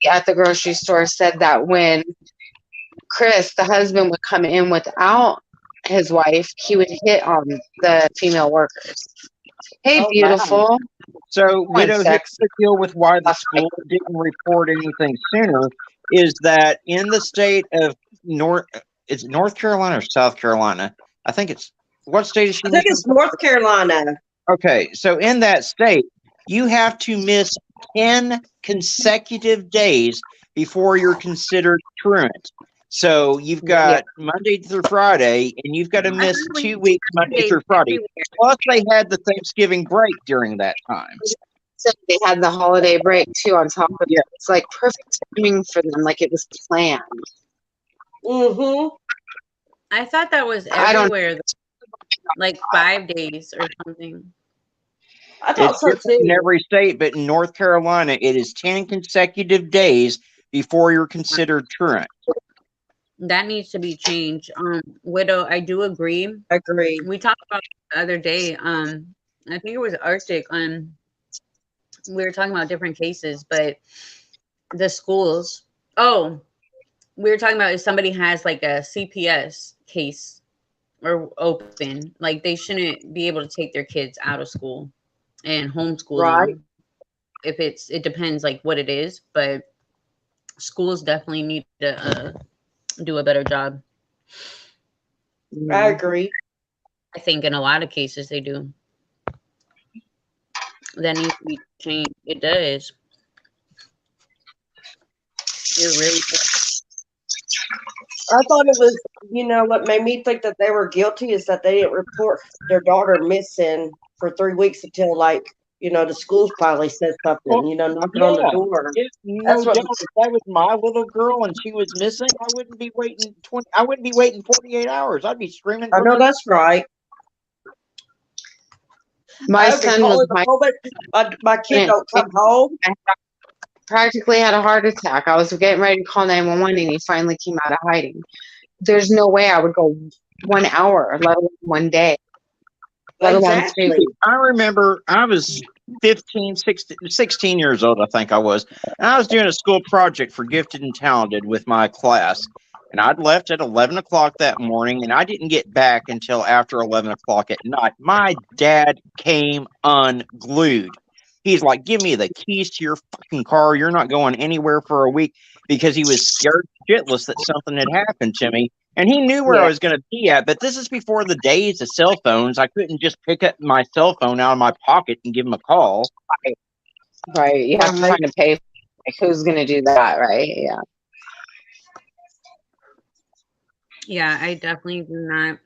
at the grocery store said that when Chris, the husband, would come in without his wife, he would hit on the female workers. Hey, Oh, beautiful. wow. So, Widow, here's sex. the deal with why the school didn't report anything sooner is that in the state of is it North Carolina or South Carolina? I think it's, what state is she I think in? it's North Carolina. Okay, so in that state, you have to miss 10 consecutive days before you're considered truant. So you've got Monday through Friday, and you've got to miss 2 weeks Monday through Friday. Plus, they had the Thanksgiving break during that time. So they had the holiday break too on top of it. It's like perfect timing for them, like it was planned. Mm-hmm. I thought that was I don't- everywhere, like 5 days or something. I thought It's so different in too. every state, but in North Carolina, it is 10 consecutive days before you're considered truant. That needs to be changed. Widow, I do agree. Agreed. We talked about it the other day. I think it was Arctic. We were talking about different cases, but the schools. Oh, we were talking about if somebody has like a CPS case or open, like they shouldn't be able to take their kids out of school and homeschool Right. them. If it depends like what it is, but schools definitely need to do a better job. I agree. I think in a lot of cases they do. That needs to be changed. It does. It really does. I thought it was, what made me think that they were guilty is that they didn't report their daughter missing for 3 weeks until, like, the schools finally said something, knocking on the door. No doubt, if that was my little girl and she was missing, I wouldn't be waiting 48 hours. I'd be screaming. I know that's right. My I'd be son was calling my kid don't come home. practically had a heart attack. I was getting ready to call 911 and he finally came out of hiding. There's no way I would go 1 hour, let alone 1 day. Let alone Exactly. 3 weeks. I remember I was 16 years old, I think I was. And I was doing a school project for Gifted and Talented with my class. And I'd left at 11 o'clock that morning, and I didn't get back until after 11 o'clock at night. My dad came unglued. He's like, give me the keys to your fucking car. You're not going anywhere for a week, because he was scared shitless that something had happened to me. And he knew where I was going to be at, but this is before the days of cell phones. I couldn't just pick up my cell phone out of my pocket and give him a call. Right. You have to find a pay. Like, who's going to do that, right? Yeah. Yeah, I definitely do not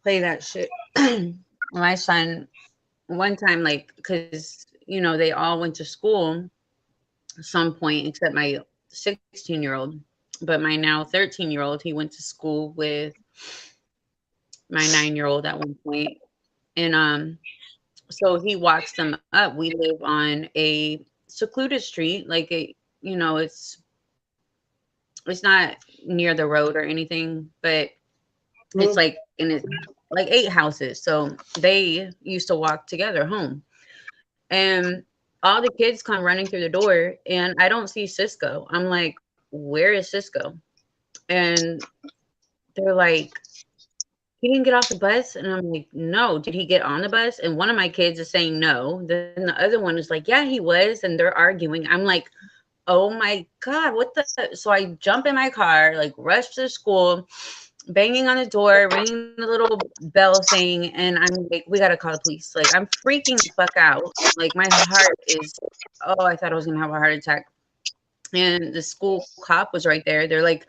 play that shit. My son, one time, like, because, they all went to school at some point except my 16-year-old. But my now 13-year-old, he went to school with my 9-year-old at one point. And so he walks them up. We live on a secluded street, like it's not near the road or anything, but it's like it's like 8 houses. So they used to walk together home. And all the kids come running through the door and I don't see Cisco. I'm like, where is Cisco? And they're like, he didn't get off the bus. And I'm like, no. Did he get on the bus? And one of my kids is saying no. Then the other one is like, yeah, he was. And they're arguing. I'm like, oh my God, what the? So I jump in my car, like rush to the school, banging on the door, ringing the little bell thing. And I'm like, we got to call the police. Like, I'm freaking the fuck out. Like, my heart is, I thought I was going to have a heart attack. And the school cop was right there. They're like,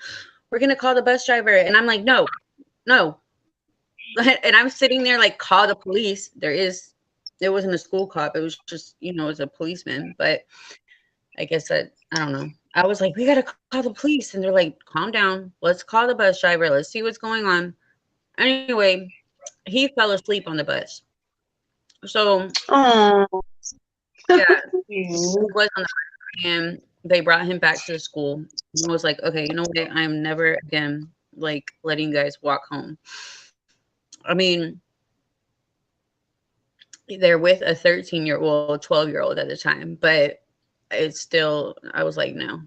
we're going to call the bus driver. And I'm like, no. And I'm sitting there like, call the police. It wasn't a school cop. It was just, it was a policeman. But I guess I don't know. I was like, we got to call the police. And they're like, calm down. Let's call the bus driver. Let's see what's going on. Anyway, he fell asleep on the bus. So, yeah, he was on the bus, and they brought him back to the school. And I was like, okay, you know what? I'm never again like letting you guys walk home. I mean, they're with a 13-year-old, 12-year-old at the time, but it's still, I was like, no.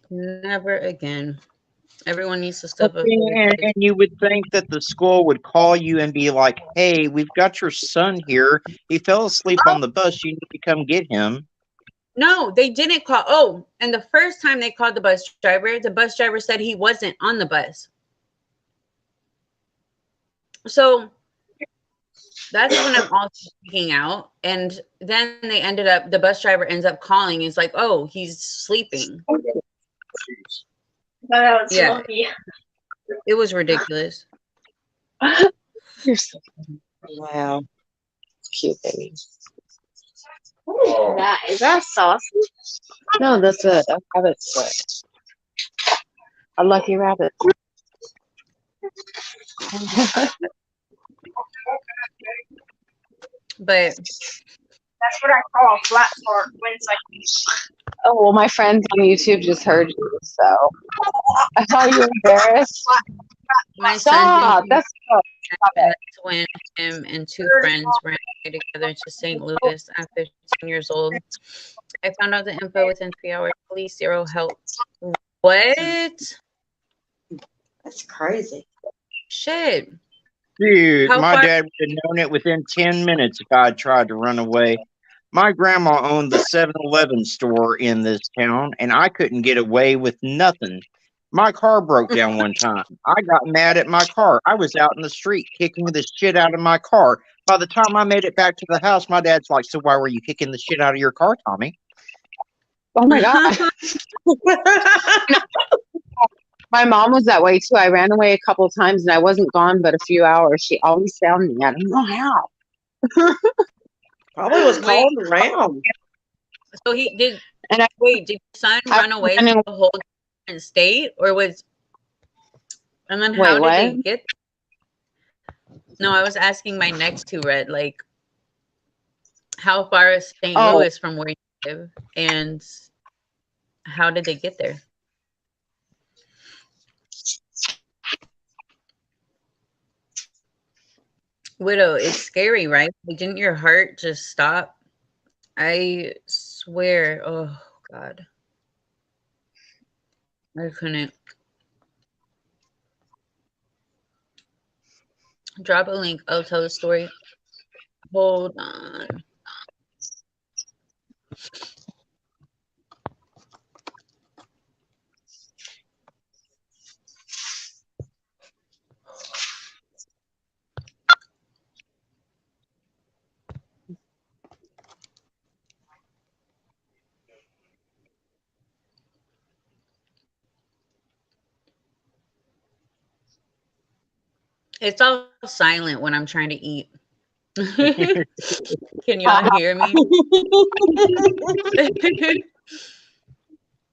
Never again. Everyone needs to step up. And you would think that the school would call you and be like, hey, we've got your son here. He fell asleep on the bus. You need to come get him. No, they didn't call. Oh, and the first time they called the bus driver said he wasn't on the bus. So That's when I'm also freaking out. And then the bus driver ends up calling. He's like, oh, he's sleeping. That was Yeah. lucky. It was ridiculous. You're so funny. Wow. Cute baby. Is that saucy? No, that's a rabbit's foot. A lucky rabbit. But That's what I call a flat fart when it's like. Oh, well, my friends on YouTube just heard you, so I thought you were embarrassed. my son Stop. thinks Stop it. that's when him and two friends ran away together to St. Louis at 15 years old. I found out the info within 3 hours. Police, zero help. What? That's crazy. Shit. Dude, How my far? dad would have known it within 10 minutes if I had tried to run away. My grandma owned the 7-Eleven store in this town, and I couldn't get away with nothing. My car broke down one time. I got mad at my car. I was out in the street kicking the shit out of my car. By the time I made it back to the house, my dad's like, so why were you kicking the shit out of your car, Tommy? Oh my God. My mom was that way too. I ran away a couple of times and I wasn't gone but a few hours. She always found me. I don't know how. Probably was called around. So he did. And Wait, did your son run away to a whole different state, or was? And then how did they get? No, I was asking my next two red, like, how far is St. Louis from where you live, and how did they get there? Widow, it's scary, right? Like, didn't your heart just stop? I swear. Oh God, I couldn't. Drop a link. I'll tell the story. Hold on. It's all silent when I'm trying to eat. Can y'all hear me?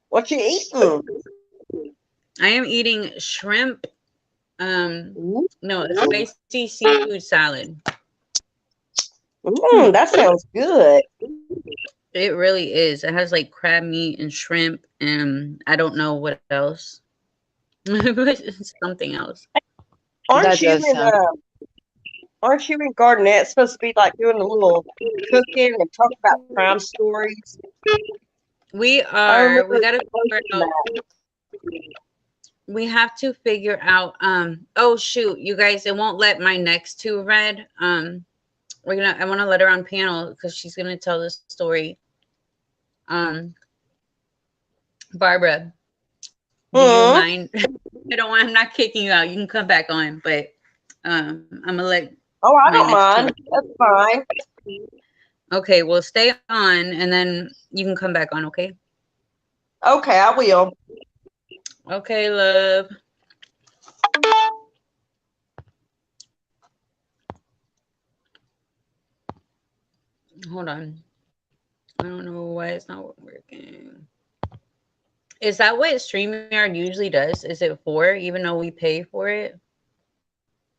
What you eating? I am eating shrimp. No, spicy seafood salad. That sounds good. It really is. It has like crab meat and shrimp, and I don't know what else. It's something else. Aren't you in Garnett supposed to be like doing a little cooking and talk about crime stories? We are. We gotta figure out. We have to figure out. Oh shoot, you guys! It won't let my next two red. I want to let her on panel because she's gonna tell this story. Barbara, do you mind? I'm not kicking you out. You can come back on, but I'm gonna let. Oh, I don't mind. That's fine. Okay, well, stay on, and then you can come back on. Okay. Okay, I will. Okay, love. Hold on. I don't know why it's not working. Is that what StreamYard usually does? Is it 4, even though we pay for it?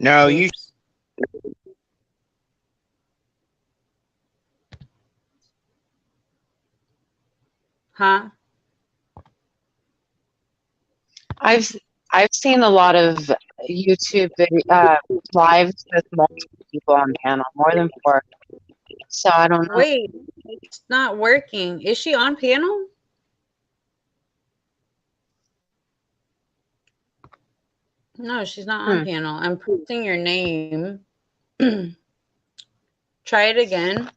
No, you. Huh? I've seen a lot of YouTube lives with multiple people on panel, more than 4. So I don't know. Wait, it's not working. Is she on panel? No, she's not on panel. I'm putting your name. Try it again.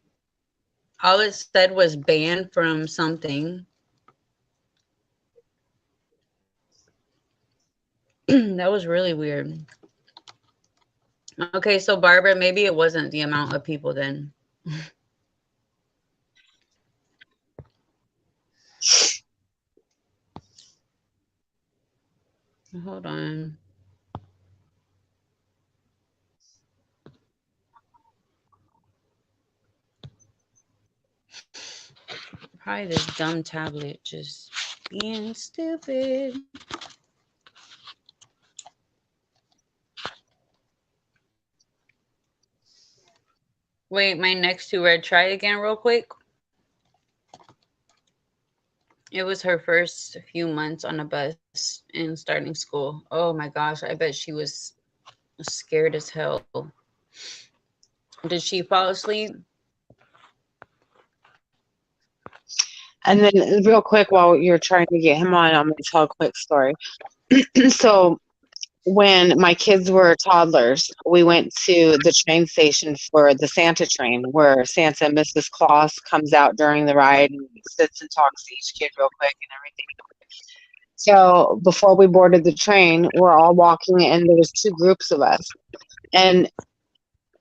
All it said was banned from something. That was really weird. Okay, so Barbara, maybe it wasn't the amount of people then. Hold on. Probably this dumb tablet just being stupid. Wait, my next two read. Try again real quick. It was her first few months on a bus and starting school. Oh my gosh, I bet she was scared as hell. Did she fall asleep? And then, real quick, while you're trying to get him on, I'm going to tell a quick story. So, when my kids were toddlers, we went to the train station for the Santa train, where Santa and Mrs. Claus comes out during the ride and sits and talks to each kid real quick and everything. So before we boarded the train, we're all walking, and there was two groups of us. And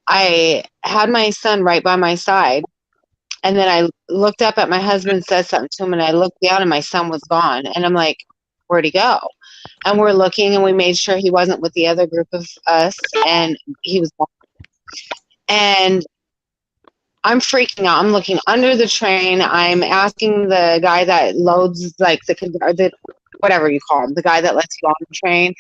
I had my son right by my side, and then I looked up at my husband, said something to him, and I looked down, and my son was gone. And I'm like, where'd he go? And we're looking, and we made sure he wasn't with the other group of us, and he was gone. And I'm freaking out. I'm looking under the train. I'm asking the guy that loads, like the whatever you call him, the guy that lets you on the train.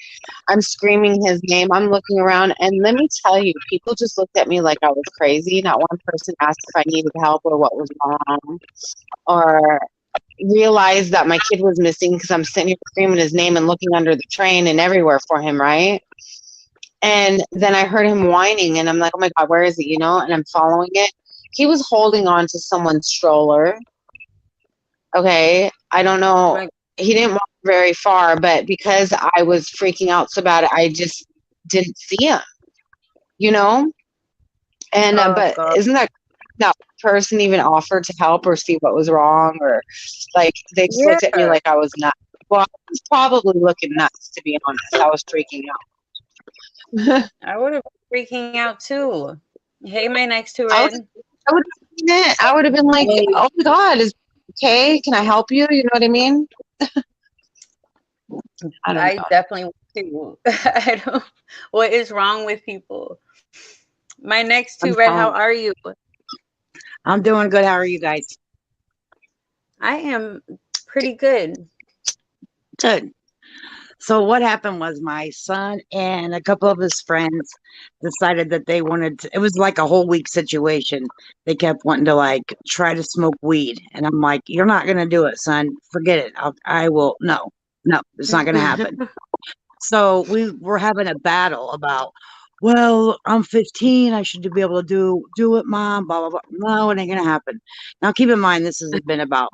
I'm screaming his name. I'm looking around, and let me tell you, people just looked at me like I was crazy. Not one person asked if I needed help or what was wrong, or realized that my kid was missing because I'm sitting here screaming his name and looking under the train and everywhere for him, right? And then I heard him whining, and I'm like, oh my God, where is he? You know, and I'm following it. He was holding on to someone's stroller. Okay. I don't know. He didn't walk very far, but because I was freaking out so bad, I just didn't see him, you know? And, but God. isn't that person even offered to help or see what was wrong? Or like, they just looked at me like I was nuts. Well, I was probably looking nuts, to be honest. I was freaking out. I would have been freaking out too. Hey, my next two read. I would have been like, oh my God, is okay? Can I help you? You know what I mean? I definitely would too. I don't. What is wrong with people? My next two read. How are you? I'm doing good. How are you guys? I am pretty good. Good. So what happened was my son and a couple of his friends decided that they wanted to, it was like a whole week situation. They kept wanting to like try to smoke weed. And I'm like, you're not going to do it, son. Forget it. I will. No, it's not going to happen. So we were having a battle about, well, I'm 15. I should be able to do it, mom, blah, blah, blah. No, it ain't going to happen. Now, keep in mind, this has been about,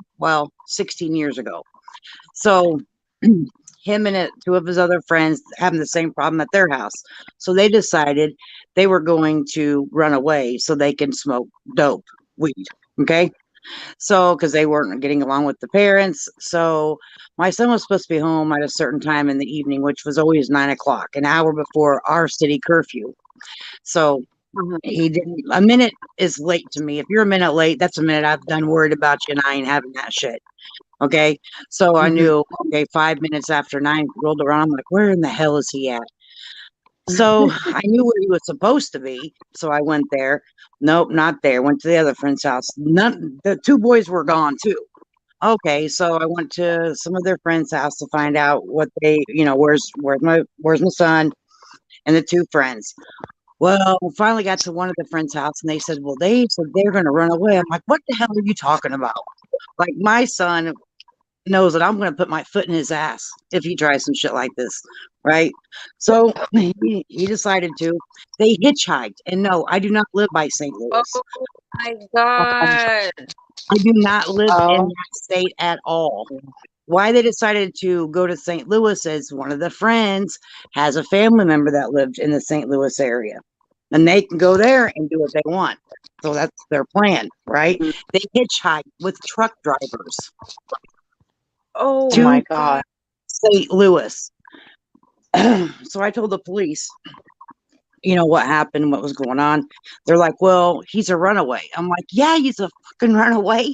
16 years ago. So him and two of his other friends having the same problem at their house. So they decided they were going to run away so they can smoke dope, weed. Okay. So, because they weren't getting along with the parents. So my son was supposed to be home at a certain time in the evening, which was always 9 o'clock, an hour before our city curfew. So he didn't, a minute is late to me. If you're a minute late, that's a minute I've done worried about you and I ain't having that shit. Okay. So I knew, okay, 5 minutes after 9 rolled around. I'm like, where in the hell is he at? So I knew where he was supposed to be. So I went there. Nope, not there. Went to the other friend's house. The two boys were gone too. Okay. So I went to some of their friends' house to find out what they, where's my son and the two friends. Well, we finally got to one of the friends' house and they said, well, they said they're going to run away. I'm like, what the hell are you talking about? Like, my son knows that I'm going to put my foot in his ass if he tries some shit like this, right? So he decided to. They hitchhiked, and no, I do not live by St. Louis. Oh my God! I do not live in that state at all. Why they decided to go to St. Louis is one of the friends has a family member that lived in the St. Louis area, and they can go there and do what they want. So that's their plan, right? They hitchhiked with truck drivers. Oh my God. St. Louis. So I told the police, what happened, what was going on. They're like, well, he's a runaway. I'm like, yeah, he's a fucking runaway.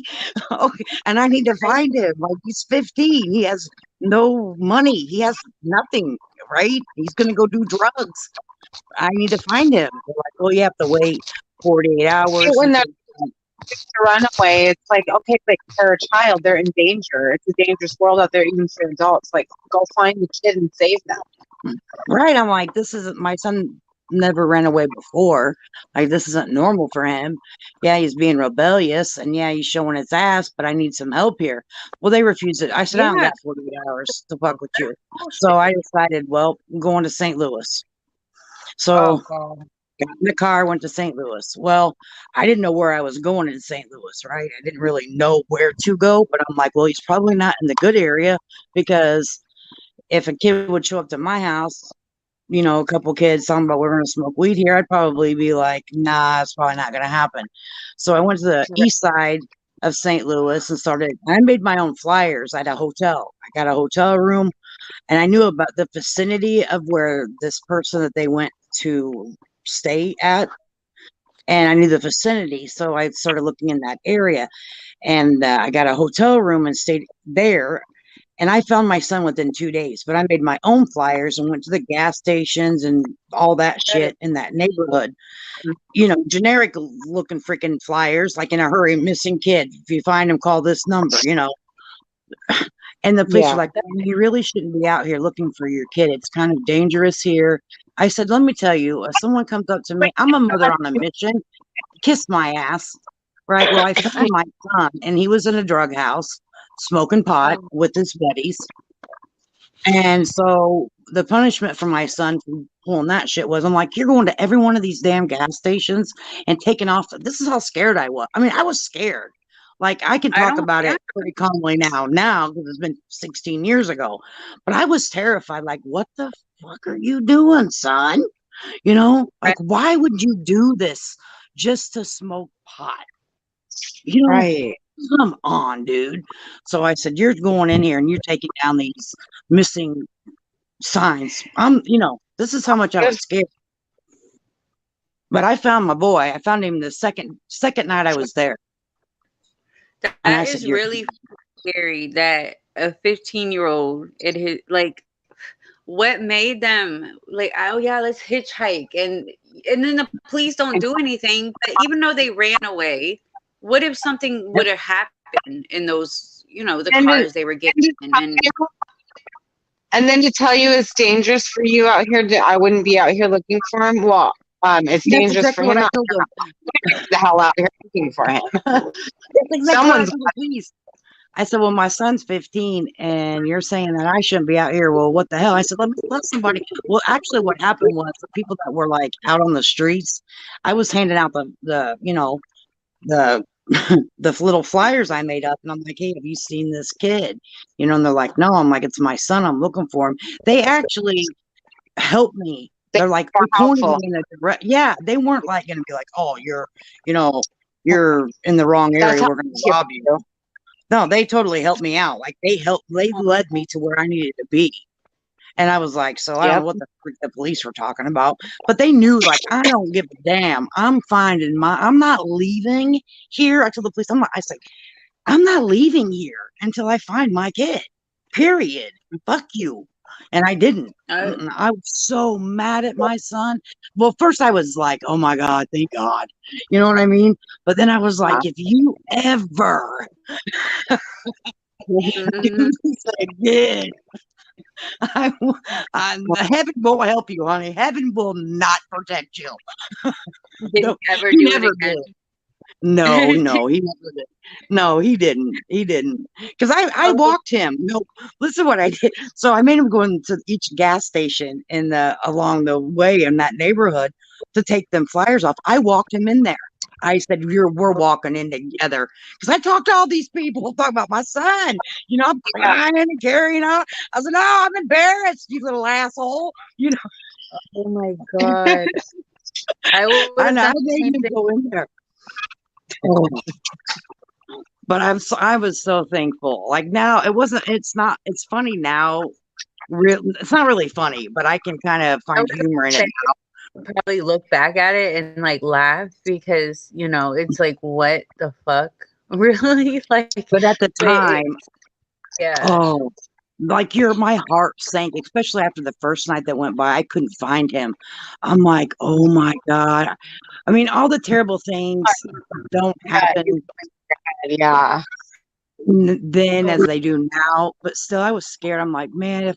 Okay. And I need to find him. Like, he's 15. He has no money. He has nothing, right? He's going to go do drugs. I need to find him. They're like, well, you have to wait 48 hours. When they're to run away, it's like, okay, but they're a child. They're in danger. It's a dangerous world out there, even for adults. Like, go find the kid and save them. Right. I'm like, this isn't, my son never ran away before. Like, this isn't normal for him. Yeah, he's being rebellious, and yeah, he's showing his ass, but I need some help here. Well, they refused it. I said, I don't Yeah. got 48 hours to fuck with you. So I decided, well, I'm going to St. Louis. So God. got in the car, went to St. Louis. Well, I didn't know where I was going in St. Louis, right? I didn't really know where to go, but I'm like, well, he's probably not in the good area, because if a kid would show up to my house, a couple kids talking about we're going to smoke weed here, I'd probably be like, nah, it's probably not going to happen. So I went to the east side of St. Louis and I made my own flyers at a hotel. I got a hotel room, and I knew about the vicinity of where this person that they went to stay at, and I knew the vicinity. So I started looking in that area, and I got a hotel room and stayed there. And I found my son within 2 days, but I made my own flyers and went to the gas stations and all that shit in that neighborhood. Generic looking freaking flyers, like in a hurry, missing kid. If you find him, call this number, And the police Yeah. are like, you really shouldn't be out here looking for your kid. It's kind of dangerous here. I said, let me tell you, if someone comes up to me, I'm a mother on a mission, kiss my ass. Right. Well, I found my son, and he was in a drug house smoking pot with his buddies. And so the punishment for my son for pulling that shit was, I'm like, you're going to every one of these damn gas stations and taking off. This is how scared I was. I mean, I was scared. Like, I can talk about it pretty calmly now, because it's been 16 years ago. But I was terrified. Like, what the fuck are you doing, son? Like, why would you do this just to smoke pot? Right. Come on, dude. So I said, you're going in here and you're taking down these missing signs. This is how much I was scared. But I found my boy. I found him the second night I was there. That is really scary that a 15-year-old, what made them like, oh yeah, let's hitchhike, and then the police don't do anything. But even though they ran away, what if something would have happened in those, the cars they were getting in? And then to tell you it's dangerous for you out here, I wouldn't be out here looking for him. Well, it's dangerous for him. Get the hell out here looking for him. Someone's police. I said, well, my son's 15 and you're saying that I shouldn't be out here. Well, what the hell? I said, let somebody. Well, actually what happened was the people that were like out on the streets, I was handing out the the little flyers I made up, and I'm like, hey, have you seen this kid? And they're like, no. I'm like, it's my son. I'm looking for him. They actually helped me. They're like, yeah, they weren't like going to be like, oh, you're in the wrong area. We're going to rob you. No, they totally helped me out. Like, they led me to where I needed to be. And I was like, so I don't know what the freak the police were talking about, but they knew, like, I don't give a damn. I'm not leaving here. I told the police, I said, I'm not leaving here until I find my kid, period. Fuck you. And I didn't. I was so mad at my son. Well, first I was like, oh my God, thank God. You know what I mean? But then I was like, if you ever do this again, heaven won't help you, honey. Heaven will not protect you. Did he ever do it again? No, he never did. No, he didn't. He didn't. Because I walked him. No, listen what I did. So I made him go into each gas station along the way in that neighborhood to take them flyers off. I walked him in there. I said, we're walking in together. Because I talked to all these people talking about my son. I'm crying and carrying on. I said, no, I'm embarrassed, you little asshole. Oh my God. I made him go in there. But I was so thankful. Like, now it's funny now. It's not really funny, but I can kind of find humor in it now. probably look back at it and like laugh because it's like what the fuck, really, like. But at the But time, yeah, oh, like my heart sank, especially after the first night that went by. I couldn't find him. I'm like, oh my God. I mean, all the terrible things don't happen Yeah. then as they do now, but still I was scared. I'm like, man,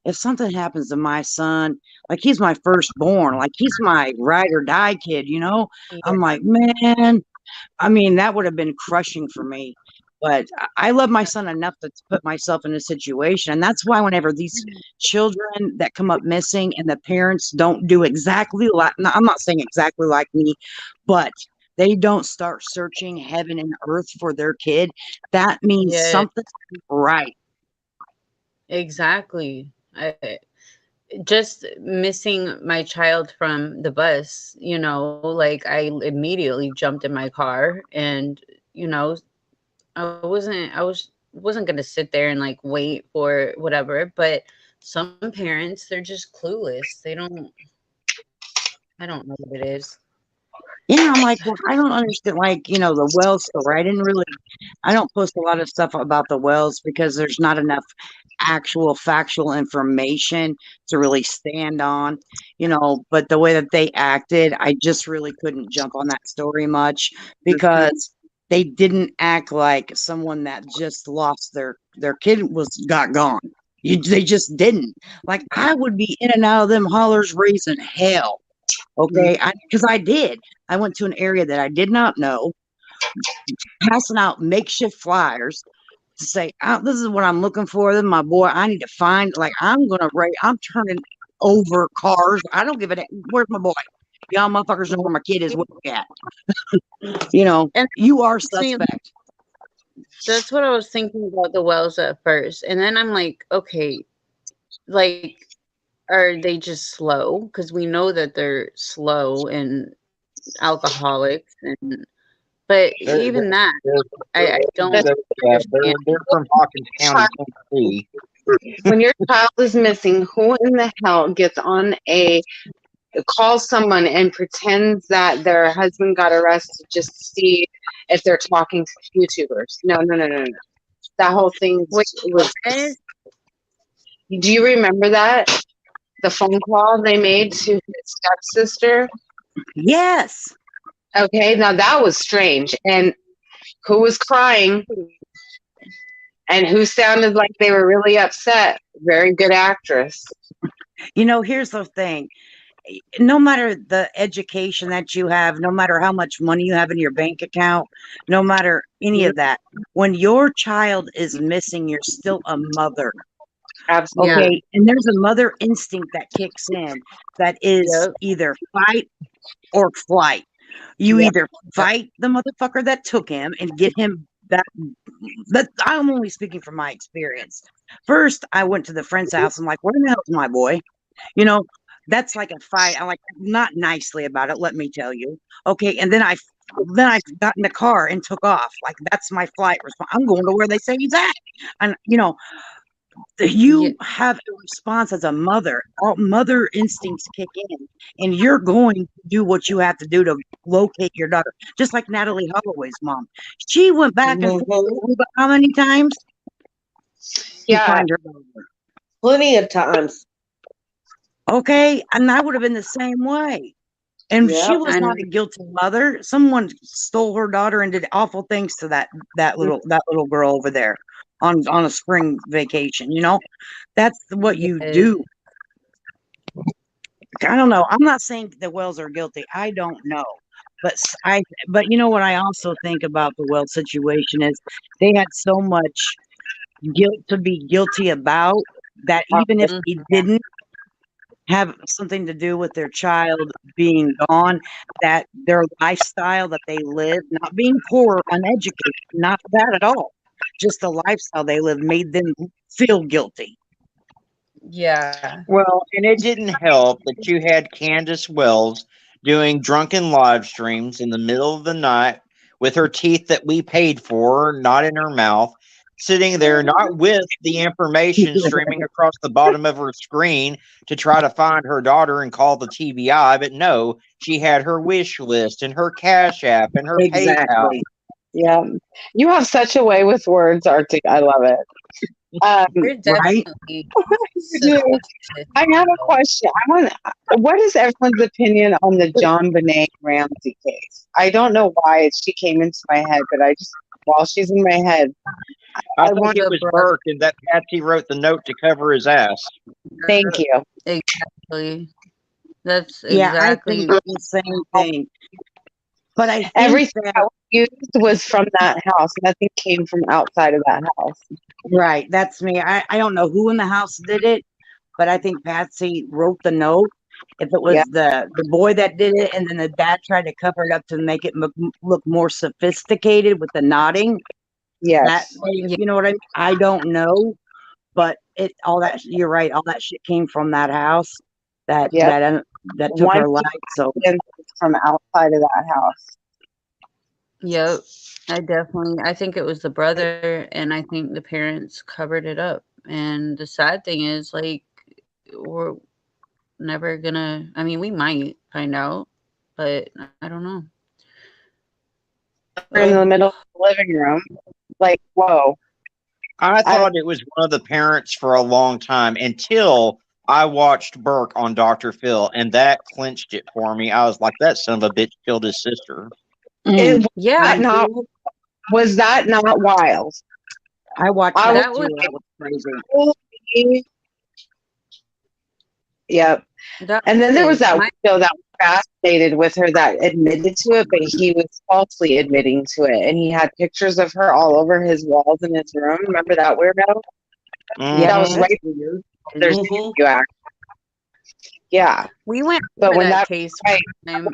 if something happens to my son, like he's my firstborn, like he's my ride or die kid, yeah, I'm like, man, I mean, that would have been crushing for me. But I love my son enough to put myself in a situation. And that's why whenever these children that come up missing and the parents don't do exactly like, no, I'm not saying exactly like me, but they don't start searching heaven and earth for their kid, that means yeah, something's right. exactly. Just missing my child from the bus, like I immediately jumped in my car, and I wasn't gonna sit there and like wait for whatever. But some parents, they're just clueless. I don't know what it is. Yeah, I'm like, well, I don't understand, like, the Wells story. I don't post a lot of stuff about the Wells because there's not enough actual factual information to really stand on, but the way that they acted, I just really couldn't jump on that story much because they didn't act like someone that just lost their kid got gone. They just didn't. Like, I would be in and out of them hollers raising hell. Okay, because I did. I went to an area that I did not know, passing out makeshift flyers to say, "This is what I'm looking for." Then my boy, I need to find. Like, I'm turning over cars. I don't give a damn. Where's my boy? Y'all motherfuckers know where my kid is. Where we at? And You are see, suspect. that's what I was thinking about the Wells at first, and then I'm like, okay, like, are they just slow? Because we know that they're slow and alcoholics, but They're even that, they're I don't they're, yeah, understand. they're from Hawkins County, Tennessee. When your child is missing, who in the hell gets on calls someone and pretends that their husband got arrested just to see if they're talking to YouTubers? No, no, no, no, no. That whole thing Wait, was. what? Do you remember that? The phone call they made to his stepsister? Yes. Okay, now that was strange. And who was crying and who sounded like they were really upset? Very good actress. Here's the thing. No matter the education that you have, no matter how much money you have in your bank account, no matter any of that, when your child is missing, you're still a mother. Absolutely. Yeah. Okay. And there's a mother instinct that kicks in that is Yep. either fight or flight. You Yep. either fight the motherfucker that took him and get him that I'm only speaking from my experience. First, I went to the friend's house. I'm like, where the hell's my boy? That's like a fight. I like not nicely about it, let me tell you. Okay. And then I got in the car and took off. Like, that's my flight response. I'm going to where they say he's at. And Yeah. you have a response as a mother. All mother instincts kick in, and you're going to do what you have to do to locate your daughter. Just like Natalie Holloway's mom. She went back and forth how many times to Yeah, find her daughter. Plenty of times. Okay. And I would have been the same way. And she Yep. was not a guilty mother. Someone stole her daughter and did awful things to that little girl over there on a spring vacation. That's what you Yes. do. I don't know. I'm not saying the Wells are guilty. I don't know. But you know what I also think about the Wells situation is they had so much guilt to be guilty about that even if they didn't have something to do with their child being gone, that their lifestyle that they live, not being poor, uneducated, not that at all, just the lifestyle they live made them feel guilty. Yeah. Well, and it didn't help that you had Candace Wells doing drunken live streams in the middle of the night with her teeth that we paid for not in her mouth, sitting there, not with the information streaming across the bottom of her screen to try to find her daughter and call the TBI, but no, she had her wish list and her Cash App and her PayPal. Exactly. Yeah. You have such a way with words, Arctic. I love it. We're Right? definitely You do. I have a question. What is everyone's opinion on the John Benet Ramsey case? I don't know why she came into my head, but while she's in my head, I I think want it was Burke and that Patsy wrote the note to cover his ass. thank you. Exactly. That's Yeah, I exactly. think the same thing. But I think Everything that, that was used was from that house. Nothing came from outside of that house. right, that's me. I don't know who in the house did it, but I think Patsy wrote the note. If it was Yeah. the boy that did it, and then the dad tried to cover it up to make it look more sophisticated with the nodding, that Yes. you know what I mean? I don't know, but all that you're right. All that shit came from that house that Yep. that took One her life. So from outside of that house. Yep. I think it was the brother, and I think the parents covered it up. And the sad thing is, like, we're never gonna, I mean, we might find out, but I don't know. We're in the middle of the living room. Like, whoa. I thought it was one of the parents for a long time until I watched Burke on Dr. Phil, and that clinched it for me. I was like, that son of a bitch killed his sister. Yeah. Was that not wild? I watched that too. That was crazy. Yep. And then there was that widow that was fascinated with her that admitted to it, but he was falsely admitting to it. And he had pictures of her all over his walls in his room. Remember that weirdo? Mm-hmm. Yeah, that was right. There's you act. Yeah. We went but when that case right, time,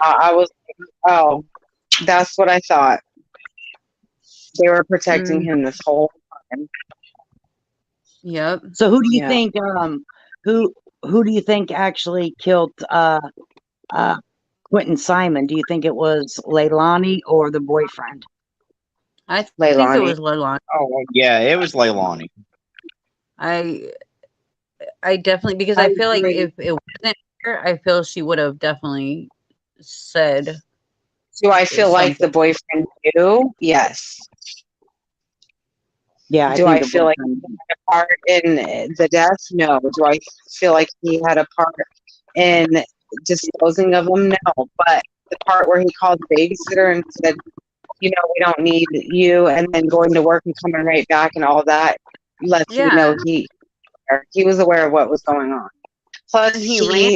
I was oh, that's what I thought. They were protecting him this whole time. Yep. So who do you think who do you think actually killed Quentin Simon? Do you think it was Leilani or the boyfriend? I think it was Leilani. Oh yeah, it was Leilani. I definitely, because I feel like if it wasn't her, I feel she would have definitely said. Do I feel like the boyfriend knew? Yes. Yeah. Do I feel like he had a part in the death? No. Do I feel like he had a part in disposing of them? No. But the part where he called the babysitter and said, you know, we don't need you, and then going to work and coming right back and all that, lets you know he was aware of what was going on. Plus,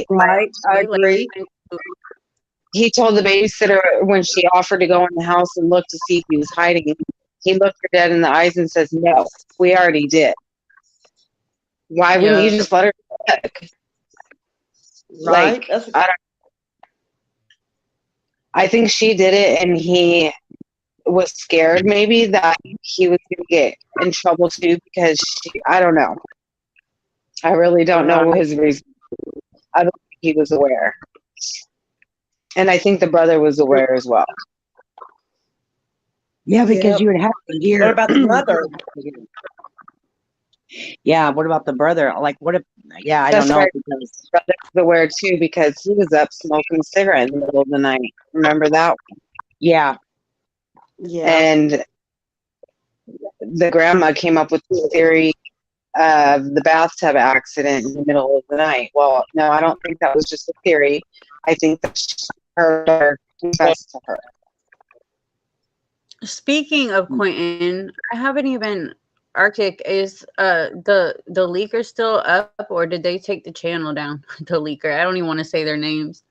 right, I agree. He told the babysitter when she offered to go in the house and look to see if he was hiding, he looked her dead in the eyes and says, no, we already did. Why wouldn't you just let her check? Right. Like, I think she did it, and he was scared maybe that he was going to get in trouble too, because I don't know. I really don't know his reason. I don't think he was aware. And I think the brother was aware as well. Yeah, because you would have to hear. What about the mother? Yeah, what about the brother? Like, what if? Yeah, I don't know. Right. Because the brother was aware too, because he was up smoking a cigarette in the middle of the night. Remember that? Yeah. Yeah. And the grandma came up with the theory of the bathtub accident in the middle of the night. Well, no, I don't think that was just a theory. I think that her confessed to her. Speaking of Quentin, I haven't even Arctic, is the leaker still up, or did they take the channel down? The leaker. I don't even want to say their names.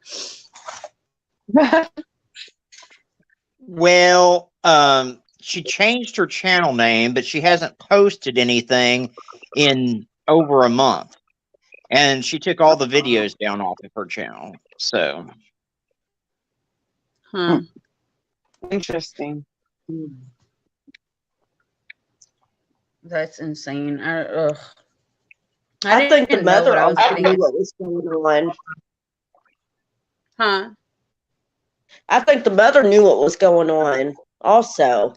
Well, she changed her channel name, but she hasn't posted anything in over a month. And she took all the videos down off of her channel. So Interesting. That's insane. I think the mother also knew what was going on. Huh? I think the mother knew what was going on also.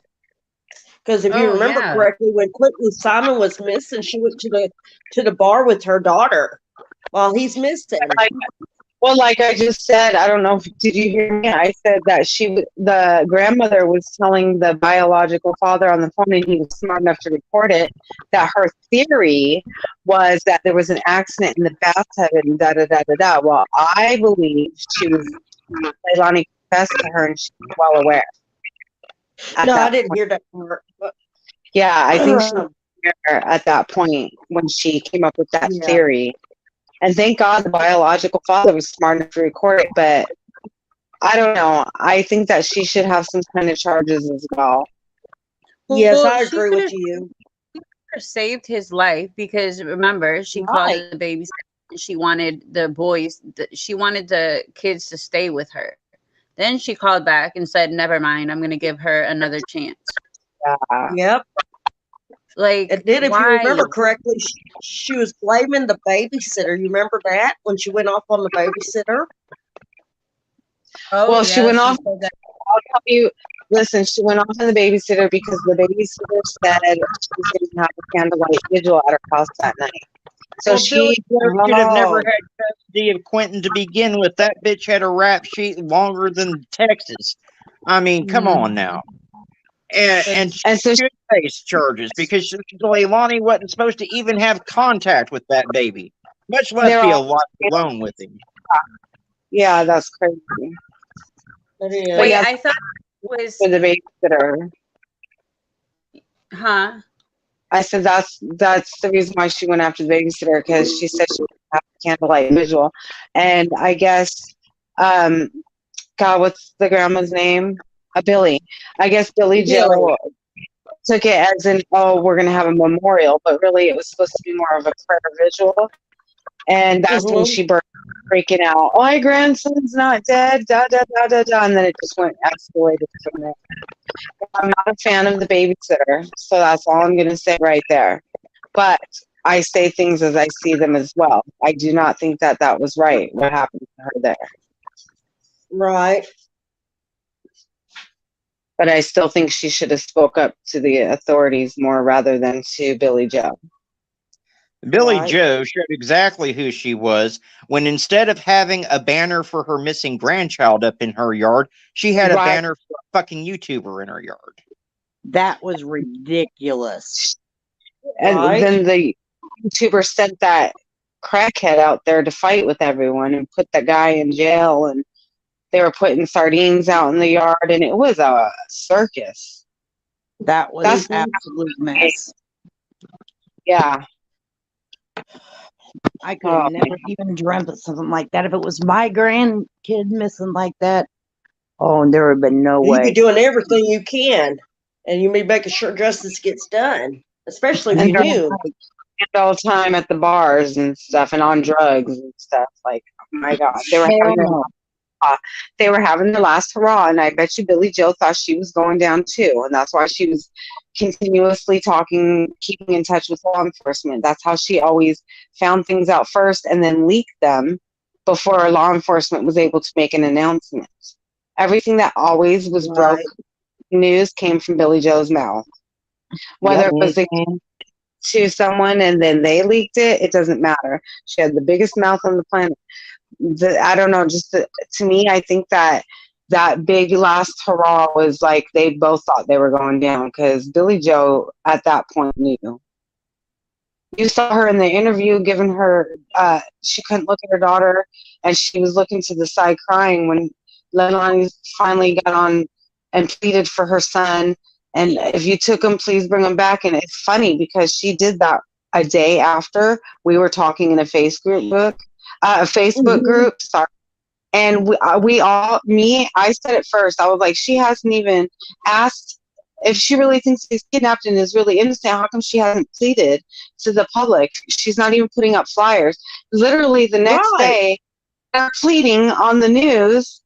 Because if you Oh, remember yeah. correctly, when Quentin Simon was missing, she went to the bar with her daughter while he's missing. Well, like I just said, I don't know if did you hear me? I said that the grandmother was telling the biological father on the phone, and he was smart enough to report it. That her theory was that there was an accident in the bathtub and da da da da da. Well, I believe Leilani confessed to her, and she was well aware. No, I didn't hear that part. But, yeah, I think she was aware at that point when she came up with that theory. And thank God the biological father was smart enough to record it, but I don't know. I think that she should have some kind of charges as well. Yes, I agree with you. Saved his life because remember, she called the babysitter. She wanted she wanted the kids to stay with her. Then she called back and said, "Never mind, I'm going to give her another chance." Yeah. Yep. Like, and then if you remember correctly, she was blaming the babysitter. You remember that when she went off on the babysitter? Oh, well, she went off. I'll tell you. Listen, she went off on the babysitter because the babysitter said she was going to have a candlelight vigil at her house that night. So well, Billy Joe should have never had custody of Quentin to begin with. That bitch had a rap sheet longer than Texas. I mean, come on now. And so she should face charges because Leilani wasn't supposed to even have contact with that baby, much less be alone with him. Yeah, that's crazy. Wait, I thought it was for the babysitter. Huh? I said that's the reason why she went after the babysitter, because she said she would have a candlelight vigil, and I guess, God, what's the grandma's name? Billy. I guess Billy Joe took it as in, oh, we're gonna have a memorial, but really it was supposed to be more of a prayer vigil, and that's when she breaking out. Oh, my grandson's not dead. Da da da da da, and then it just went escalated from there. I'm not a fan of the babysitter, so that's all I'm going to say right there. But I say things as I see them as well. I do not think that that was right, what happened to her there. Right. But I still think she should have spoke up to the authorities more rather than to Billy Joe. Billy Joe showed exactly who she was when instead of having a banner for her missing grandchild up in her yard, she had a banner for a fucking YouTuber in her yard. That was ridiculous. And then the YouTuber sent that crackhead out there to fight with everyone and put the guy in jail, and they were putting sardines out in the yard, and it was a circus. That was an absolute mess. Yeah. I could have never even dreamt of something like that. If it was my grandkid missing like that, oh, there would have been no way. You'd be doing everything you can, and you'd be making sure justice gets done, especially if you knew. All the time at the bars and stuff and on drugs and stuff. Like, oh my God. They were having their last hurrah, and I bet you Billy Joe thought she was going down too, and that's why she was continuously keeping in touch with law enforcement. That's how she always found things out first and then leaked them before law enforcement was able to make an announcement. Everything that always was broke news came from Billy Joe's mouth. Whether it was to someone and then they leaked it, it doesn't matter. She had the biggest mouth on the planet. I don't know, to me, I think that big last hurrah was like they both thought they were going down, because Billy Joe at that point knew. You saw her in the interview giving her, she couldn't look at her daughter, and she was looking to the side crying when Leilani finally got on and pleaded for her son. And if you took him, please bring him back. And it's funny because she did that a day after we were talking in a Facebook group. Sorry. And I said it first. I was like, she hasn't even asked if she really thinks he's kidnapped and is really innocent. How come she hasn't pleaded to the public? She's not even putting up flyers. Literally the next day, they're pleading on the news.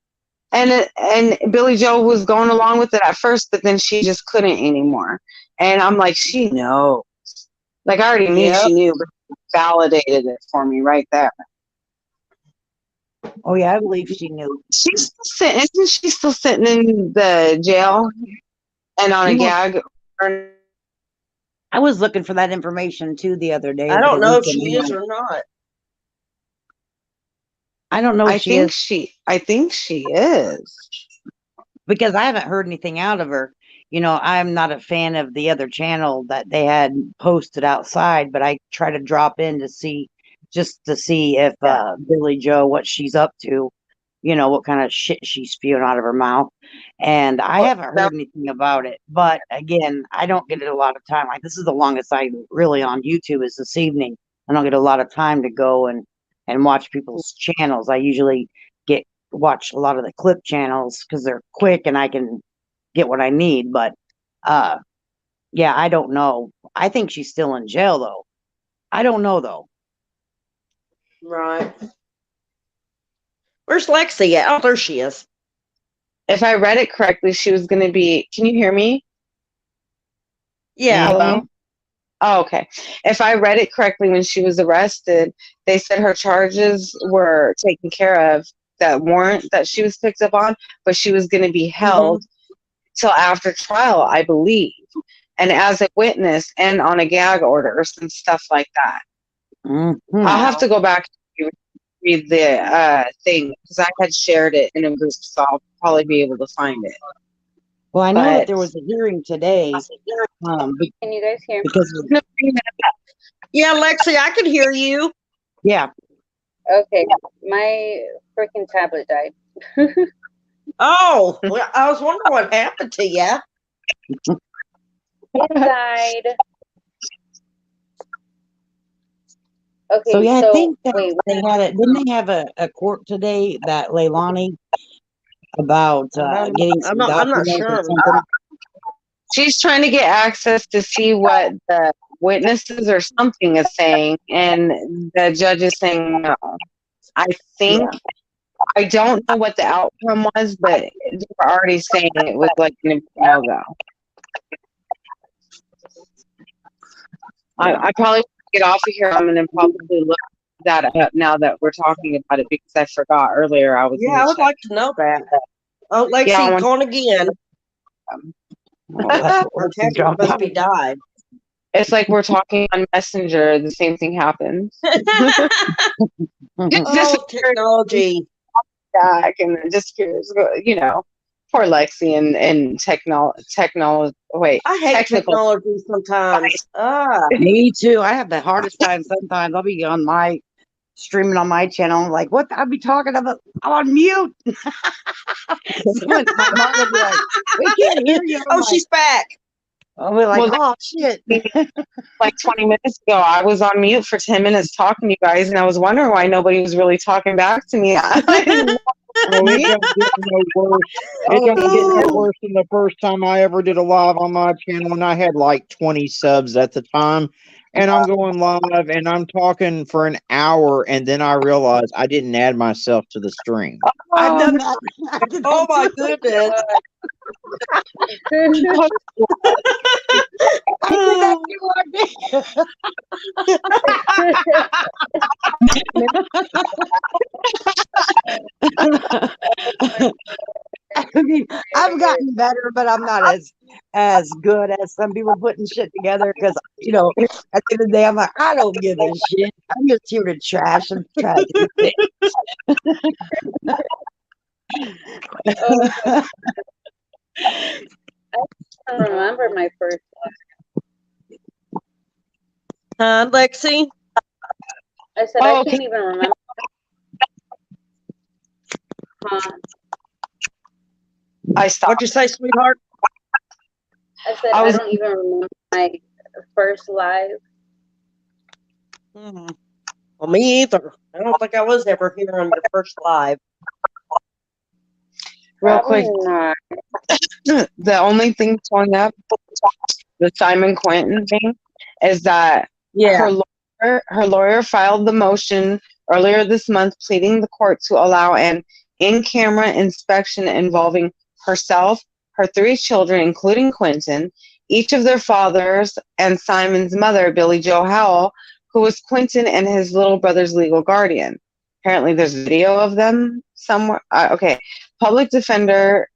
And Billy Joe was going along with it at first, but then she just couldn't anymore. And I'm like, she knows. Like, I already knew she knew, but validated it for me right there. Oh, yeah, I believe she knew. Isn't she still sitting in the jail and on a gag I was looking for that information too the other day. I over don't the know if weekend, she you is know. or not. I don't know if she is I think she is. because I haven't heard anything out of her. You know, I'm not a fan of the other channel that they had posted outside, but I try to drop in to see, just to see if Billy Joe, what she's up to, you know, what kind of shit she's spewing out of her mouth. And I haven't heard anything about it. But again, I don't get a lot of time. Like, this is the longest I really on YouTube is this evening. I don't get a lot of time to go and watch people's channels. I usually watch a lot of the clip channels because they're quick and I can get what I need. But yeah, I don't know. I think she's still in jail though. I don't know though. Right. Where's Lexi at? Oh, there she is. If I read it correctly, she was going to be. Can you hear me? Yeah. Hello? Oh, okay. If I read it correctly, when she was arrested, they said her charges were taken care of, that warrant that she was picked up on, but she was going to be held till after trial, I believe, and as a witness and on a gag order or some stuff like that. I'll have to go back and read the thing because I had shared it in a group, so I'll probably be able to find it. Well, I know that there was a hearing today. Can you guys hear me? Because Yeah, Lexi, I can hear you. yeah. Okay, my freaking tablet died. Oh, well, I was wondering what happened to you. It died. Okay, So yeah, I think that wait, they had it. Didn't they have a court today that Leilani about getting some I'm not documents sure. or something? She's trying to get access to see what the witnesses or something is saying, and the judge is saying no. I think I don't know what the outcome was, but they were already saying it was like a no-go. I probably want to get off of here. I'm going to probably look that up now that we're talking about it because I forgot earlier. I would like to know that. Oh, Lexi, Yeah, gone again. Her tablet must be died. It's like we're talking on Messenger. The same thing happens. Oh, technology. Back and then just you know, poor Lexi and technology. Wait, I hate technology sometimes. Me too. I have the hardest time sometimes. I'll be on my streaming on my channel. Like, what? I'll be talking about. I'm on mute. My mom will be like, we can't hear you. Oh, she's back. I'll be like, oh shit. Like 20 minutes ago, I was on mute for 10 minutes talking to you guys, and I was wondering why nobody was really talking back to me. Well, it doesn't get no worse. It doesn't get no worse than the first time I ever did a live on my channel, and I had like 20 subs at the time. And I'm going live, and I'm talking for an hour, and then I realized I didn't add myself to the stream. I've done that. Oh my goodness. I mean, I've gotten better, but I'm not as good as some people putting shit together because, you know, at the end of the day, I'm like, I don't give a shit. I'm just here to trash and try to do things. I don't remember my first Lexi? I said I can't even remember. I stopped. What'd you say, sweetheart? I said I don't even remember my first live. Well, me either. I don't think I was ever here on your first live. Real quick, the only thing showing up, the Simon Quentin thing, is that her lawyer filed the motion earlier this month pleading the court to allow an in-camera inspection involving herself, her 3 children, including Quentin, each of their fathers, and Simon's mother, Billy Joe Howell, who was Quentin and his little brother's legal guardian. Apparently there's video of them somewhere. Okay. Public defender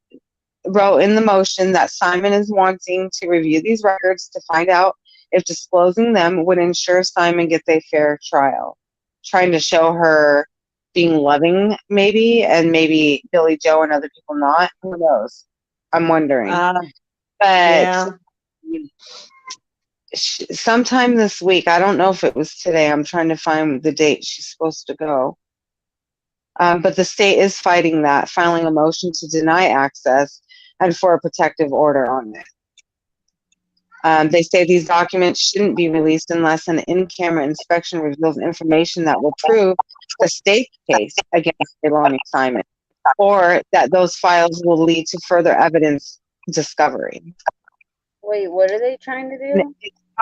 wrote in the motion that Simon is wanting to review these records to find out if disclosing them would ensure Simon gets a fair trial. Trying to show her being loving, maybe, and maybe Billy Joe and other people not. Who knows? I'm wondering. But sometime this week, I don't know if it was today. I'm trying to find the date she's supposed to go. But the state is fighting that, filing a motion to deny access and for a protective order on it. They say these documents shouldn't be released unless an in-camera inspection reveals information that will prove the state's case against Leilani Simon, or that those files will lead to further evidence discovery. Wait, what are they trying to do?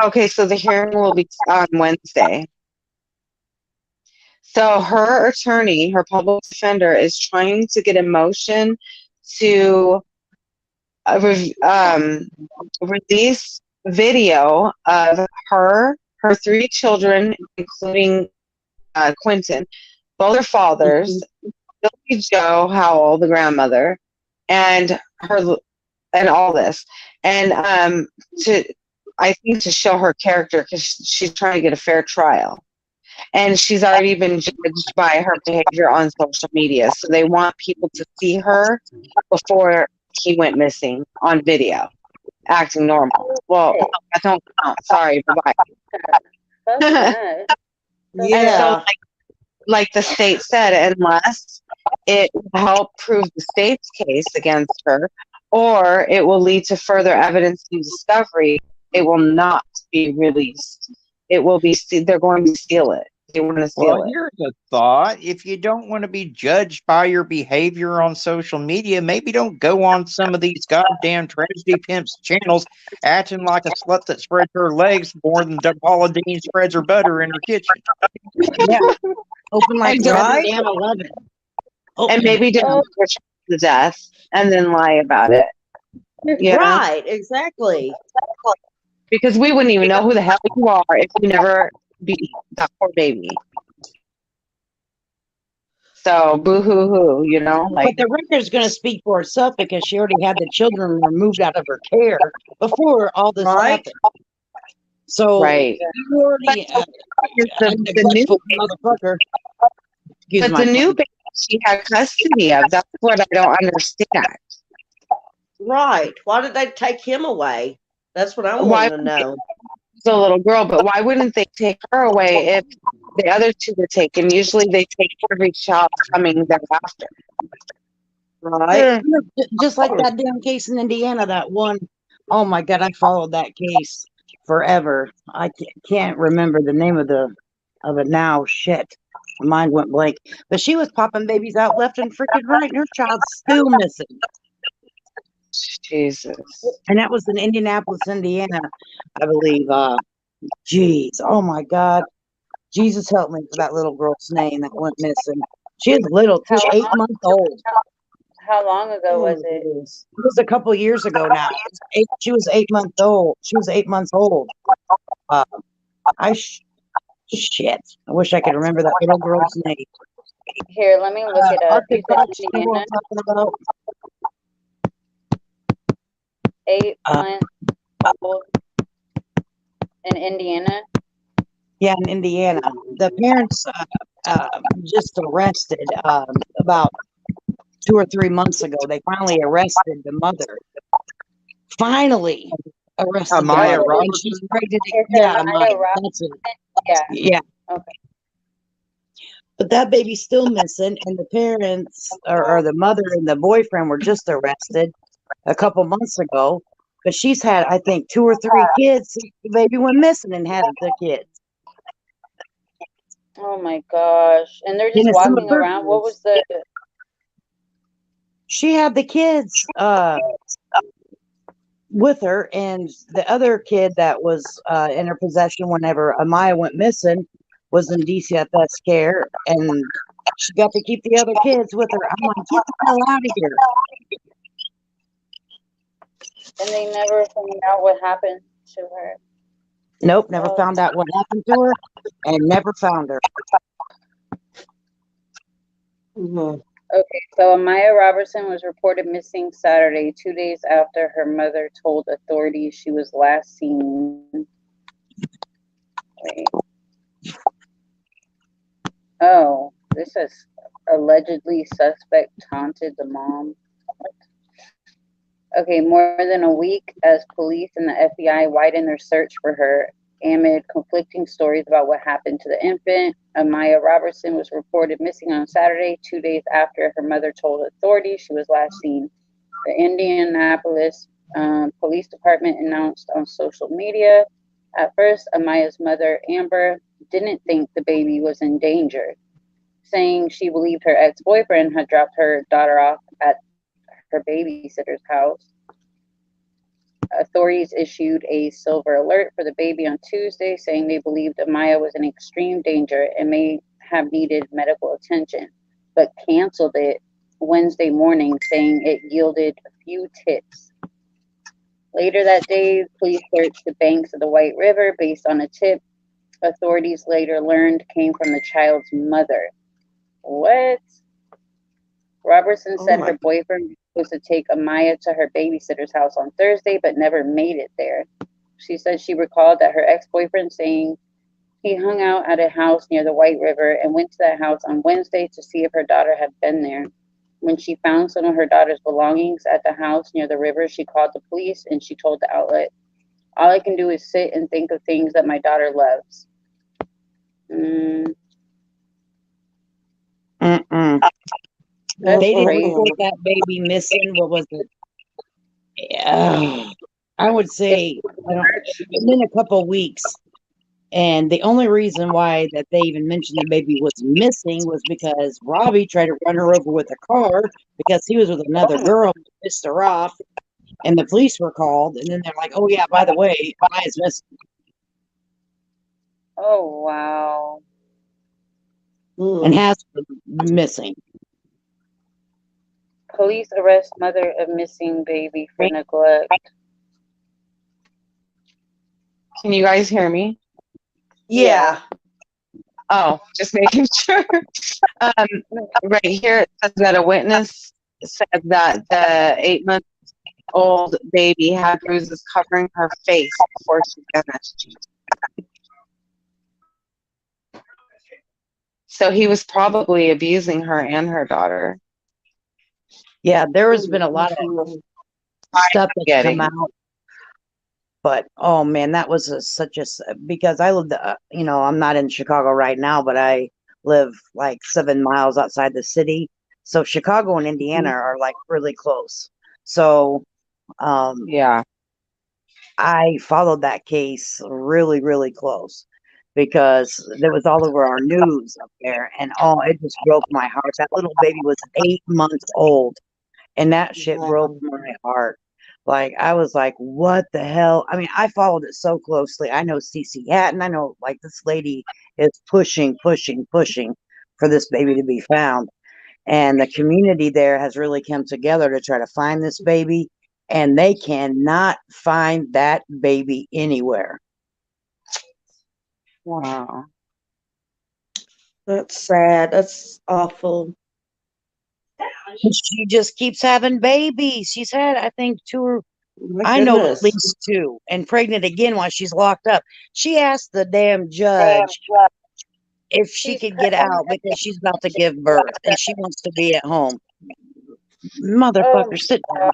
Okay, so the hearing will be on Wednesday. So her attorney, her public defender, is trying to get a motion to release video of her 3 children, including Quentin, both their fathers, Billy Joe Howell, the grandmother, and her, and all this, and I think to show her character, because she's trying to get a fair trial. And she's already been judged by her behavior on social media. So they want people to see her before he went missing on video, acting normal. Well, I don't count. Sorry, bye-bye. Yeah. So, like the state said, unless it will help prove the state's case against her, or it will lead to further evidence and discovery, it will not be released. It will be, they're going to steal it. They want to steal it. Here's a thought. If you don't want to be judged by your behavior on social media, maybe don't go on some of these goddamn tragedy pimps channels acting like a slut that spreads her legs more than Paula Dean spreads her butter in her kitchen. Yeah. Open like Right? damn 11. And maybe don't to death and then lie about it. Yeah. Right, exactly. Because we wouldn't even know who the hell you are if you never beat that poor baby. So boo hoo hoo, you know. But the record's going to speak for itself because she already had the children removed out of her care before all this happened. So right. You already the new motherfucker. But the new baby she had custody of, that's what I don't understand. Right. Why did they take him away? That's what I want to know. She's a little girl, but why wouldn't they take her away if the other 2 were taken? Usually they take every child coming thereafter. Right. Just like that damn case in Indiana, that one. Oh my God, I followed that case forever. I can't remember the name of it now. Shit. My mind went blank. But she was popping babies out left and freaking right, and her child's still missing. Jesus. And that was in Indianapolis, Indiana, I believe. Jeez. Oh my God. Jesus help me for that little girl's name that went missing. She was little too, 8 months old. How long ago was it? It was a couple of years ago now. She was 8 months old. She was 8 months old. Shit. I wish I could remember that little girl's name. Here, let me look it up. You said Indiana? 8 months old in Indiana? Yeah, in Indiana. The parents just arrested about 2 or 3 months ago. They finally arrested the mother. Finally arrested the Amaya mother. Robertson? And she's yeah, Amaya. That's it. Yeah. Okay. But that baby's still missing, and the parents or the mother and the boyfriend were just arrested a couple months ago. But she's had, I think, 2 or 3 kids. The baby went missing and had the kids. Oh my gosh. And they're just walking around. What was the... She had the kids with her, and the other kid that was in her possession whenever Amaya went missing was in DCFS care, and she got to keep the other kids with her. I'm like, get the hell out of here. And they never found out what happened to her. Nope, never found out what happened to her, and never found her. Okay, so Amaya Robertson was reported missing Saturday, 2 days after her mother told authorities she was last seen. Wait. Oh, this says allegedly suspect taunted the mom. What? Okay, more than a week as police and the FBI widen their search for her amid conflicting stories about what happened to the infant. Amaya Robertson was reported missing on Saturday, 2 days after her mother told authorities she was last seen. The Indianapolis Police Department announced on social media. At first, Amaya's mother, Amber, didn't think the baby was in danger, saying she believed her ex boyfriend had dropped her daughter off at her babysitter's house. Authorities issued a silver alert for the baby on Tuesday, saying they believed Amaya was in extreme danger and may have needed medical attention, but canceled it Wednesday morning, saying it yielded few tips. Later that day, police searched the banks of the White River based on a tip authorities later learned came from the child's mother. What? Robertson said her boyfriend was to take Amaya to her babysitter's house on Thursday, but never made it there. She said she recalled that her ex-boyfriend saying he hung out at a house near the White River and went to that house on Wednesday to see if her daughter had been there. When she found some of her daughter's belongings at the house near the river, she called the police and she told the outlet, "All I can do is sit and think of things that my daughter loves." Mm-mm. That's They didn't crazy. report that baby missing. What was it? I would say it's been a couple of weeks. And the only reason why that they even mentioned the baby was missing was because Robbie tried to run her over with a car because he was with another girl and pissed her off. And the police were called. And then they're like, oh, yeah, by the way, Maya's missing. Oh, wow. And has been missing. Police arrest mother of missing baby for neglect. Can you guys hear me? Yeah. Oh, just making sure. Right here it says that a witness said that the 8-month-old baby had bruises covering her face before she vanished. So he was probably abusing her and her daughter. Yeah, there has been a lot of stuff that's come out. But, oh, man, that was because I lived, I'm not in Chicago right now, but I live like 7 miles outside the city. So Chicago and Indiana are like really close. So, yeah, I followed that case really, really close because it was all over our news up there. And, it just broke my heart. That little baby was 8 months old. And that shit broke my heart. Like, I was like, what the hell? I mean, I followed it so closely. I know CC Hatton. I know, like, this lady is pushing for this baby to be found. And the community there has really come together to try to find this baby. And they cannot find that baby anywhere. Wow. That's sad. That's awful. She just keeps having babies. She's had, I think, I know at least 2, and pregnant again while she's locked up. She asked the damn judge if she could get out because she's about to give birth and she wants to be at home. Motherfucker, sit down.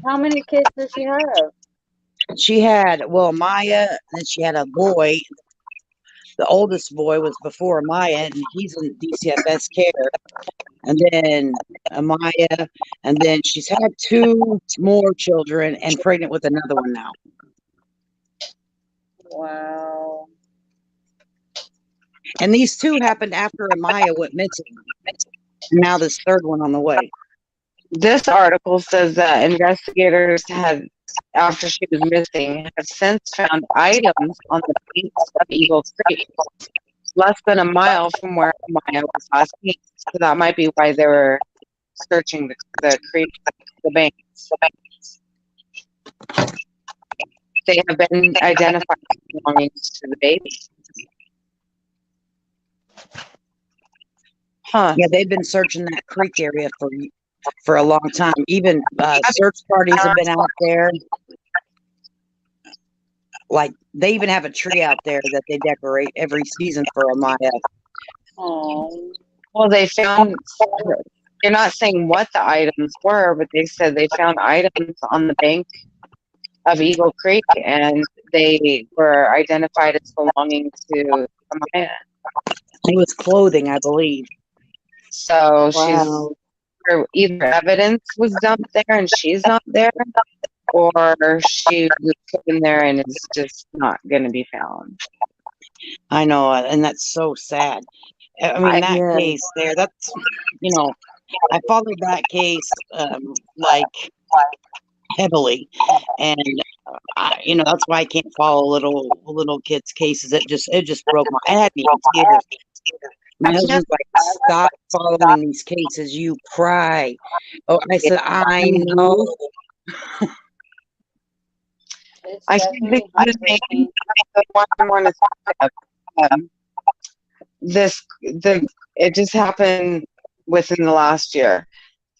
How many kids does she have? She had, Maya, and she had a boy. The oldest boy was before Maya, and he's in DCFS care. And then Maya, and then she's had 2 more children and pregnant with another one now. Wow. And these 2 happened after Maya went missing. Now this third one on the way. This article says that investigators after she was missing, have since found items on the banks of Eagle Creek, less than a mile from where Maya was last seen. So that might be why they were searching the creek, the banks. They have been identified as belonging to the baby. Huh. Yeah, they've been searching that creek area for a long time. Even search parties have been out there. Like they even have a tree out there that they decorate every season for Amaya. Oh, Well, they found, they're not saying what the items were, but they said they found items on the bank of Eagle Creek and they were identified as belonging to Amaya. It was clothing, I believe. So Wow. either evidence was dumped there and she's not there, or she was put in there and is just not going to be found. I know, and that's so sad. I mean, that Yeah. case there, that's, you know, I followed that case like heavily, and that's why I can't follow little kids' cases. It just broke my. It had me in tears. My husband's like, "Stop following these cases. You cry." Oh, I said, "I know." it's I can't think definitely of his name. heartbreaking. The one I want to think of. It just happened within the last year.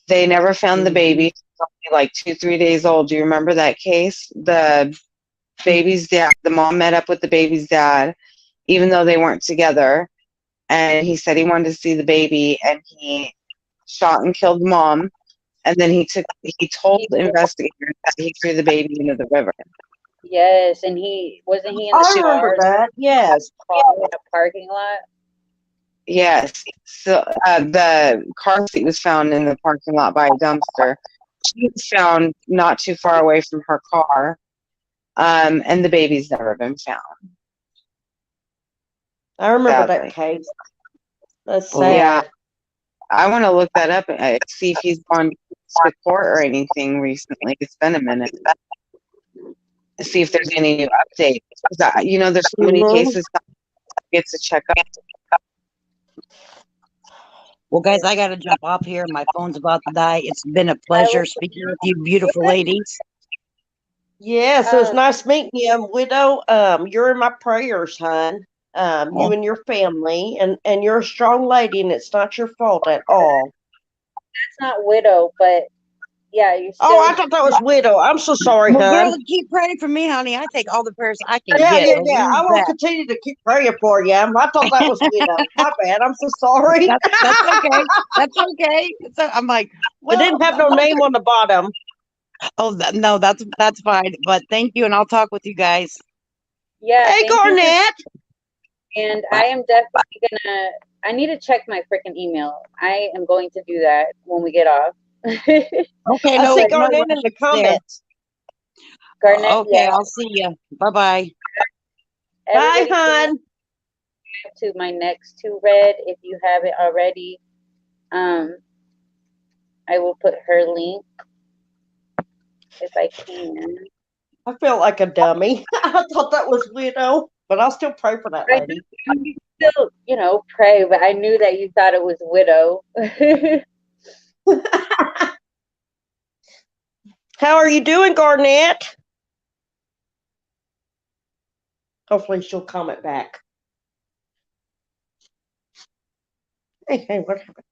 They never found the baby. It was only like 2-3 days old. Do you remember that case? The baby's dad, the mom met up with the baby's dad, even though they weren't together. And he said he wanted to see the baby, and he shot and killed the mom. And then he told investigators that he threw the baby into the river. Yes, and wasn't he in the I remember car that. Yes. in a parking lot? Yes. So the car seat was found in the parking lot by a dumpster. She was found not too far away from her car. And the baby's never been found. I remember Sadly. that case. That's sad. Yeah. I want to look that up and see if he's gone to court or anything recently. It's been a minute. See if there's any new updates. There's so many cases that get to check up. Well, guys, I got to jump off here. My phone's about to die. It's been a pleasure speaking with you, beautiful ladies. Yeah, so it's nice meeting you, Widow. You're in my prayers, hon. You and your family, and you're a strong lady, and it's not your fault at all. That's not Widow, but yeah, you still. Oh, I thought that was Widow. I'm so sorry, Well, hon. girl, keep praying for me, honey. I take all the prayers I can Yeah. get. I will continue to keep praying for you. I thought that was Widow. My bad. I'm so sorry. That's okay. That's okay. So I'm like, It didn't have no name on the bottom. Oh, no, that's fine. But thank you, and I'll talk with you guys. Yeah. Hey, Garnett. And I am definitely I need to check my freaking email. I am going to do that when we get off. Okay, I see Garnett in the comments. Garnett, okay, yeah. I'll see you. Bye-bye. Bye, hon. To my next two read, if you haven't already. I will put her link if I can. I feel like a dummy. I thought that was Widow, but I'll still pray for that lady. Still, pray, but I knew that you thought it was Widow. How are you doing, Garnett? Hopefully she'll comment back. Hey, what happened?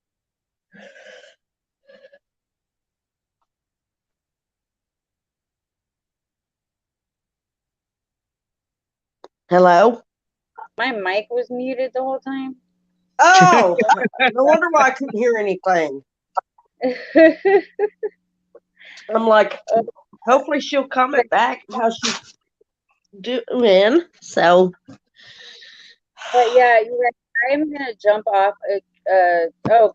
Hello? My mic was muted the whole time. Oh, no wonder why I couldn't hear anything. I'm like, hopefully she'll comment back how she's doing. So, but yeah, I'm gonna jump off.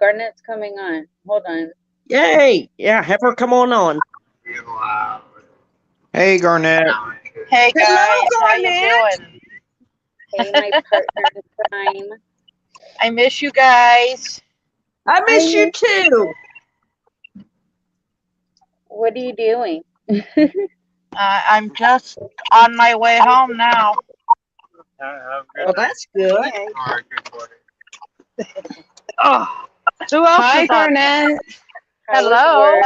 Garnett's coming on. Hold on. Yay! Yeah, have her come on. Hey, Garnett. Hey guys, Hello, how you Garnett. doing? Hey, my partner in crime. I miss you guys. I miss you too. What are you doing? I'm just on my way home now. Well, that's good. Oh, who else Hi, is on? Garnett. Hello.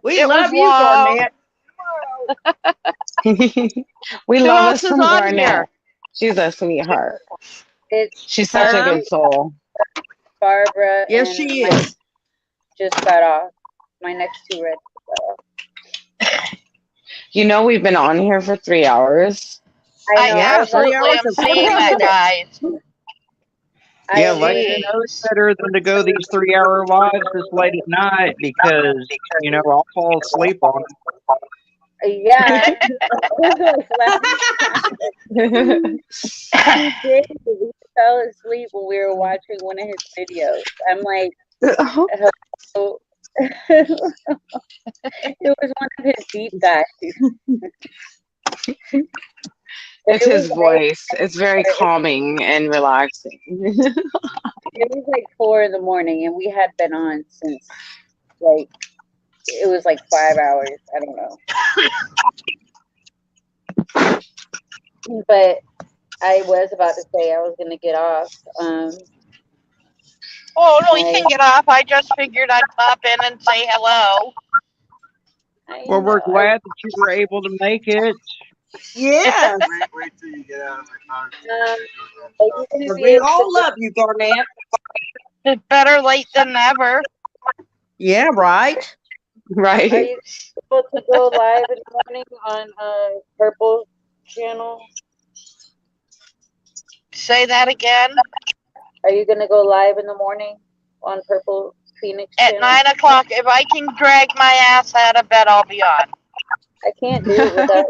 We It love was you, long. Garnett. We Who love else us is some on Garnett. here? She's a sweetheart. It's She's such a good soul. Barbara Yes, and she Mike is. just got off. My next two red got off. You know, we've been on here for 3 hours. I know. Yeah, I was like, 3 absolutely hours am and seeing 41 that, minutes. guys. Yeah, I Lexi agree. knows better than to go these 3 hour lives this late at night because, I'll fall asleep on it. Yeah. He did. He fell asleep when we were watching one of his videos. I'm like, hello. It was one of his deep dives. It's It his was voice. It's very like calming and relaxing. it was like 4 in the morning, and we had been on since like it was like 5 hours. I don't know, but I was about to say I was gonna get off. Oh, no, you I can get off. I just figured I'd pop in and say hello. Well, we're know. glad that you were able to make it. Yeah. Wait till you get out of the car. Are you gonna be We able all to? love you, Garnett. It's better late than never. Yeah, right. Are Right? you able to go live in the morning on Purple channel? Say that again. Are you gonna go live in the morning on Purple Phoenix At channel? 9 o'clock, if I can drag my ass out of bed, I'll be on. I can't do it without.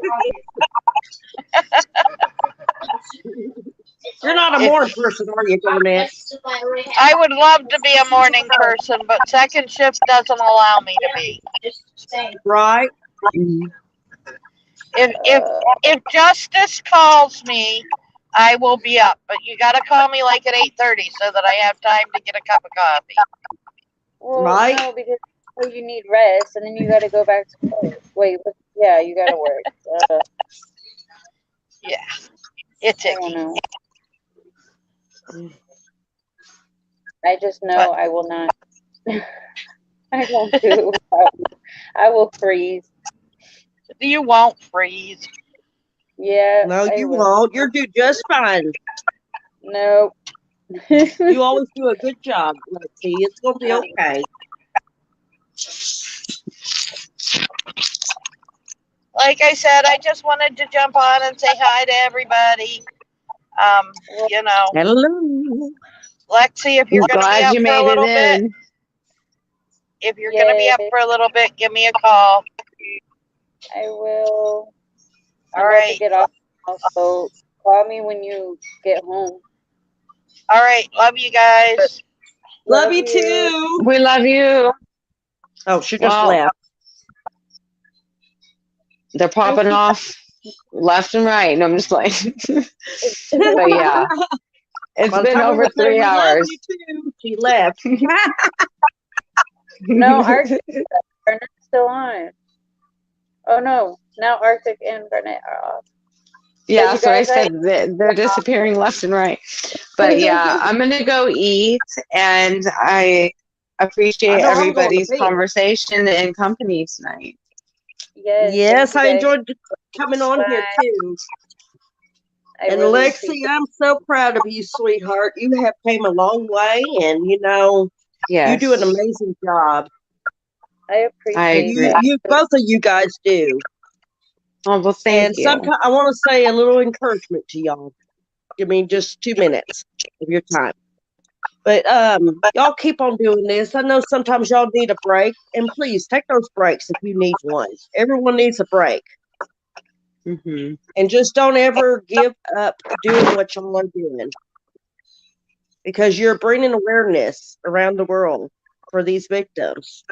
You're not a morning person, are you, Garnett? I would love to be a morning person, but second shift doesn't allow me to be. Right. Mhm. If Justice calls me, I will be up. But you got to call me like at 8:30 so that I have time to get a cup of coffee. Well, Right. no, because you need rest, and then you got to go back to work. Wait, yeah, you got to work. Yeah, it's I don't icky. know. I just know I will not. I won't do it without you. I will freeze. You won't freeze. Yeah, No, I you will. won't. You'll do just fine. Nope. You always do a good job, Lexi. It's gonna be okay. Like I said, I just wanted to jump on and say hi to everybody. Hello. Lexi, if you're I'm going to be glad up you for a made it little bit, in. if you're going to be up for a little bit, give me a call. I will. All I'm about to right. get off now, so call me when you get home. All right. Love you guys. Love you too. We love you. Oh, she just Well, left. they're popping off left and right. No, I'm just playing. But yeah, it's By the been time we over were saying 3 we love hours. you too, she left. No, Arctic Garnet's still on. Oh no, now Arctic and Garnet are off. Yeah, you so I guys, said they're disappearing left and right. But yeah, I'm gonna go eat, and I appreciate I know I'm going to everybody's bed. conversation and company tonight. Yes, I thank you guys. enjoyed coming on here Bye. too. I And really Lexi, appreciate I'm so proud of you, sweetheart. You have came a long way, and you do Yes, an amazing job. I appreciate I agree. that. You both of you guys do. Oh, well, And thank you. sometimes I want to say a little encouragement to y'all. Give me just 2 minutes of your time. But y'all keep on doing this. I know sometimes y'all need a break, and please take those breaks if you need one. Everyone needs a break. Hmm. And just don't ever give up doing what y'all are doing. Because you're bringing awareness around the world for these victims.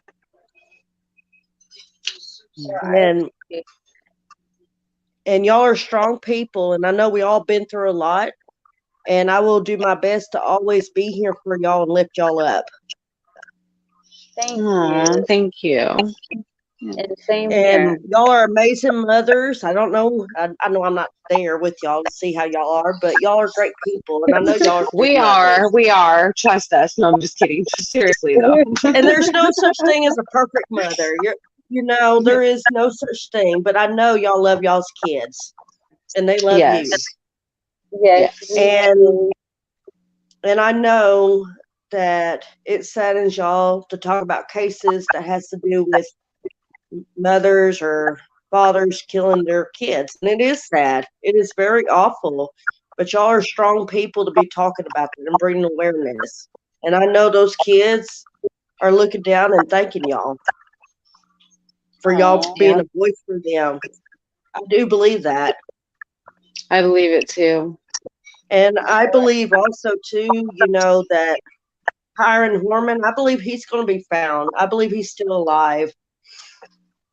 And y'all are strong people, and I know we all been through a lot. And I will do my best to always be here for y'all and lift y'all up. Thank you. Thank you. And same And here. y'all are amazing mothers. I don't know. I know I'm not there with y'all to see how y'all are, but y'all are great people, and I know y'all are. We are. We are. Trust us. No, I'm just kidding. Seriously though. And there's no such thing as a perfect mother. There is no such thing. But I know y'all love y'all's kids, and they love Yes. you. Yes. And I know that it saddens y'all to talk about cases that has to do with mothers or fathers killing their kids. And it is sad. It is very awful. But y'all are strong people to be talking about it and bringing awareness. And I know those kids are looking down and thanking y'all for y'all Aw. being Yeah, a voice for them. I do believe that. I believe it too. And I believe also, too, that Hiram Horman, I believe he's going to be found. I believe he's still alive.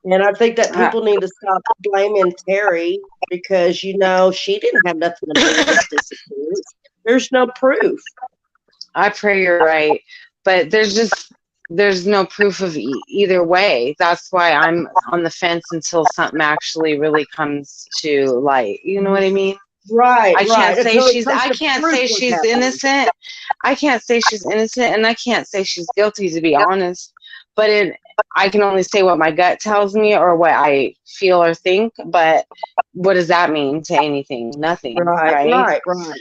And I think that I, people need to stop blaming Terry because, she didn't have nothing to do with his disappearance. There's no proof. I pray you're right, but there's no proof of either way. That's why I'm on the fence until something actually really comes to light. You know what I mean? Right, I can't say until it she's comes I to can't proof say what she's happened. innocent. I can't say she's innocent and I can't say she's guilty, to be honest. But I can only say what my gut tells me or what I feel or think, but what does that mean to anything? Nothing, Right, right? right, right.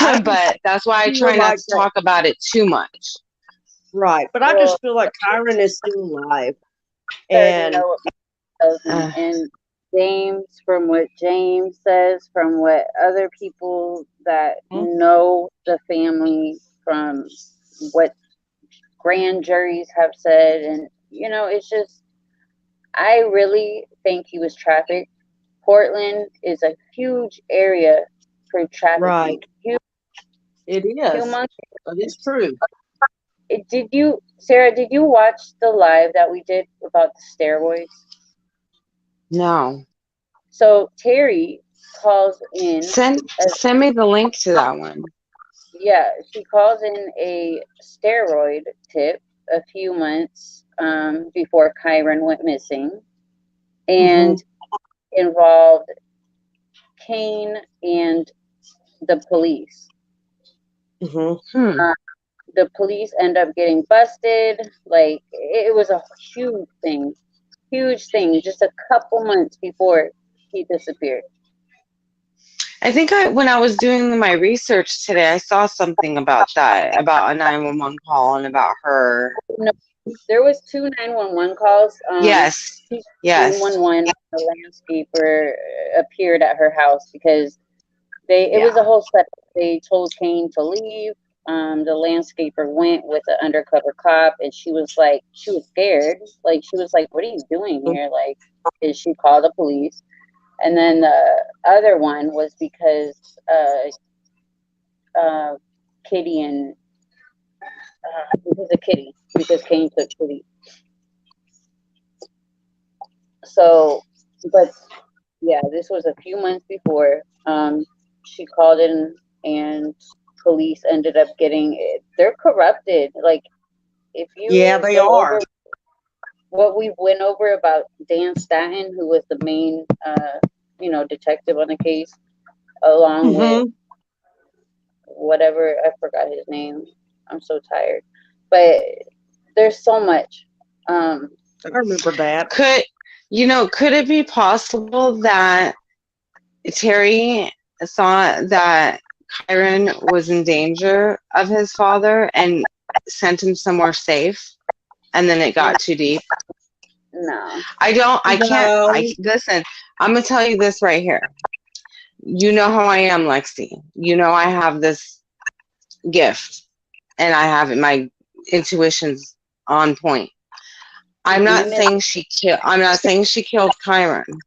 I just But that's why I feel try not like to that. talk about it too much. Right, but I Well, just feel like Kyron is still alive. already And know what tells me. Uh, And James, from what James says, from what other people that know the family, from what grand juries have said, and it's just, I really think he was trafficked. Portland is a huge area for right, trafficking. Huge, it is. humongous. That is true. Did you, Sarah? Did you watch the live that we did about the steroids? no. So Terry calls in. Send me the link to that one. Yeah, she calls in a steroid tip a few months before Kyron went missing, and involved Kane and the police. Hmm. The police end up getting busted. Like, it was a huge thing, just a couple months before he disappeared. I think when I was doing my research today, I saw something about that, about a 911 call and about her. No, there was 2 911 calls. Yes. Yes. 911, the landscaper appeared at her house because it was Yeah. a whole setup. They told Kane to leave. The landscaper went with an undercover cop, and she was scared. Like, she was like, "What are you doing here?" Like, and she called the police. And then the other one was because Kitty and it was a Kitty, because Kane took Kitty. So, but yeah, this was a few months before. She called in, and police ended up getting it. They're corrupted. Like, if Yeah, you they go are. over what we went over about Dan Staton, who was the main, detective on the case, along with whatever, I forgot his name. I'm so tired, but there's so much. I remember that. Could it be possible that Terry saw that Kyron was in danger of his father and sent him somewhere safe, and then it got too deep? No, Listen, I'm gonna tell you this right here. You know how I am, Lexi. You know I have this gift, and I have it. My intuition's on point. I'm not saying she killed Kyron,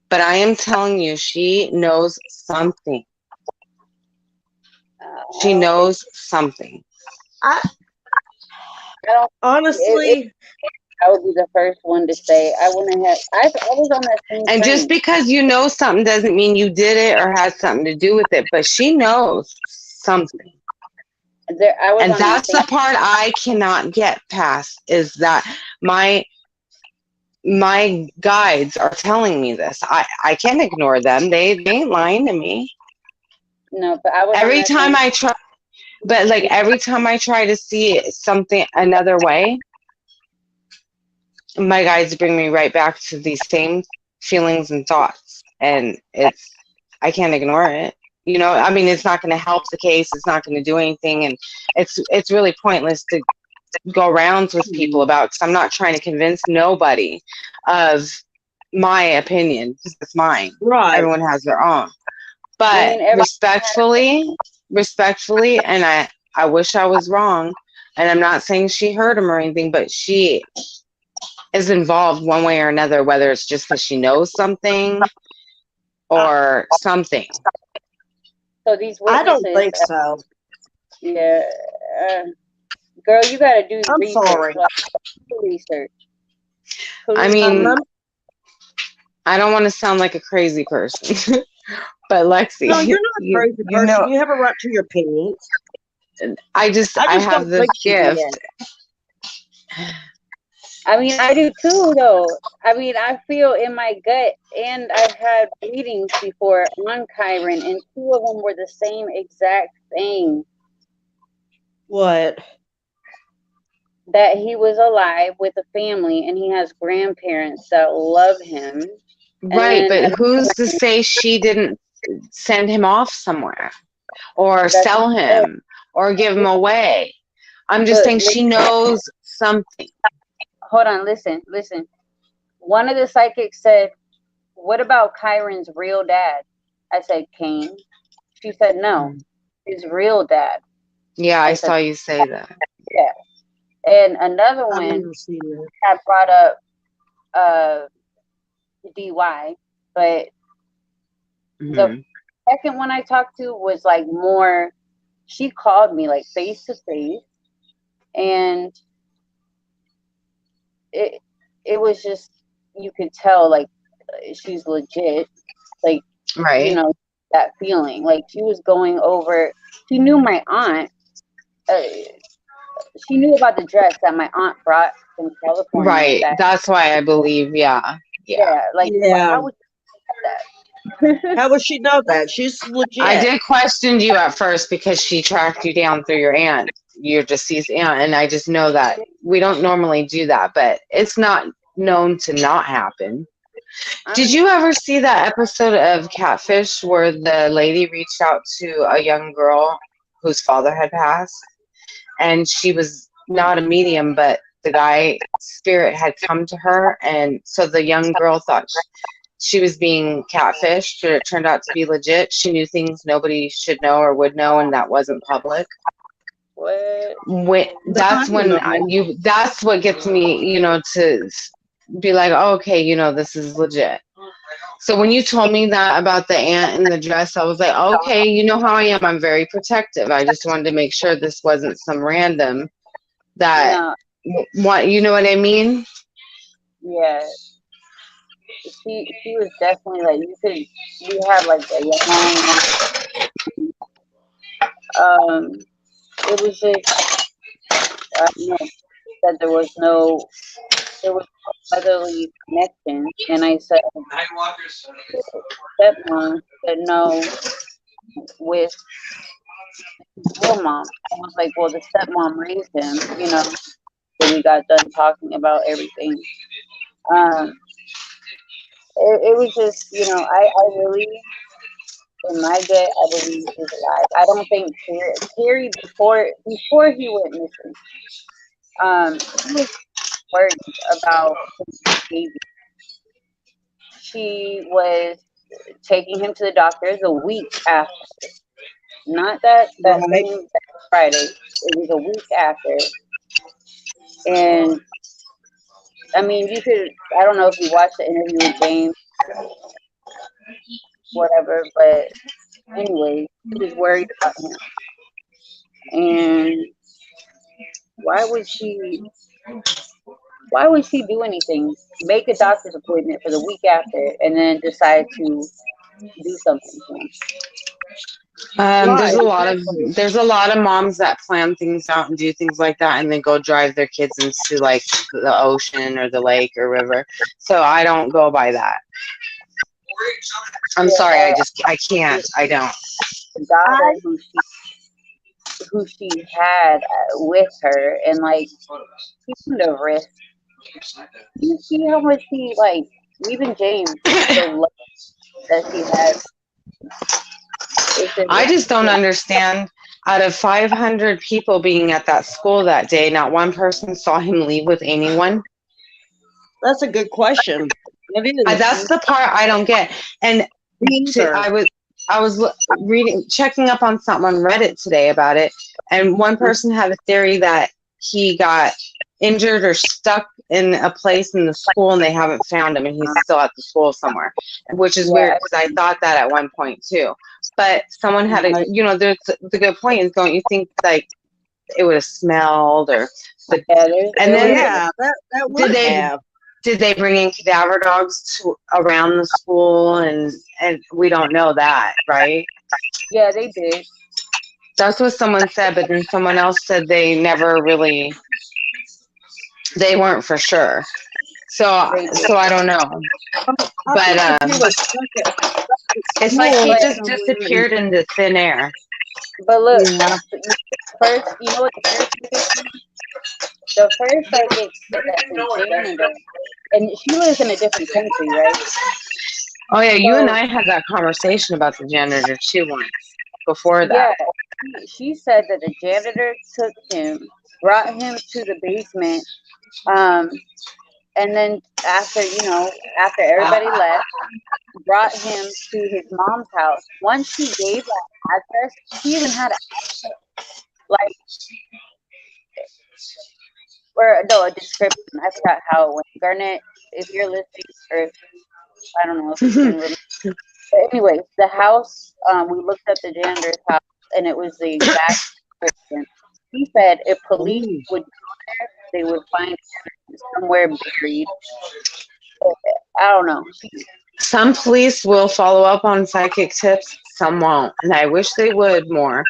but I am telling you she knows something. She knows something. I don't. Honestly, I would be the first one to say I wouldn't have. I was on that same And train. just because you know something doesn't mean you did it or had something to do with it, but she knows something. And that's the part I cannot get past, is that my guides are telling me this. I can't ignore them. They ain't lying to me. No, but I was every time I try to see something another way, my guides bring me right back to these same feelings and thoughts, and I can't ignore it. You know, I mean, it's not going to help the case. It's not going to do anything, and it's really pointless to go rounds with people about, because I'm not trying to convince nobody of my opinion, because it's mine. Right. Everyone has their own. I But mean, everybody respectfully, and I wish I was wrong, and I'm not saying she hurt him or anything, but she is involved one way or another, whether it's just because she knows something or something. so these I don't witnesses, think so. yeah, girl, you gotta do I'm research. sorry. Like, research. I Police- mean, Um, I don't want to sound like a crazy person, but Lexi, no, you're not a crazy you person. know, You have a right to your opinions. I just have don't this think she did. gift. I mean, I do too, though. I mean, I feel in my gut, and I've had readings before on Chiron, and two of them were the same exact thing. What? That he was alive with a family, and he has grandparents that love him. Right, then but who's to say she didn't send him off somewhere, or That's- sell him, or give him away? I'm just But saying she knows something. Hold on, listen. One of the psychics said, "What about Chiron's real dad?" I said, "Cain." She said, "No, his real dad." Yeah, I said, saw you say that. Yeah. And another I've one never seen that. had brought up DY, but the second one I talked to was like more, she called me like face to face, and it was just, you could tell like she's legit, like, Right. you know, that feeling like she was going over, she knew my aunt, she knew about the dress that my aunt brought from California. Right. That's why I believe, yeah. Like, Yeah. how would you know that? How would she know that? She's legit. I did question you at first because she tracked you down through your aunt, your deceased aunt, and I just know that we don't normally do that, but it's not known to not happen. Did you ever see that episode of Catfish where the lady reached out to a young girl whose father had passed, and she was not a medium, but the guy spirit had come to her, and so the young girl thought she was being catfished, but it turned out to be legit. She knew things nobody should know or would know, and that wasn't public. That's what gets me, you know, to be like, oh, okay, you know, this is legit. So when you told me that about the aunt and the dress, I was like, okay, you know how I am. I'm very protective. I just wanted to make sure this wasn't some random that, what, you know what I mean? Yeah. She was definitely like, we had like a long, it was just, I don't know, that there was no otherly connection, and I said, stepmom said no with real mom. I was like, well, the stepmom raised him, you know. So we got done talking about everything. It was just, you know, I really, in my gut, I believe he's alive. I don't think Terry before he went missing, he was worried about his baby. She was taking him to the doctors a week after, not that same Friday. It was a week after, and I mean, you could, I don't know if you watched the interview with James, whatever, but anyway, she was worried about him. And why would she do anything? Make a doctor's appointment for the week after and then decide to do something to him? There's a lot of moms that plan things out and do things like that, and then go drive their kids into like the ocean or the lake or river. So I don't go by that. I'm sorry, I can't. I don't. The daughter who she had with her, and like, he couldn't have risked. You see how much he, like, even James, the love that she had. They said I just don't understand. Out of 500 people being at that school that day, not one person saw him leave with anyone. That's a good question. It is. That's the part I don't get. And Me either. I was checking up on something on Reddit today about it, and one person had a theory that he got injured or stuck in a place in the school and they haven't found him and he's still at the school somewhere, which is weird because I thought that at one point too. But someone had a, you know, there's the good point is, don't you think like it would have smelled or and then yeah, that would have. Did they bring in cadaver dogs to around the school and we don't know that, right? Yeah, they did. That's what someone said, but then someone else said they never really, they weren't for sure. So I don't know. But it's like he just disappeared into thin air. But look, first, you know what the first psychic said that the janitor, and she lives in a different country, right? Oh yeah, you and I had that conversation about the janitor too once before that. Yeah, she said that the janitor took him, brought him to the basement, and then after everybody left, brought him to his mom's house. Once he gave that address, he even had a description. I forgot how it went. Garnett, if you're listening, or I don't know if you can remember. But anyways, the house, we looked at the janitor's house, and it was the exact description. He said if police would go there, they would find him somewhere buried. I don't know. Some police will follow up on psychic tips, some won't. And I wish they would more.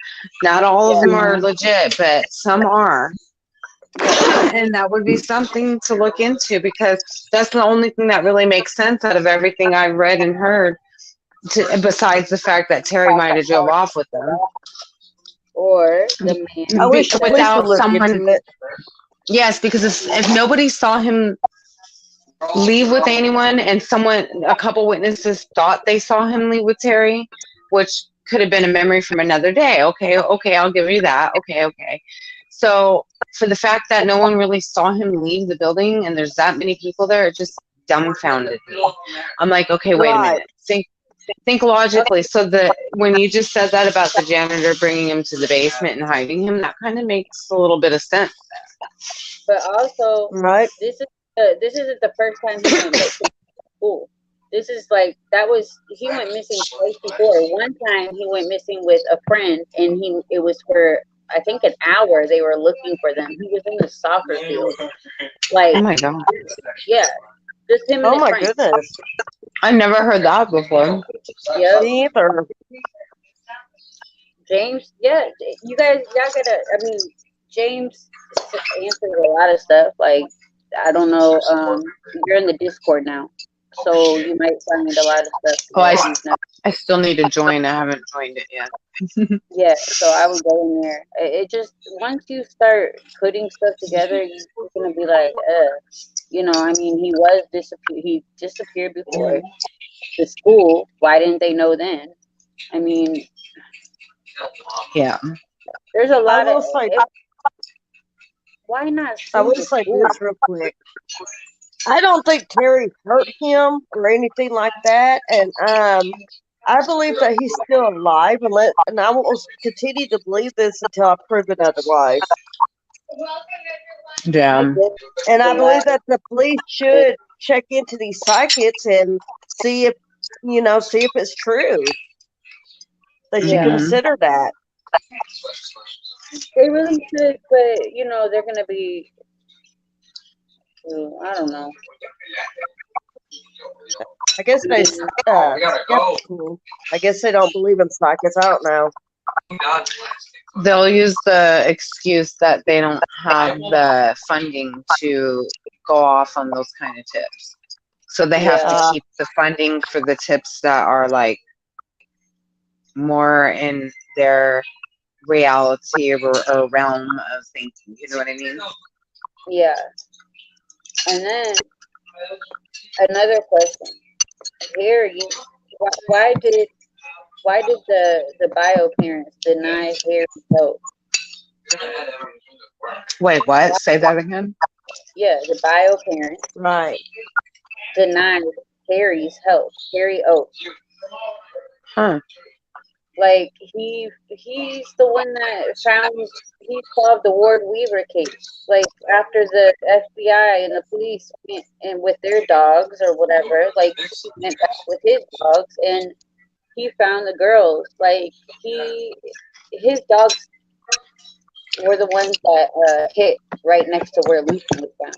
Not all of them are legit, but some are. And that would be something to look into because that's the only thing that really makes sense out of everything I've read and heard, besides the fact that Terry might have drove off with them. Or the man. I wish without someone. Yes, because if nobody saw him leave with anyone and a couple witnesses thought they saw him leave with Terry, which could have been a memory from another day. Okay, I'll give you that. Okay. So for the fact that no one really saw him leave the building and there's that many people there, it just dumbfounded me. I'm like, okay, wait a minute. Think logically. So when you just said that about the janitor bringing him to the basement and hiding him, that kind of makes a little bit of sense. But also, right? This isn't the first time he went missing from school. This is he went missing twice before. One time he went missing with a friend, and it was for I think an hour. They were looking for them. He was in the soccer field. Oh my god! Yeah, just him. Oh my goodness! I never heard that before. Yeah, me either. James, y'all gotta. I mean, James answers a lot of stuff. Like, I don't know. You're in the Discord now, so you might find a lot of stuff. Oh, I still need to join. I haven't joined it yet. Yeah, so I would go in there. It just once you start putting stuff together, you're gonna be like, I mean, he disappeared before the school. Why didn't they know then? I mean, yeah, there's a lot of. Why not? I will say this real quick. I don't think Terry hurt him or anything like that, and I believe that he's still alive, and I will continue to believe this until I prove it otherwise. Yeah. And I believe that the police should check into these psychics and see if it's true. They should consider that. They really should, but they're gonna be. I don't know. I guess they I guess they don't believe in psychics. I don't know. They'll use the excuse that they don't have the funding to go off on those kind of tips. So they have to keep the funding for the tips that are like more in their reality or realm of thinking. You know what I mean? Yeah. And then another question. Why did why did the bio parents deny Harry's help? Wait, what? Say that again. Yeah, the bio parents Right. denied Harry's help. Harry Oates. Huh. Like he's the one that he solved the Ward Weaver case. Like after the FBI and the police went and with their dogs or whatever, like he went back with his dogs and he found the girls. Like his dogs were the ones that hit right next to where Lucy was found.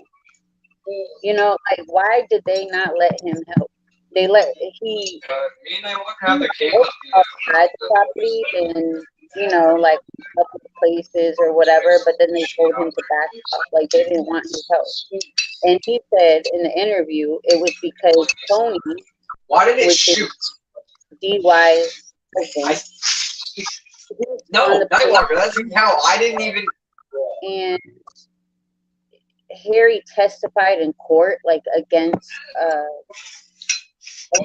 You know, like why did they not let him help? They let he outside the property and you know like a couple of places or whatever, but then they told him to back off. Like they didn't want his help. And he said in the interview it was because Tony, Why did it which shoot? is DY's husband, No, Nightwalker. That doesn't count. I didn't even. and Harry testified in court like against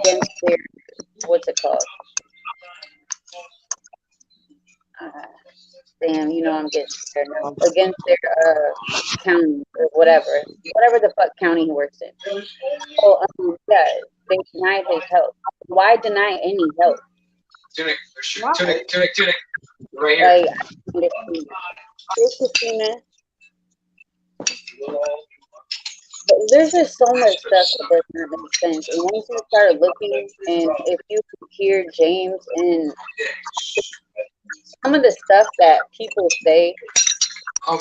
their what's it called? Damn, you know I'm getting scared now. Against their county or whatever the fuck county he works in. So yeah, they denied his help. Why deny any help? Tunic. Tunic. Right here. Like, here's Christina. But there's just so much stuff that doesn't make sense. And once you start looking, and if you hear James and some of the stuff that people say, I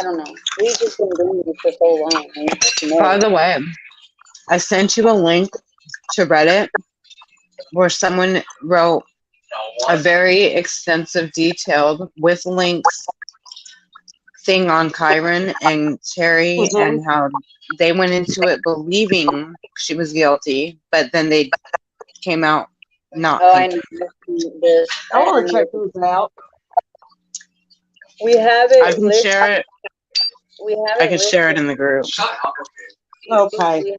don't know. We've just been doing this for so long. And we just know. By the way, I sent you a link to Reddit where someone wrote a very extensive, detailed, with links thing on Kyron and Terry and how they went into it believing she was guilty, but then they came out not. Oh, I know. I want to check those out. We have it. I can share it. We have I can share it in the group. Okay.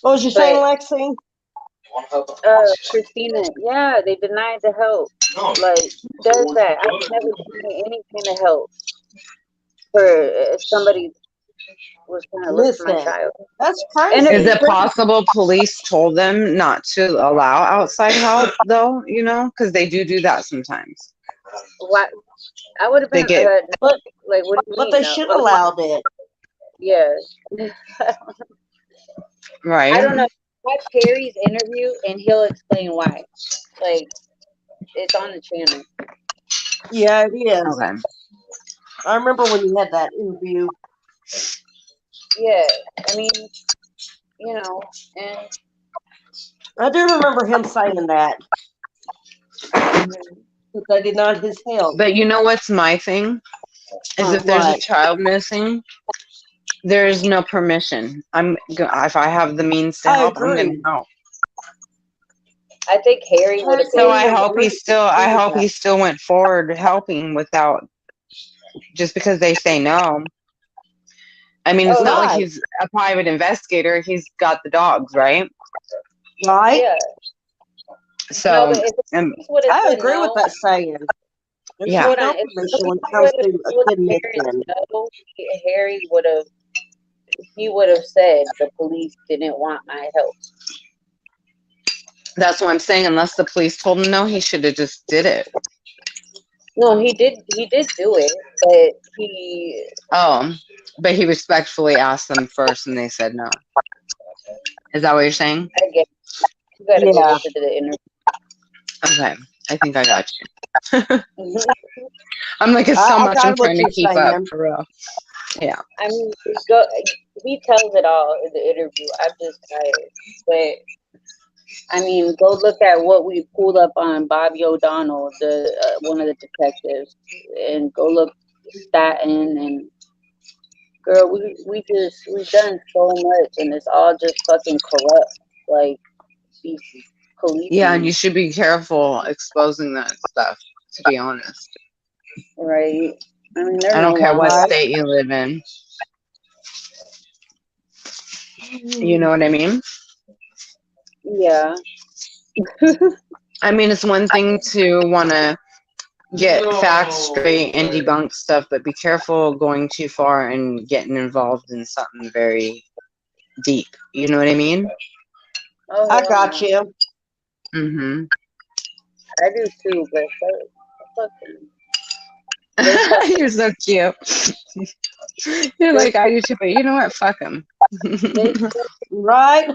What was you saying, Lexi? Christina, yeah, they denied the help. Like, who does that? I've never seen any kind of help for somebody was trying to look for my child. That's crazy. Is it possible police told them not to allow outside help, though? You know, because they do that sometimes. What? I would have been like, what do you mean? But they should allow it. Yeah. Right. I don't know. Watch Harry's interview and he'll explain why. Like, it's on the channel. Yeah, it is. Okay. I remember when you had that interview. Yeah, I mean, you know, and I do remember him saying that. That they did not his help. But you know what's my thing? Is if there's a child missing, there is no permission. If I have the means to help, I'm going to help. I think Harry would have. So I hope he still went forward helping without, just because they say no. I mean, it's not like he's a private investigator. He's got the dogs, right? Right. Yeah. So I agree with that saying. Yeah. Harry would have. He would have said the police didn't want my help. That's what I'm saying. Unless the police told him no, he should have just did it. No, he did. He did do it, but he. Oh, but he respectfully asked them first, and they said no. Is that what you're saying? I guess. You gotta go to the interview. Okay, I think I got you. I'm like, it's so much I'm trying to keep up for real. Yeah. I mean, he tells it all in the interview. I'm just tired. But, I mean, go look at what we pulled up on Bobby O'Donnell, one of the detectives, and go look Staten, and girl, we've done so much, and it's all just fucking corrupt. Like, these police. Yeah, and you should be careful exposing that stuff, to be honest. Right. I mean, I don't care what state you live in. You know what I mean? Yeah. I mean, it's one thing to want to get facts straight and debunk stuff, but be careful going too far and getting involved in something very deep. You know what I mean? Oh, I hell got no. you. Mm-hmm. I do too, but fucking. You're so cute. You're like, I do too, but you know what? Fuck them. Right?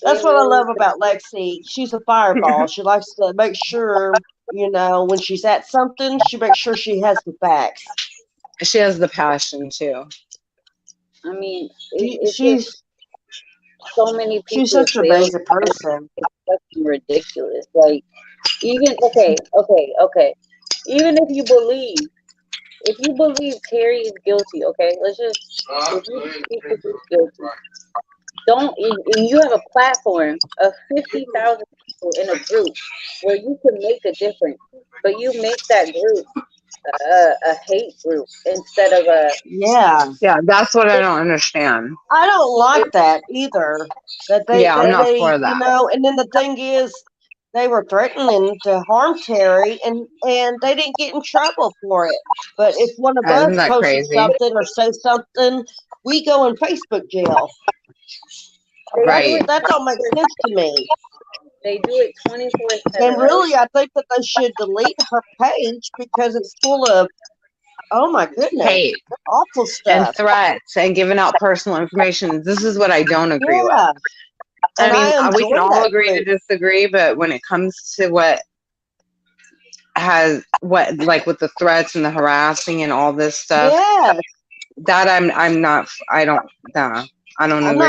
That's what I love about Lexi. She's a fireball. She likes to make sure, when she's at something, she makes sure she has the facts. She has the passion too. I mean, it's She's just so many people such an fail. amazing person. It's fucking ridiculous. Like, even okay. Even if you believe Terry is guilty, okay, let's just if you believe he's guilty, don't and you have a platform of 50,000 people in a group where you can make a difference, but you make that group a hate group instead of a Yeah, that's what I don't understand. I don't like that either. That they, Yeah, I'm not for that. and then the thing is, they were threatening to harm Terry, and they didn't get in trouble for it. But if one of us Isn't that posted crazy? something or say something, we go in Facebook jail. Right. That don't make sense to me. They do it 24/7. And really, I think that they should delete her page because it's full of, oh my goodness, Hate awful and stuff. threats and giving out personal information. This is what I don't agree with. I And mean, we can enjoy all that agree to group. disagree, but when it comes to like with the threats and the harassing and all this stuff, Yes, that I don't I'm agree not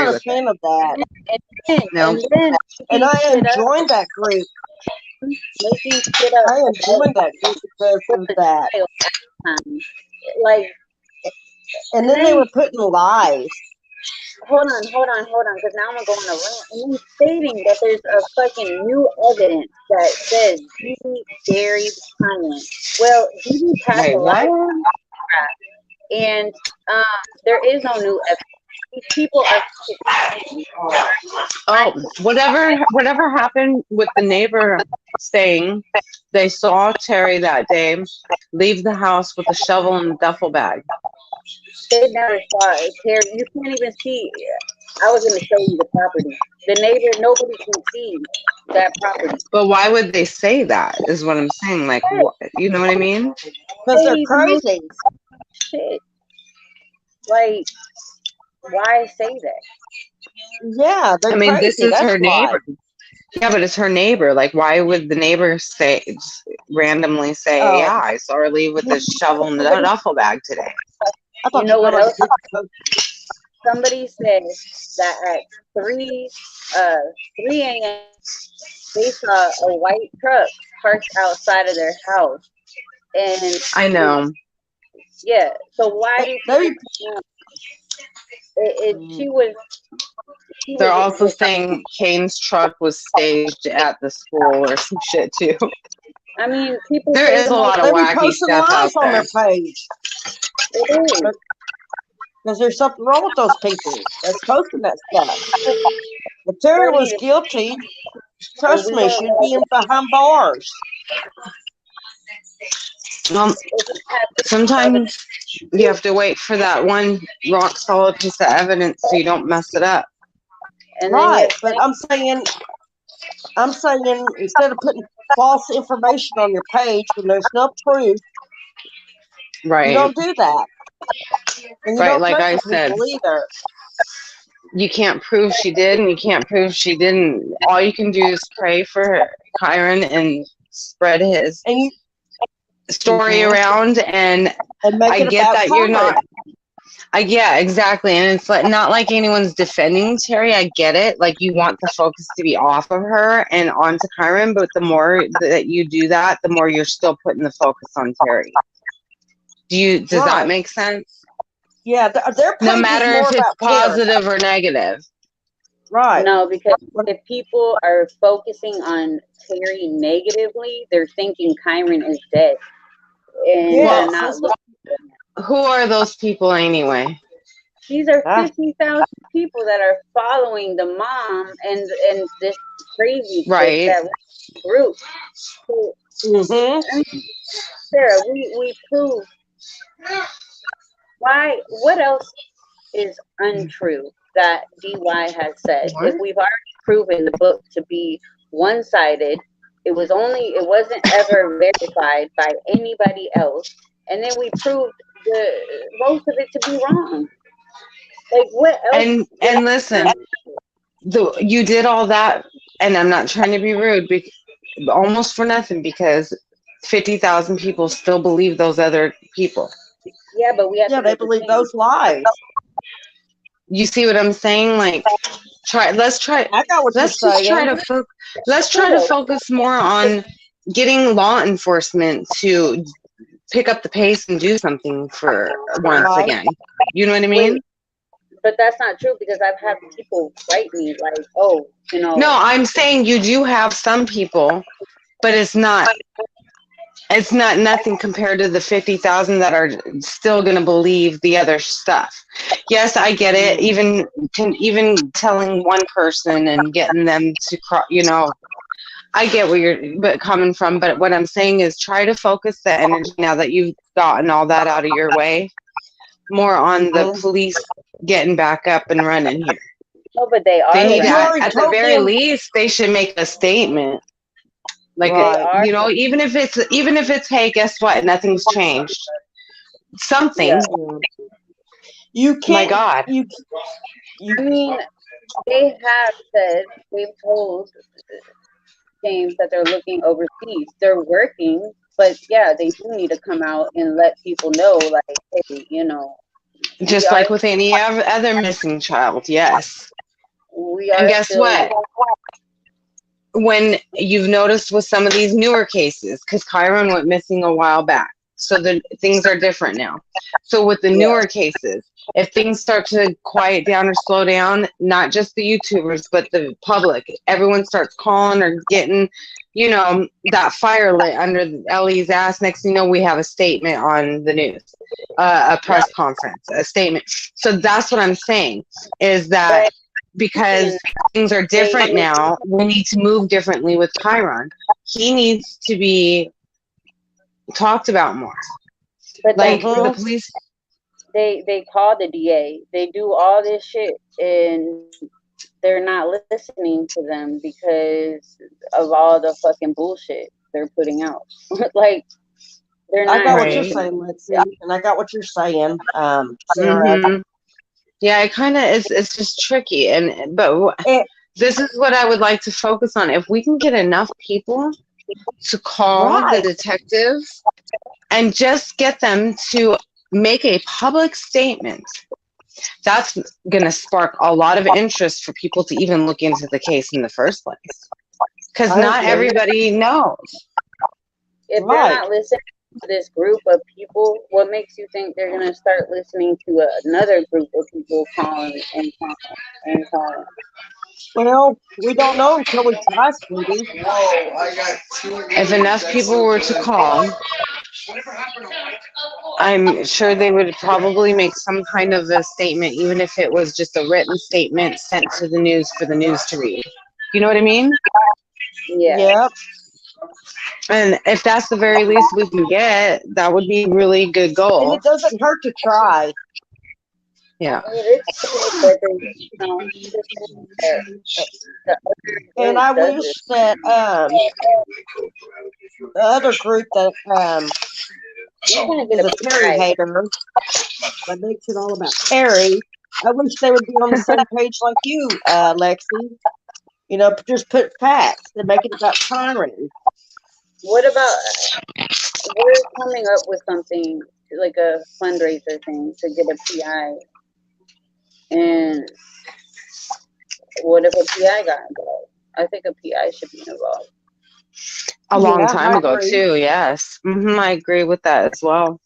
a with fan it. of that. No. And I am joined that group. Making shit up. I am joined that group because of that. Like, And then they were putting lies. hold on, because now I'm gonna go on a rant. And he's stating that there's a fucking new evidence that says Dee buried Kanye. Well, Dee passed a lot of crap, and there is no new evidence. These people are. Oh, whatever happened with the neighbor saying they saw Terry that day leave the house with a shovel and a duffel bag. They never saw it. Terry, you can't even see. I was going to show you the property. The neighbor, nobody can see that property. But why would they say that? Is what I'm saying. Like, you know what I mean? Because they're crazy. Shit. Like, why say that? Yeah, they're crazy. This is That's her neighbor. Yeah, but it's her neighbor. Like, why would the neighbor randomly say, "Yeah, I saw her leave with a shovel and a duffel bag today"? You know what else? Somebody said that at 3 a.m. they saw a white truck parked outside of their house, and I know. Yeah. So why do she was? They're also saying Kane's truck was staged at the school or some shit too. I mean, people. There is a lot of wacky stuff out on there. their page. Because there's something wrong with those people that's posting that stuff. If Terry was guilty, trust me, she'd be in behind bars. Sometimes you have to wait for that one rock solid piece of evidence so you don't mess it up. Right, but I'm saying instead of putting false information on your page when there's no proof, right, you don't do that. And you right, don't like I said, either. You can't prove she did and you can't prove she didn't. All you can do is pray for Kyron and spread his story around. And I get that you're not. Yeah, exactly. And it's like not like anyone's defending Terry. I get it. Like you want the focus to be off of her and onto Kyron, but the more that you do that, the more you're still putting the focus on Terry. Does that make sense? Yeah, their no matter if it's positive or negative. Right. No, because if people are focusing on Terry negatively, they're thinking Kyron is dead. And they're not. Who are those people anyway? These are Ah. 50,000 people that are following the mom and this crazy chick Right. that group. So, Mm-hmm. I mean, Sarah, we prove why. What else is untrue that DY has said? If we've already proven the book to be one-sided, it wasn't ever verified by anybody else, and then we proved most of it to be wrong. Like what else? And listen, you did all that, and I'm not trying to be rude, almost for nothing, because 50,000 people still believe those other people. Yeah, but we have Yeah, to they make the believe change. those lies. You see what I'm saying? Like, let's try I got what you're let's just try saying. to let's try to focus more on getting law enforcement to pick up the pace and do something for once Right. again. You know what I mean? But that's not true because I've had people write me like, oh, you know. No, I'm saying you do have some people, but it's not nothing compared to the 50,000 that are still going to believe the other stuff. Yes, I get it. Even telling one person and getting them to I get where you're coming from, but what I'm saying is try to focus the energy, now that you've gotten all that out of your way, more on the police getting back up and running here. No, but they are. They need Well, at the very least, they should make a statement. Like, Right. even if it's, hey, guess what? Nothing's changed. Something. Yeah. You can't. My God. I mean, they have said, they've told James that they're looking overseas. They're working, but yeah, they do need to come out and let people know, like, hey, you know. Just like with any other missing child, yes. We are. And guess what? When you've noticed with some of these newer cases, because Kyron went missing a while back, so the things are different now. So with the newer cases, if things start to quiet down or slow down, not just the YouTubers, but the public, everyone starts calling or getting, that fire lit under Ellie's ass. Next thing you know, we have a statement on the news, a press conference, a statement. So that's what I'm saying, is that because things are different now, we need to move differently with Chiron. He needs to be talked about more. But like the police, they call the DA. They do all this shit, and they're not listening to them because of all the fucking bullshit they're putting out. Like, they're not. I got what you're saying, Lexi, and I got what you're saying, Sarah. Yeah, it kind of is. It's just tricky, but this is what I would like to focus on. If we can get enough people to call the detectives and just get them to make a public statement, that's going to spark a lot of interest for people to even look into the case in the first place. Because not everybody knows. If they're not listening to this group of people, what makes you think they're going to start listening to another group of people calling and calling and calling? Well, we don't know until we try, sweetie. If enough people were to call, I'm sure they would probably make some kind of a statement, even if it was just a written statement sent to the news for the news to read. You know what I mean? Yeah. Yep. And if that's the very least we can get, that would be a really good goal. And it doesn't hurt to try. Yeah. And I wish that the other group that is a Terry hater, that makes it all about Terry, I wish they would be on the same page like you, Lexi. Just put facts and make it about Kyron. What about, we're coming up with something like a fundraiser thing to get a PI. And what if a PI got involved? I think a PI should be involved. A long time ago, too, yes. I agree with that as well.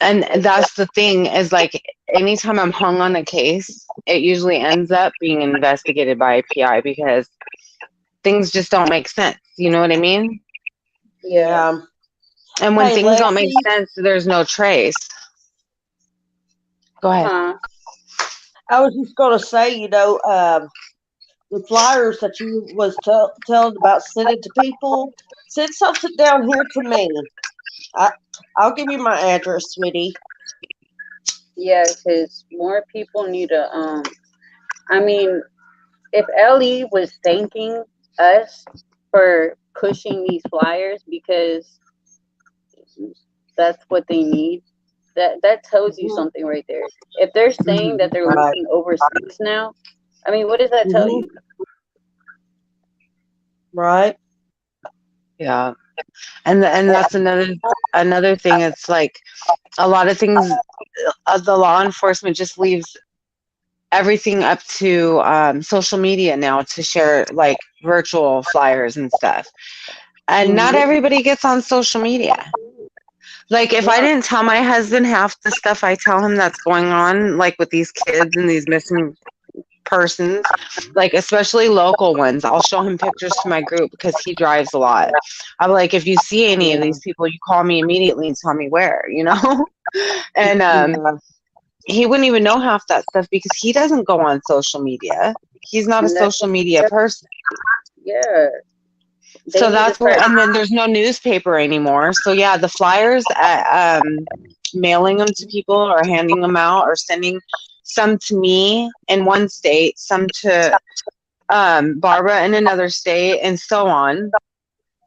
And that's the thing, is like, anytime I'm hung on a case, it usually ends up being investigated by a PI because things just don't make sense. You know what I mean? Yeah. And when things don't make sense, there's no trace. Go ahead. I was just going to say, the flyers that you was telling about sending to people, send something down here to me. I'll give you my address, sweetie. Yeah, because more people need to. I mean, if Ellie was thanking us for pushing these flyers because that's what they need, that tells you something right there. If they're saying that they're Right. looking overseas now, I mean, what does that tell you? Right. Yeah. And that's another thing. It's like a lot of things, the law enforcement just leaves everything up to social media now to share like virtual flyers and stuff. And not everybody gets on social media. Like if I didn't tell my husband half the stuff I tell him that's going on, like with these kids and these missing persons, like especially local ones, I'll show him pictures to my group because he drives a lot. I'm like, if you see any of these people, you call me immediately and tell me where, and he wouldn't even know half that stuff because he doesn't go on social media. He's not a social media person. Yeah. So that's where, and then there's no newspaper anymore. So yeah, the flyers, mailing them to people or handing them out or sending some to me in one state, some to Barbara in another state, and so on.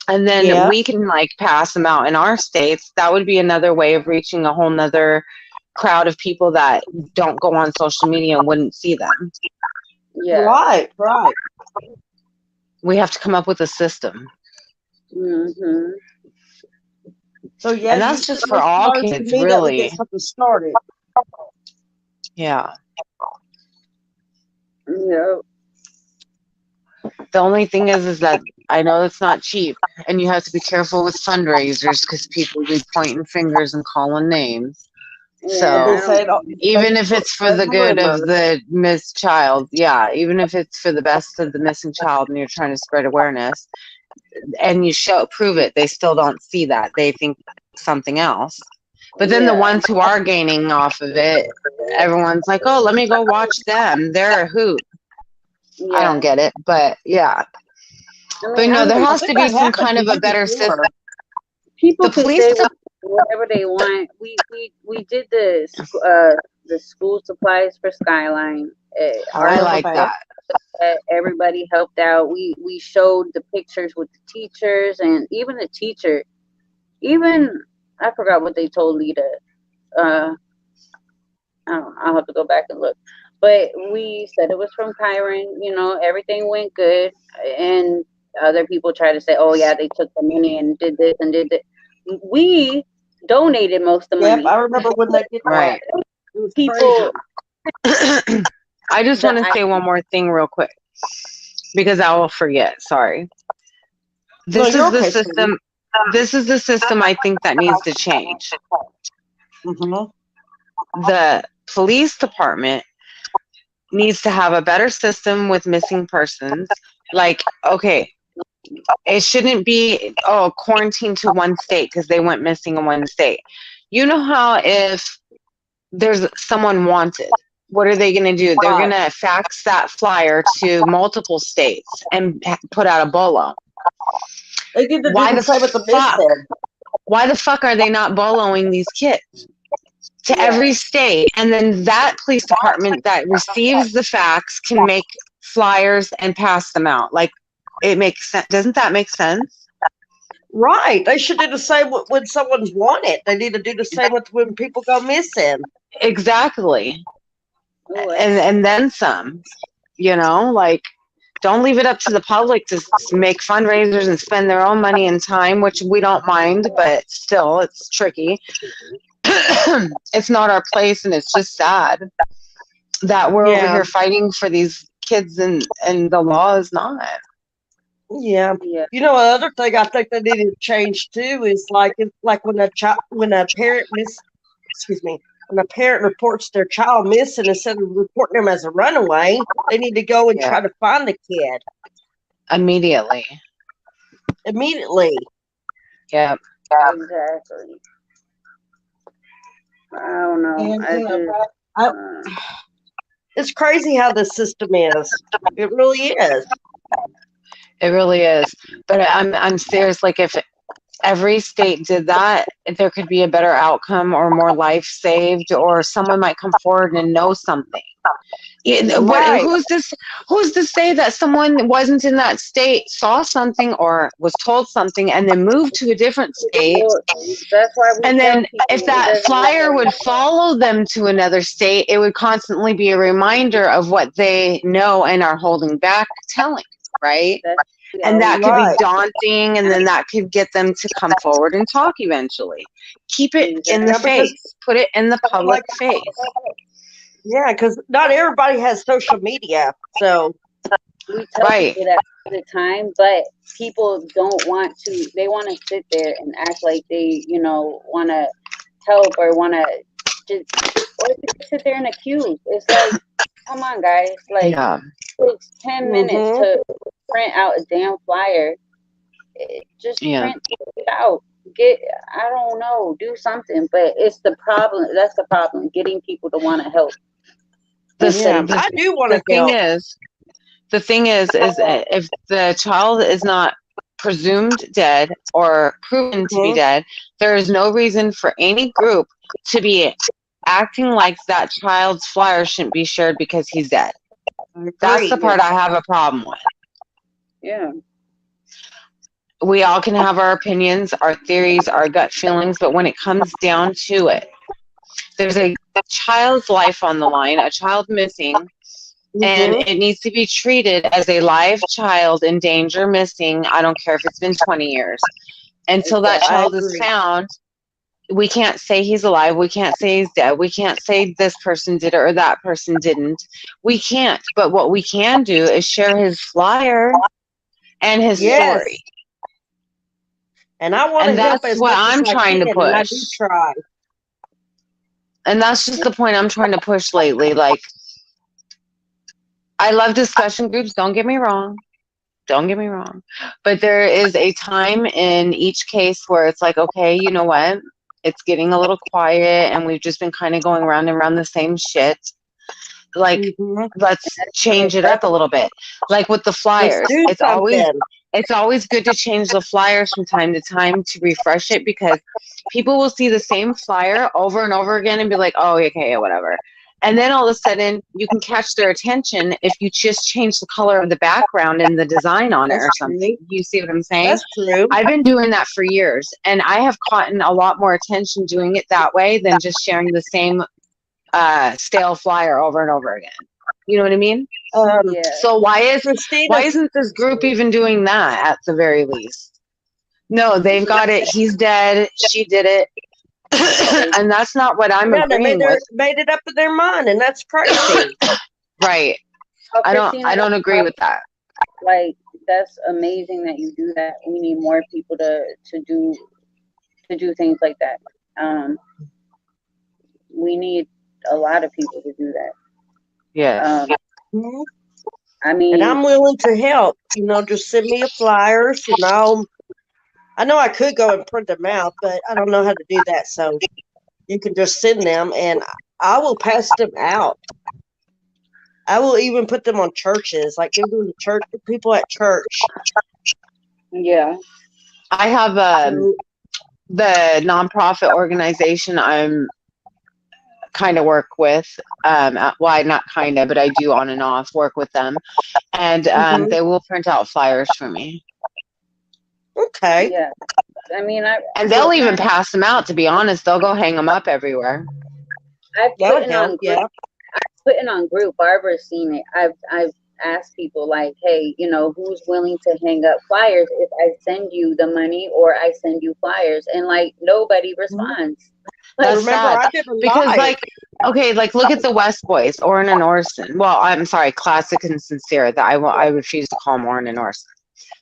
And then we can like pass them out in our states. That would be another way of reaching a whole nother crowd of people that don't go on social media and wouldn't see them. Yeah. Right. We have to come up with a system. Mm-hmm. So yeah, and that's just for all kids, really. Get something started. Yeah. Yep. The only thing is that I know it's not cheap, and you have to be careful with fundraisers because people be pointing fingers and calling names. Yeah, So even if it's for the good of the missed child, even if it's for the best of the missing child, and you're trying to spread awareness, and you prove it, they still don't see that. They think something else. But then the ones who are gaining off of it, everyone's like, "Oh, let me go watch them. They're a hoot." I don't get it, but yeah. I mean, there has to be some kind of a better system. People can say whatever they want. We did the school supplies for Skyline. I like that. Everybody helped out. We showed the pictures with the teachers, and even the teacher. Even I forgot what they told Lita. I don't know, I'll have to go back and look. But we said it was from Kyron. Everything went good, and other people try to say, "Oh yeah, they took the money and did this and did that." We donated most of the money. Yep, I remember when they did right. That. It was people. I just want to say one more thing real quick because I will forget. Sorry. This is the system. This is the system I think that needs to change. The police department needs to have a better system with missing persons. Like, okay, it shouldn't be quarantined to one state because they went missing in one state. You know how if there's someone wanted, what are they going to do? They're going to fax that flyer to multiple states and put out a bolo. They did the same with the missing. Why the fuck are they not boloing these kids to every state? And then that police department that receives the fax can make flyers and pass them out. Like, it makes sense. Doesn't that make sense? Right. They should do the same when someone's wanted. They need to do the same with when people go missing. Exactly. And then some, like, don't leave it up to the public to make fundraisers and spend their own money and time, which we don't mind, but still, it's tricky. It's not our place, and it's just sad that we're over here fighting for these kids, and the law is not. Yeah. Another thing I think they need to change too is like when a parent when a parent reports their child missing, instead of reporting them as a runaway, they need to go and try to find the kid immediately. Yeah. Exactly. I don't know. It's crazy how the system is. It really is. It really is. But I'm serious. Like if every state did that, there could be a better outcome or more life saved, or someone might come forward and know something. Right. Who's to say that someone wasn't in that state, saw something or was told something and then moved to a different state, Well, that's why we and tell then people if it that doesn't flyer matter. would follow them to another state, it would constantly be a reminder of what they know and are holding back telling, right? That's And that could be Right. daunting, and then that could get them to come forward and talk eventually. Keep it in the Yeah, because face. Put it in the public like face. yeah, because not everybody has social media. So we tell Right. people that all the time, but people don't want to. They want to sit there and act like they, want to help or want to just sit there and accuse. It's like, come on, guys. Like, Yeah. it takes 10 minutes to print out a damn flyer. Just Yeah. print it out. I don't know, do something. But it's the problem. That's the problem. Getting people to want to help. I do want to help. The thing is if the child is not presumed dead or proven to be dead, there is no reason for any group to be acting like that child's flyer shouldn't be shared because he's dead. That's the part I have a problem with. Yeah. We all can have our opinions, our theories, our gut feelings, but when it comes down to it, there's a child's life on the line, a child missing, and it needs to be treated as a live child in danger, missing. I don't care if it's been 20 years. Until that child is found, we can't say he's alive. We can't say he's dead. We can't say this person did it or that person didn't. We can't. But what we can do is share his flyer and his story. And I want to help that's as what much I'm as I trying to can, and I push. do try. And that's just the point I'm trying to push lately. Like, I love discussion groups. Don't get me wrong. But there is a time in each case where it's like, okay, you know what? It's getting a little quiet and we've just been kind of going round and round the same shit. Like, let's change it up a little bit. Like with the flyers, it's always good to change the flyers from time to time to refresh it, because people will see the same flyer over and over again and be like, oh, okay, whatever. And then all of a sudden you can catch their attention if you just change the color of the background and the design on it or something. You see what I'm saying? That's true. I've been doing that for years, and I have gotten a lot more attention doing it that way than just sharing the same stale flyer over and over again. You know what I mean? So why isn't this group even doing that at the very least? No, they've got it. He's dead. She did it. And that's not what I'm agreeing with. Made it up in their mind, and that's crazy. Right. I don't agree with that. Like, that's amazing that you do that. We need more people to do things like that. We need a lot of people to do that. Yeah. I mean, and I'm willing to help. Just send me a flyers, and I know I could go and print them out, but I don't know how to do that. So you can just send them, and I will pass them out. I will even put them on churches, like give them to people at church. Yeah. I have the nonprofit organization I'm kind of work with. Well, not kind of, but I do on and off work with them. And they will print out flyers for me. Okay. Yeah. I mean, and they'll even pass them out, to be honest. They'll go hang them up everywhere. I've put it on group. Barbara's seen it. I've asked people, like, hey, who's willing to hang up flyers if I send you the money or I send you flyers? And like, nobody responds. That's sad. Because like, look at the West Boys, Orrin and Orson. Well, I'm sorry, Classic and Sincere. That I refuse to call them Orrin and Orson.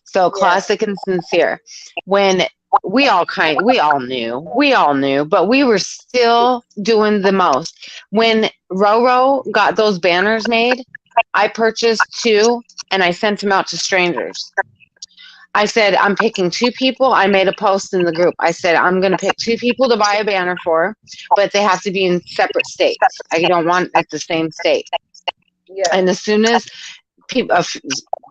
So Classic and Sincere. When we all knew, but we were still doing the most. When Roro got those banners made, I purchased 2 and I sent them out to strangers. I said, I'm picking 2 people. I made a post in the group. I said, I'm going to pick 2 people to buy a banner for, but they have to be in separate states. I don't want it the same state. Yeah. And as soon as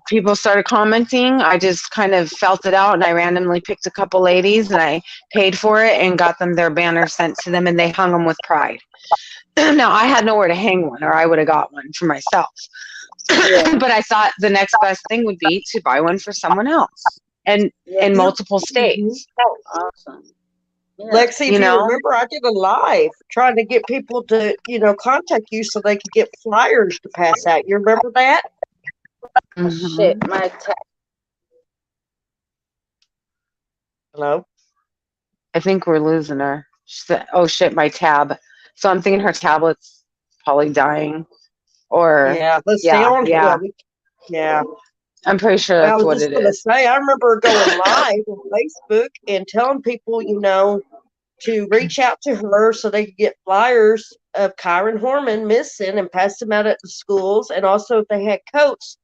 people started commenting, I just kind of felt it out, and I randomly picked a couple ladies, and I paid for it and got them their banners sent to them, and they hung them with pride. Now, I had nowhere to hang one, or I would have got one for myself. Yeah. But I thought the next best thing would be to buy one for someone else, and Yeah. in multiple states. Awesome. Yeah. Lexi, if You you know? remember, I did a live trying to get people to, contact you so they could get flyers to pass out. You remember that? Shit, my Hello? I think we're losing her. She said, "Oh shit, my tab." So I'm thinking her tablet's probably dying, or Yeah, let's stay yeah, on. yeah. Yeah. I'm pretty sure I that's was what just it going to is. say, I remember going live on Facebook and telling people, to reach out to her so they could get flyers of Kyron Horman missing and pass them out at the schools. And also, if they had coats,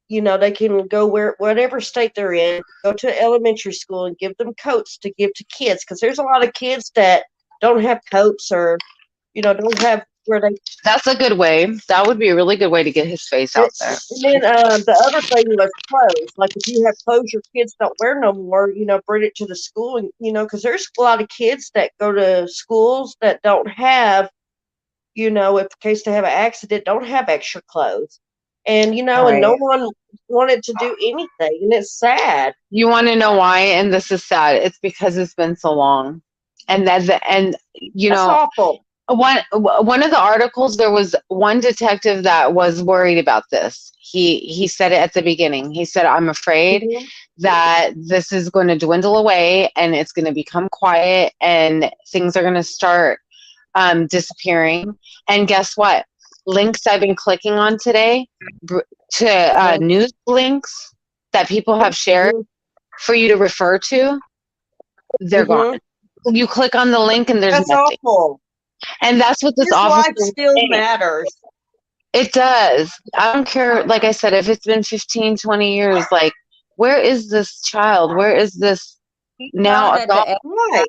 they can go whatever state they're in, go to elementary school and give them coats to give to kids. Because there's a lot of kids that don't have coats or, don't have where they. That's a good way. That would be a really good way to get his face out there. And then the other thing was clothes. Like if you have clothes your kids don't wear no more, bring it to the school. And, because there's a lot of kids that go to schools that don't have, if in case they have an accident, don't have extra clothes. And, and no Right. one wanted to do anything. And it's sad. You want to know why? And this is sad. It's because it's been so long, and That's awful. One of the articles, there was one detective that was worried about this. He said it at the beginning. He said, "I'm afraid that this is going to dwindle away and it's going to become quiet and things are going to start disappearing." And guess what? Links I've been clicking on today to news links that people have shared for you to refer to, they're gone. You click on the link and there's That's nothing. awful. And that's what this His officer life still matters. It does. I don't care, like I said, if it's been 15, 20 years, like, where is this child? Where is this now That adult?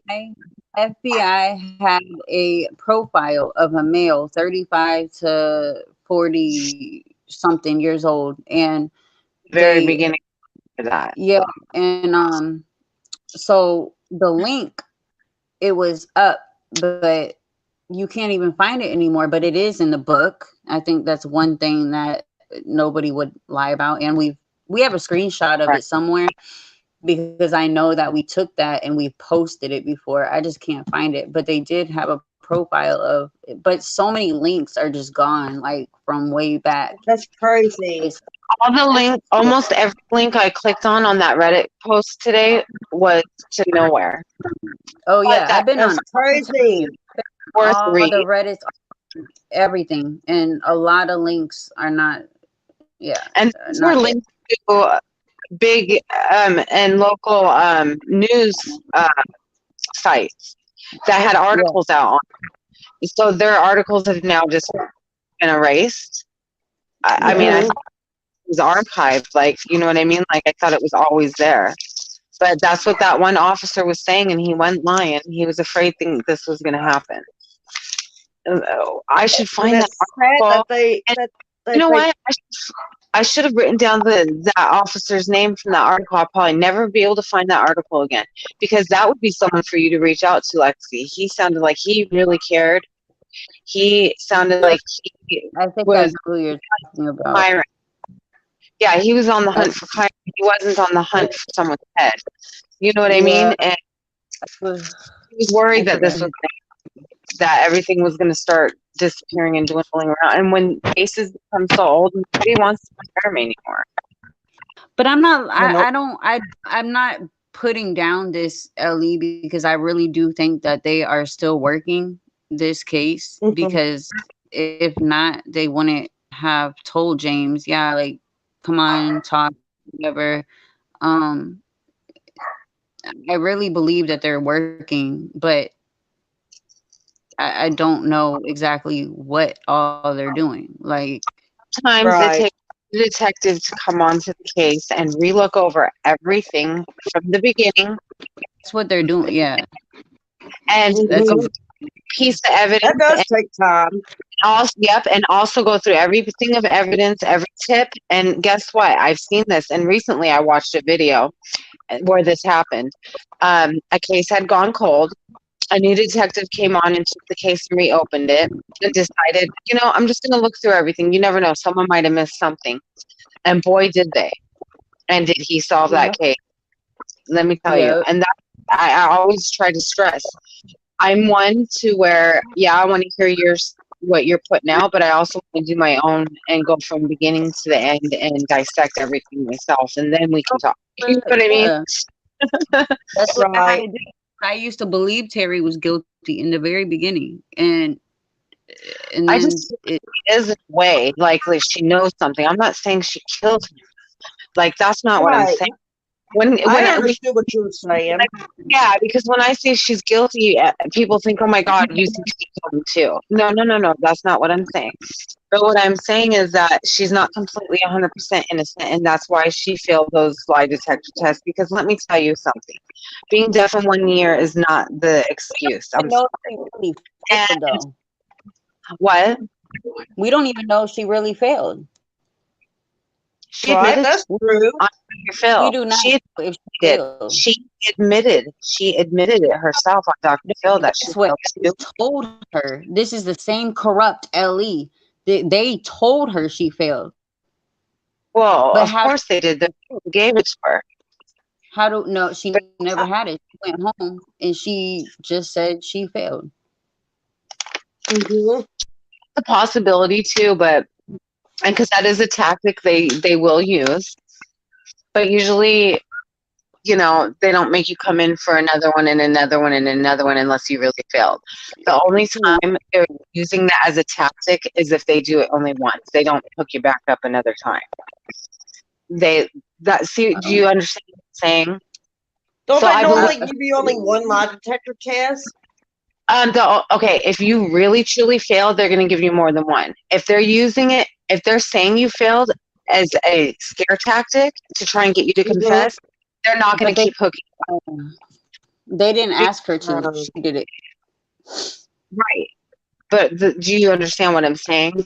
the FBI had a profile of a male, 35 to 40 something years old, and Very beginning of that. Yeah, and so the link, it was up, but you can't even find it anymore. But it is in the book. I think that's one thing that nobody would lie about, and we have a screenshot of it somewhere, because I know that we took that and we posted it before. I just can't find it, but they did have a profile of it. But so many links are just gone, like from way back. That's crazy. All the links, almost every link I clicked on that Reddit post today was to nowhere. Oh yeah, I've been That's on crazy. all the Reddits, everything, and a lot of links are not. Yeah, and these were linked to big and local news sites that had articles out on it. So their articles have now just been erased. I mean, I thought it was archived, like, you know what I mean? Like, I thought it was always there. But that's what that one officer was saying, and he went lying. He was afraid this was going to happen. I should find that article. You know what? I should have written down that officer's name from that article. I'll probably never be able to find that article again, because that would be someone for you to reach out to, Lexi. He sounded like he really cared. He sounded like I think that's who you're talking about. Kyron. Yeah, he was on the hunt for Kyron. He wasn't on the hunt for someone's head. You know what I mean? And he was worried that that everything was going to start disappearing and dwindling around. And when cases become so old, nobody wants to compare them anymore. But I'm not. I'm not putting down this LE, because I really do think that they are still working this case, because if not, they wouldn't have told James, yeah, like, come on, talk, whatever. I really believe that they're working, but I don't know exactly what all they're doing. Like, sometimes it takes the detective to come onto the case and relook over everything from the beginning That's what they're doing. Yeah. and That's go piece of That evidence does take time. and also go through everything of evidence, every tip. And guess what? I've seen this, and recently I watched a video where this happened. A case had gone cold. A new detective came on and took the case and reopened it and decided, I'm just going to look through everything. You never know. Someone might have missed something. And boy, did they. And did he solve that case? Let me tell you. Yeah. And that I always try to stress. I'm one to where, I want to hear what you're putting out, but I also want to do my own and go from beginning to the end and dissect everything myself, and then we can talk. You know what I mean? Yeah. That's what I had Right. to do. I used to believe Terry was guilty in the very beginning, and I then just is a way like she knows something. I'm not saying she killed him. Like that's not what I'm Right. saying. When I understood what you were saying. yeah, because when I say she's guilty, people think, "Oh my God, you think she killed him too?" No. That's not what I'm saying. But what I'm saying is that she's not completely 100% innocent, and that's why she failed those lie detector tests. Because let me tell you something: being deaf in 1 year is not the excuse. I'm know sorry. she really And failed, though. what? We don't even know if she really failed. She Right, admitted that's true. on Dr. Phil. We do not She know if she did. failed. She admitted it herself on Dr. Phil that she That's what failed too. told her. This is the same corrupt LE. They told her she failed. Well, But of course they did. They gave it to her. no, she never had it. She went home and she just said she failed. Mm-hmm. A possibility too, but and because that is a tactic they will use, but usually they don't make you come in for another one and another one and another one unless you really failed. The only time they're using that as a tactic is if they do it only once. They don't hook you back up another time. Do you understand what I'm saying? Don't So they I normally believe give you only one lie detector test? okay, if you really truly failed, they're going to give you more than one. If they're saying you failed as a scare tactic to try and get you to confess, they're not going to keep hooking. They didn't ask her to. She did it. Right. But do you understand what I'm saying?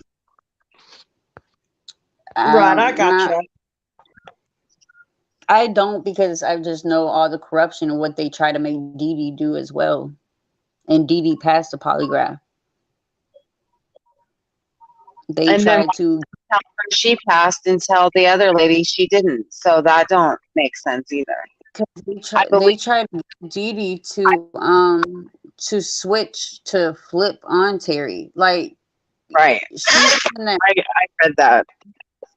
Right, I got you. I don't, because I just know all the corruption and what they try to make Dee Dee do as well. And Dee Dee passed the polygraph. They tried to tell her she passed and tell the other lady she didn't. So that don't make sense either. They tried Dee Dee to switch to flip on Terry. Like, right. She's the one that, I read that.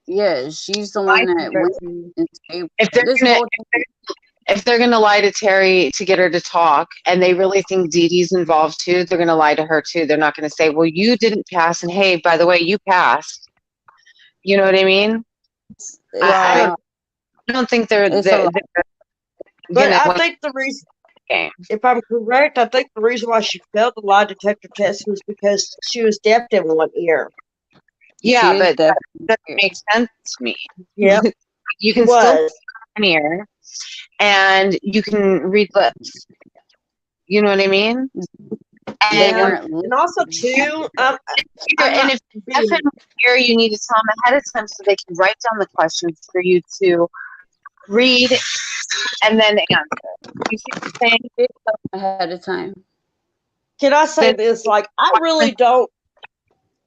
Yeah, she's the one that went and saved if they're gonna lie to Terry to get her to talk, and they really think Dee Dee's involved too, they're gonna lie to her too. They're not gonna say, "Well, you didn't pass," and hey, by the way, you passed. You know what I mean? I don't think they're but I think the reason, if I'm correct, I think the reason why she failed the lie detector test was because she was deaf in one ear. Yeah, but that doesn't make sense to me. Yeah, you can still an ear, and you can read lips. You know what I mean? And also too, and if that's an ear, you need to tell them ahead of time so they can write down the questions for you to read and then answer. You see what I'm saying? Ahead of time. Can I say this? Like, I really don't.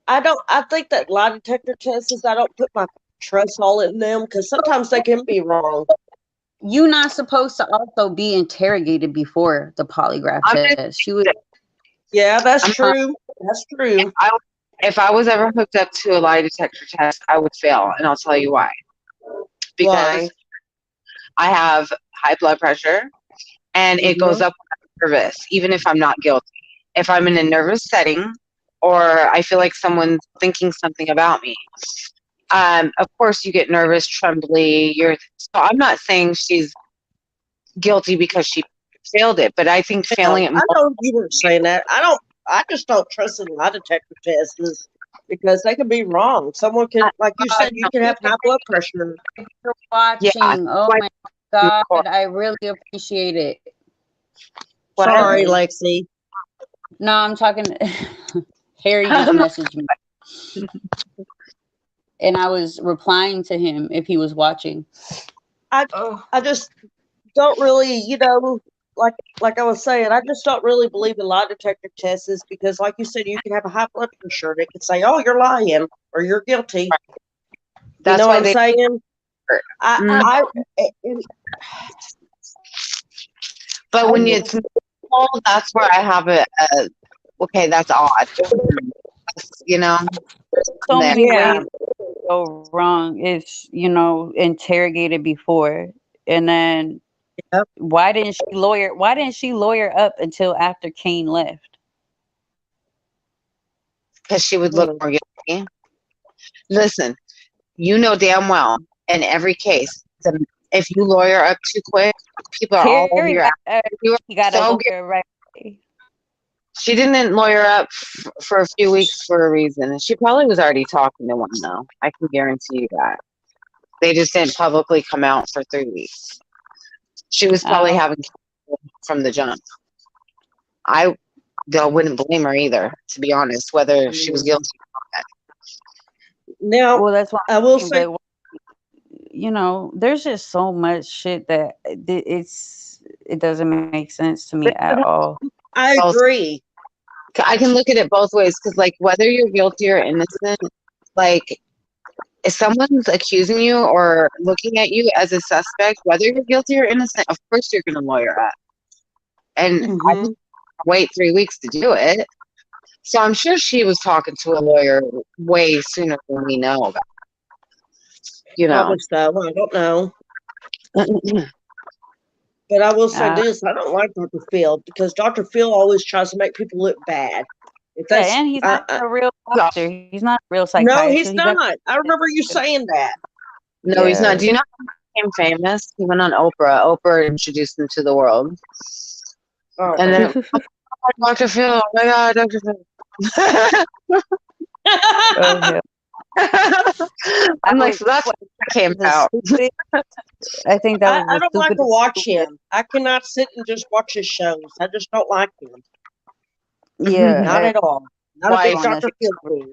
I think that lie detector tests, I don't put my trust all in them because sometimes they can be wrong. You're not supposed to also be interrogated before the polygraph test. Yeah, that's true. That's true. If I was ever hooked up to a lie detector test, I would fail, and I'll tell you why. Because I have high blood pressure, and it goes up when I'm nervous, even if I'm not guilty. If I'm in a nervous setting, or I feel like someone's thinking something about me, of course you get nervous, trembly. So I'm not saying she's guilty because she failed it, but I think failing it. I know you weren't saying that. I just don't trust in lie detector tests. because they can be wrong. Someone can, like you said, you can have high blood pressure. For watching. Yeah, Oh like my God, I really appreciate it. Sorry, whatever. Lexi. No, I'm talking. Harry just messaged me, and I was replying to him if he was watching. I just don't really, like I was saying, I just don't really believe in lie detector tests because, like you said, you can have a high blood pressure. They can say, "Oh, you're lying" or "You're guilty." That's you know why what I'm they. saying? But when it's normal, that's where I have it. Okay, that's odd. You know. So many Yeah. ways to go wrong. It's interrogated before, and then Yep. why didn't she lawyer? Why didn't she lawyer up until after Kane left? Because she would look more guilty. Listen, you know damn well in every case, if you lawyer up too quick, people are all over Harry your ass. he got a So lawyer right away. she didn't lawyer up for a few weeks for a reason. She probably was already talking to one, though. I can guarantee you that. They just didn't publicly come out for 3 weeks. She was probably having from the jump. I wouldn't blame her either, to be honest, whether she was guilty or Now, Well, that's why I will say, but there's just so much shit that it doesn't make sense to me at all. I not. agree. I can look at it both ways because, like, whether you're guilty or innocent, like, if someone's accusing you or looking at you as a suspect, whether you're guilty or innocent, of course you're going to lawyer up. And I didn't wait 3 weeks to do it. So I'm sure she was talking to a lawyer way sooner than we know about. Probably so. I don't know. But I will say this: I don't like Dr. Phil because Dr. Phil always tries to make people look bad. And he's not a real doctor. He's not a real psychiatrist. No, he's not. I remember you saying that. No, he's not. Do you know how he became famous? He went on Oprah. Oprah introduced him to the world. Oh, and then, Dr. Phil, oh my God, Dr. Phil. I'm like, so that's what came out. I think that was I don't like to watch him. I cannot sit and just watch his shows. I just don't like him. Yeah. Not at all. Not a big Dr. Phil fan.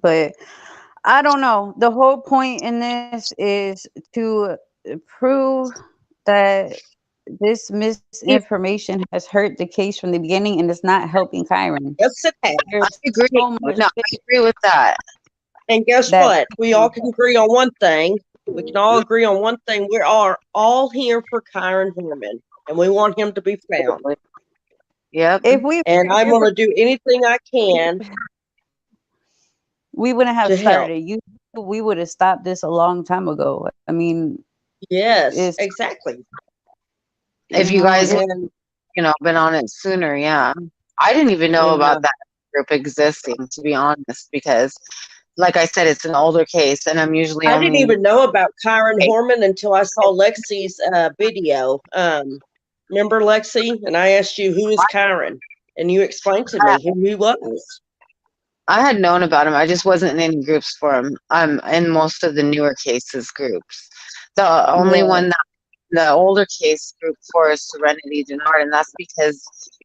But I don't know. The whole point in this is to prove that this misinformation has hurt the case from the beginning and it's not helping Kyron. Yes, it has. I agree. No, I agree with that. And guess what? We all can agree on one thing. We can all agree on one thing. We are all here for Kyron Horman, and we want him to be found. Yep. And I'm going to do anything I can. We wouldn't have to started. We would have stopped this a long time ago. I mean, yes, exactly. If you guys had, been on it sooner, yeah. I didn't even know about that group existing, to be honest, because, like I said, it's an older case, and I'm usually I didn't even know about Kyron Horman until I saw Lexi's video. Remember, Lexi? And I asked you, who is Kyron? And you explained to me who he was. I had known about him. I just wasn't in any groups for him. I'm in most of the newer cases groups. The only one that the older case group for is Serenity Denard, and that's because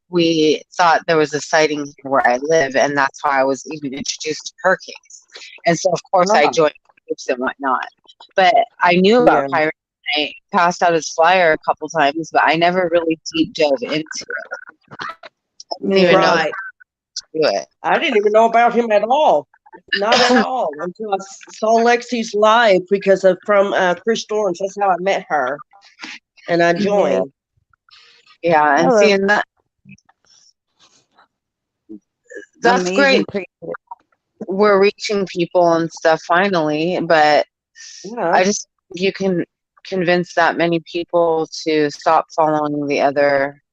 we thought there was a sighting here where I live, and that's how I was even introduced to her case. And so, of course, I joined groups and whatnot. But I knew about Kyron. I passed out his flyer a couple times, but I never really deep dove into it. I didn't even know it. I didn't even know about him at all. Not at all until I saw Lexi's live because of from Chris Dorrance. That's how I met her, and I joined. Yeah, and seeing that, that's great. We're reaching people and stuff finally, but I just think you can convince that many people to stop following the other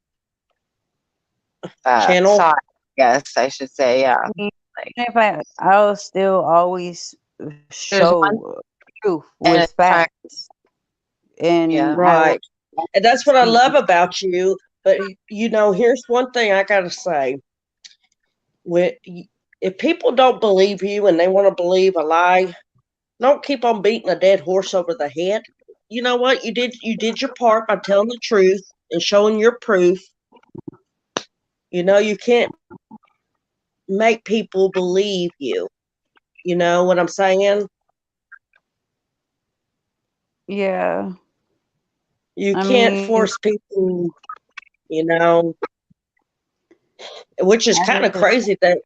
channel. Side, yes, I should say, yeah. If I'll still always show truth with facts, and right, and that's what I love about you. But here's one thing I gotta say: if people don't believe you and they want to believe a lie, don't keep on beating a dead horse over the head. You know what? You did your part by telling the truth and showing your proof. You know, you can't make people believe you. You know what I'm saying? Yeah. You I can't mean, force people, you know, which is I kind of just, crazy that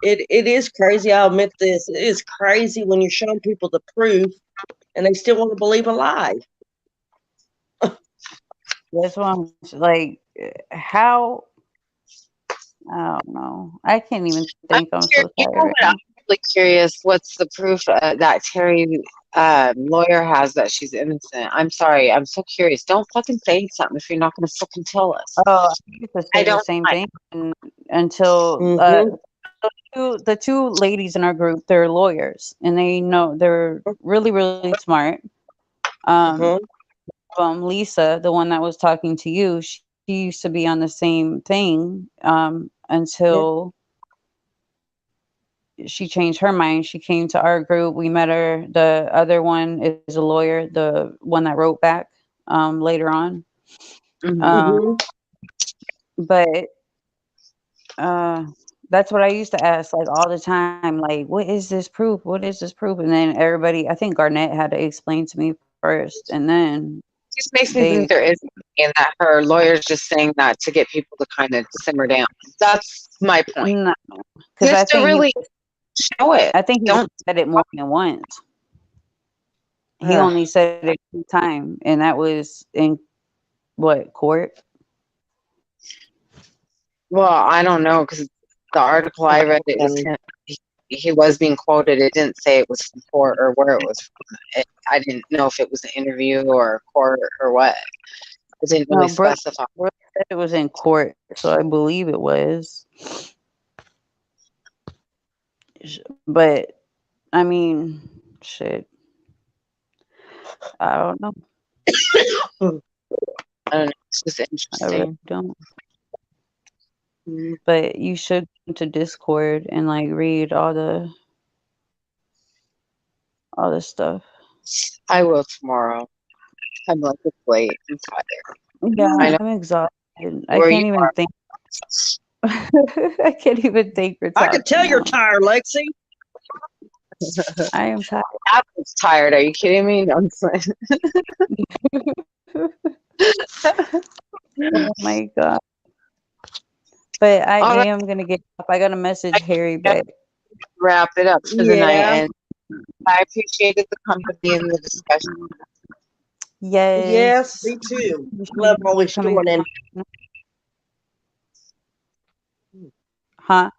it is crazy. I'll admit this. It is crazy when you're showing people the proof and they still want to believe a lie. that's why I'm like, how? I don't know. I can't even think. I'm so You tired know right what? I'm really curious. What's the proof that Terry lawyer has that she's innocent? I'm sorry. I'm so curious. Don't fucking say something if you're not going to fucking tell us. now. Oh, I used to I say the don't same mind. thing until Mm-hmm. the two ladies in our group, they're lawyers and they're really, really smart. Um, Mm-hmm. Lisa, the one that was talking to you, she used to be on the same thing Yeah. until she changed her mind. She came to our group. We met her. The other one is a lawyer, the one that wrote back later on. Mm-hmm. Um, Mm-hmm. but uh, that's what I used to ask like all the time. Like, what is this proof? What is this proof? And then everybody, I think Garnett had to explain to me first, and then It just makes me think they there is something and that her lawyer's just saying that to get people to kind of simmer down. That's my point. no, You because have to really show it. he Don't. said it more than once. He only said it one time, and that was in what court? Well, I don't know because the article I read, it was him. He was being quoted. It didn't say it was from court or where it was from. I didn't know if it was an interview or court or what. It didn't really No, specify. Brooke said it was in court, so I believe it was. But I mean, shit, I don't know. I don't know. It's just I interesting. really don't. But you should go to Discord and like read all the stuff. I will tomorrow. I'm like, it's late. I'm tired. Yeah, I know. I'm exhausted. I Where can't you even think. I can't even think for I talking can tell you're now. tired, Lexi. I am tired. I was tired. Are you kidding me? No, I'm saying. Oh my god. But I All right, am gonna get up. I gotta message Harry back. wrap it up for the night. Yeah. And I appreciated the company and the discussion. Yes, Yes. me too. You should Love be always coming. joining. Huh?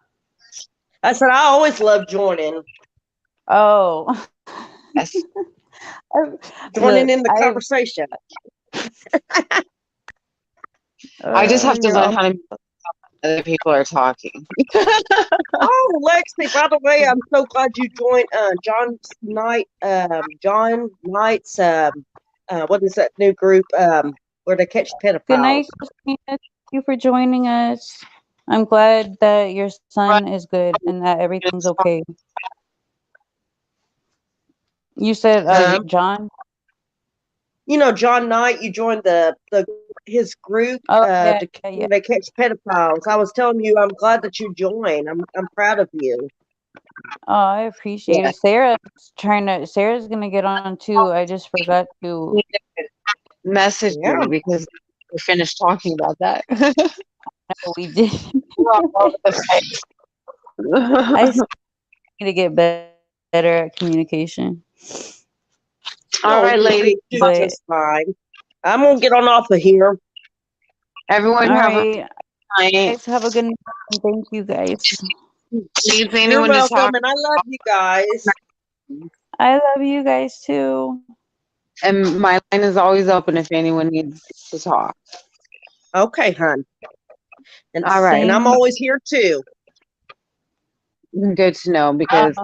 I said I always love joining. Oh. Yes. Joining Look, in the conversation. I just have to you're learn all- how to other people are talking. Oh, Lexi, by the way, I'm so glad you joined John Knight's what is that new group where they catch Good pedophiles. night, Christina. Thank you for joining us. I'm glad that your son is good and that everything's okay. You said John? You know, John Knight, you joined his group Oh yeah, where they catch pedophiles. I was telling you, I'm glad that you joined. I'm proud of you. Oh, I appreciate it. Sarah's gonna get on too. I just forgot to Message me because we finished talking about that. we did. We're all over the place. I still need to get better at communication. All right, ladies. But Just fine. I'm gonna get on off of here. Everyone all have right. a night. Guys, have a good night. And thank you guys. Needs You're anyone to welcome, talk? and I love you guys. I love you guys too. And my line is always open if anyone needs to talk. Okay, hon. And All right. and I'm always here too. Good to know because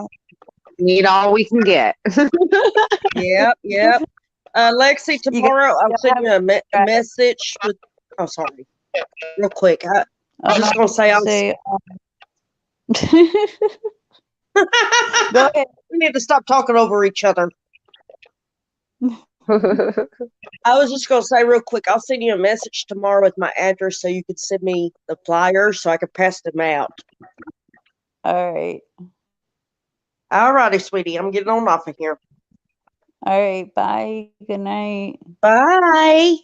we need all we can get. Yep. Lexi, tomorrow I'll send you a message with. Oh, sorry. Real quick, I'm just gonna say Go ahead. We need to stop talking over each other. I was just going to say real quick, I'll send you a message tomorrow with my address so you can send me the flyers so I can pass them out. All right. All righty, sweetie. I'm getting on off of here. All right. Bye. Good night. Bye.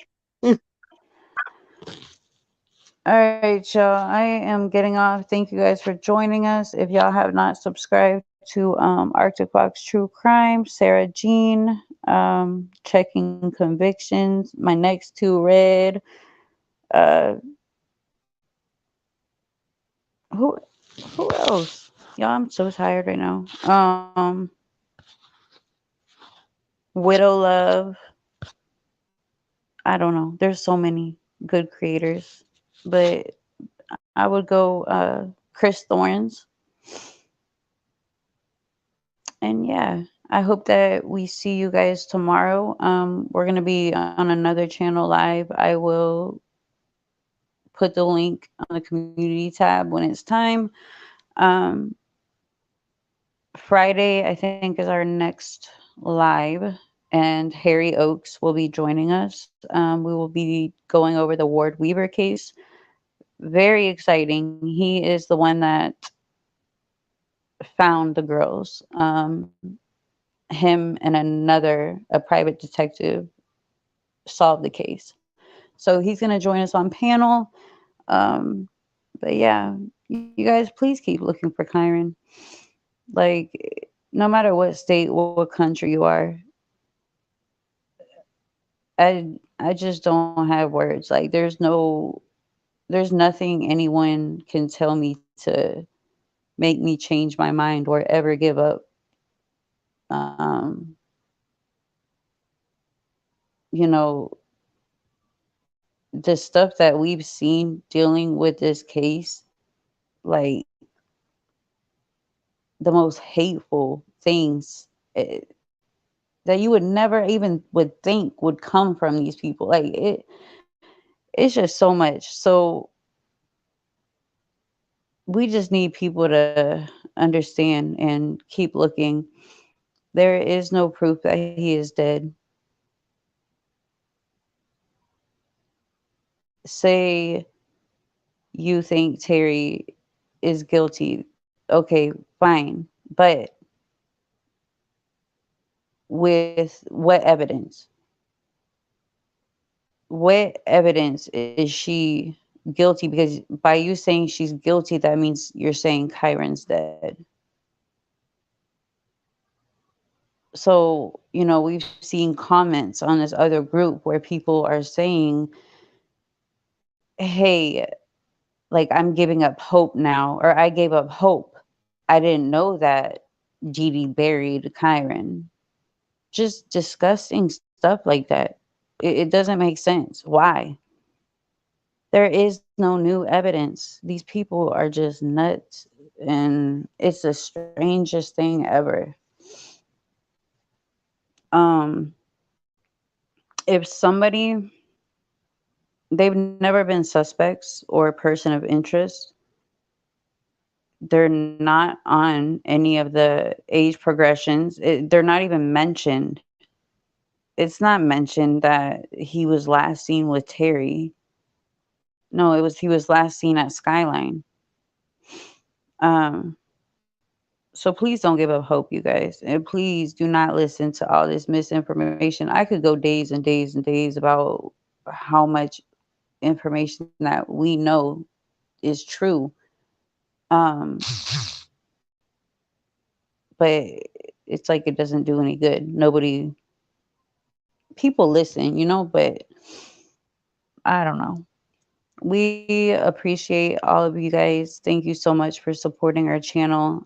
All right, y'all. I am getting off. Thank you guys for joining us. If y'all have not subscribed to Arctic Box True Crime, Sarah Jean, Checking Convictions, my next two read. Uh, who who else? Y'all, I'm so tired right now. Widow Love. I don't know. There's so many good creators, but I would go Chris Thorns. And yeah, I hope that we see you guys tomorrow. We're gonna be on another channel live. I will put the link on the community tab when it's time. Um, Friday, I think, is our next live, and Harry Oakes will be joining us. We will be going over the Ward Weaver case. Very exciting. He is the one that found the girls. Him and a private detective solved the case. So he's going to join us on panel. Um, but yeah, you guys, please keep looking for Kyron. Like, no matter what state, what country you are, I just don't have words. Like, there's nothing anyone can tell me to make me change my mind or ever give up. Um, you know, the stuff that we've seen dealing with this case, like the most hateful things that you would never even would think would come from these people. Like it's just so much. So we just need people to understand and keep looking. There is no proof that he is dead. Say you think Terry is guilty. Okay, fine. But with what evidence? What evidence is she guilty? Because by you saying she's guilty, that means you're saying Kyron's dead. So, we've seen comments on this other group where people are saying, hey, like I'm giving up hope now, or I gave up hope. I didn't know that Dee buried Kyron. Just disgusting stuff like that. It doesn't make sense. Why? There is no new evidence. These people are just nuts, and it's the strangest thing ever. Um, if somebody they've never been suspects or a person of interest, they're not on any of the age progressions. They're not even mentioned. It's not mentioned that he was last seen with Terry. No, he was last seen at Skyline. Um, so please don't give up hope, you guys. And please do not listen to all this misinformation. I could go days and days and days about how much information that we know is true. Um, but it's like it doesn't do any good. People listen, but I don't know. We appreciate all of you guys. Thank you so much for supporting our channel.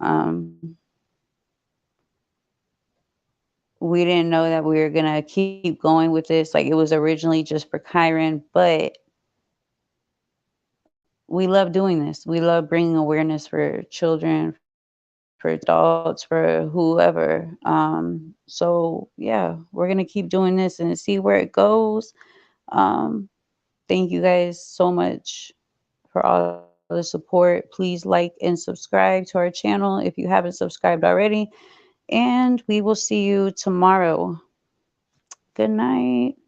We didn't know that we were going to keep going with this. Like, it was originally just for Kyron, but we love doing this. We love bringing awareness for children, for adults, for whoever. So yeah, we're going to keep doing this and see where it goes. Thank you guys so much for all the support. Please like and subscribe to our channel if you haven't subscribed already. And we will see you tomorrow. Good night.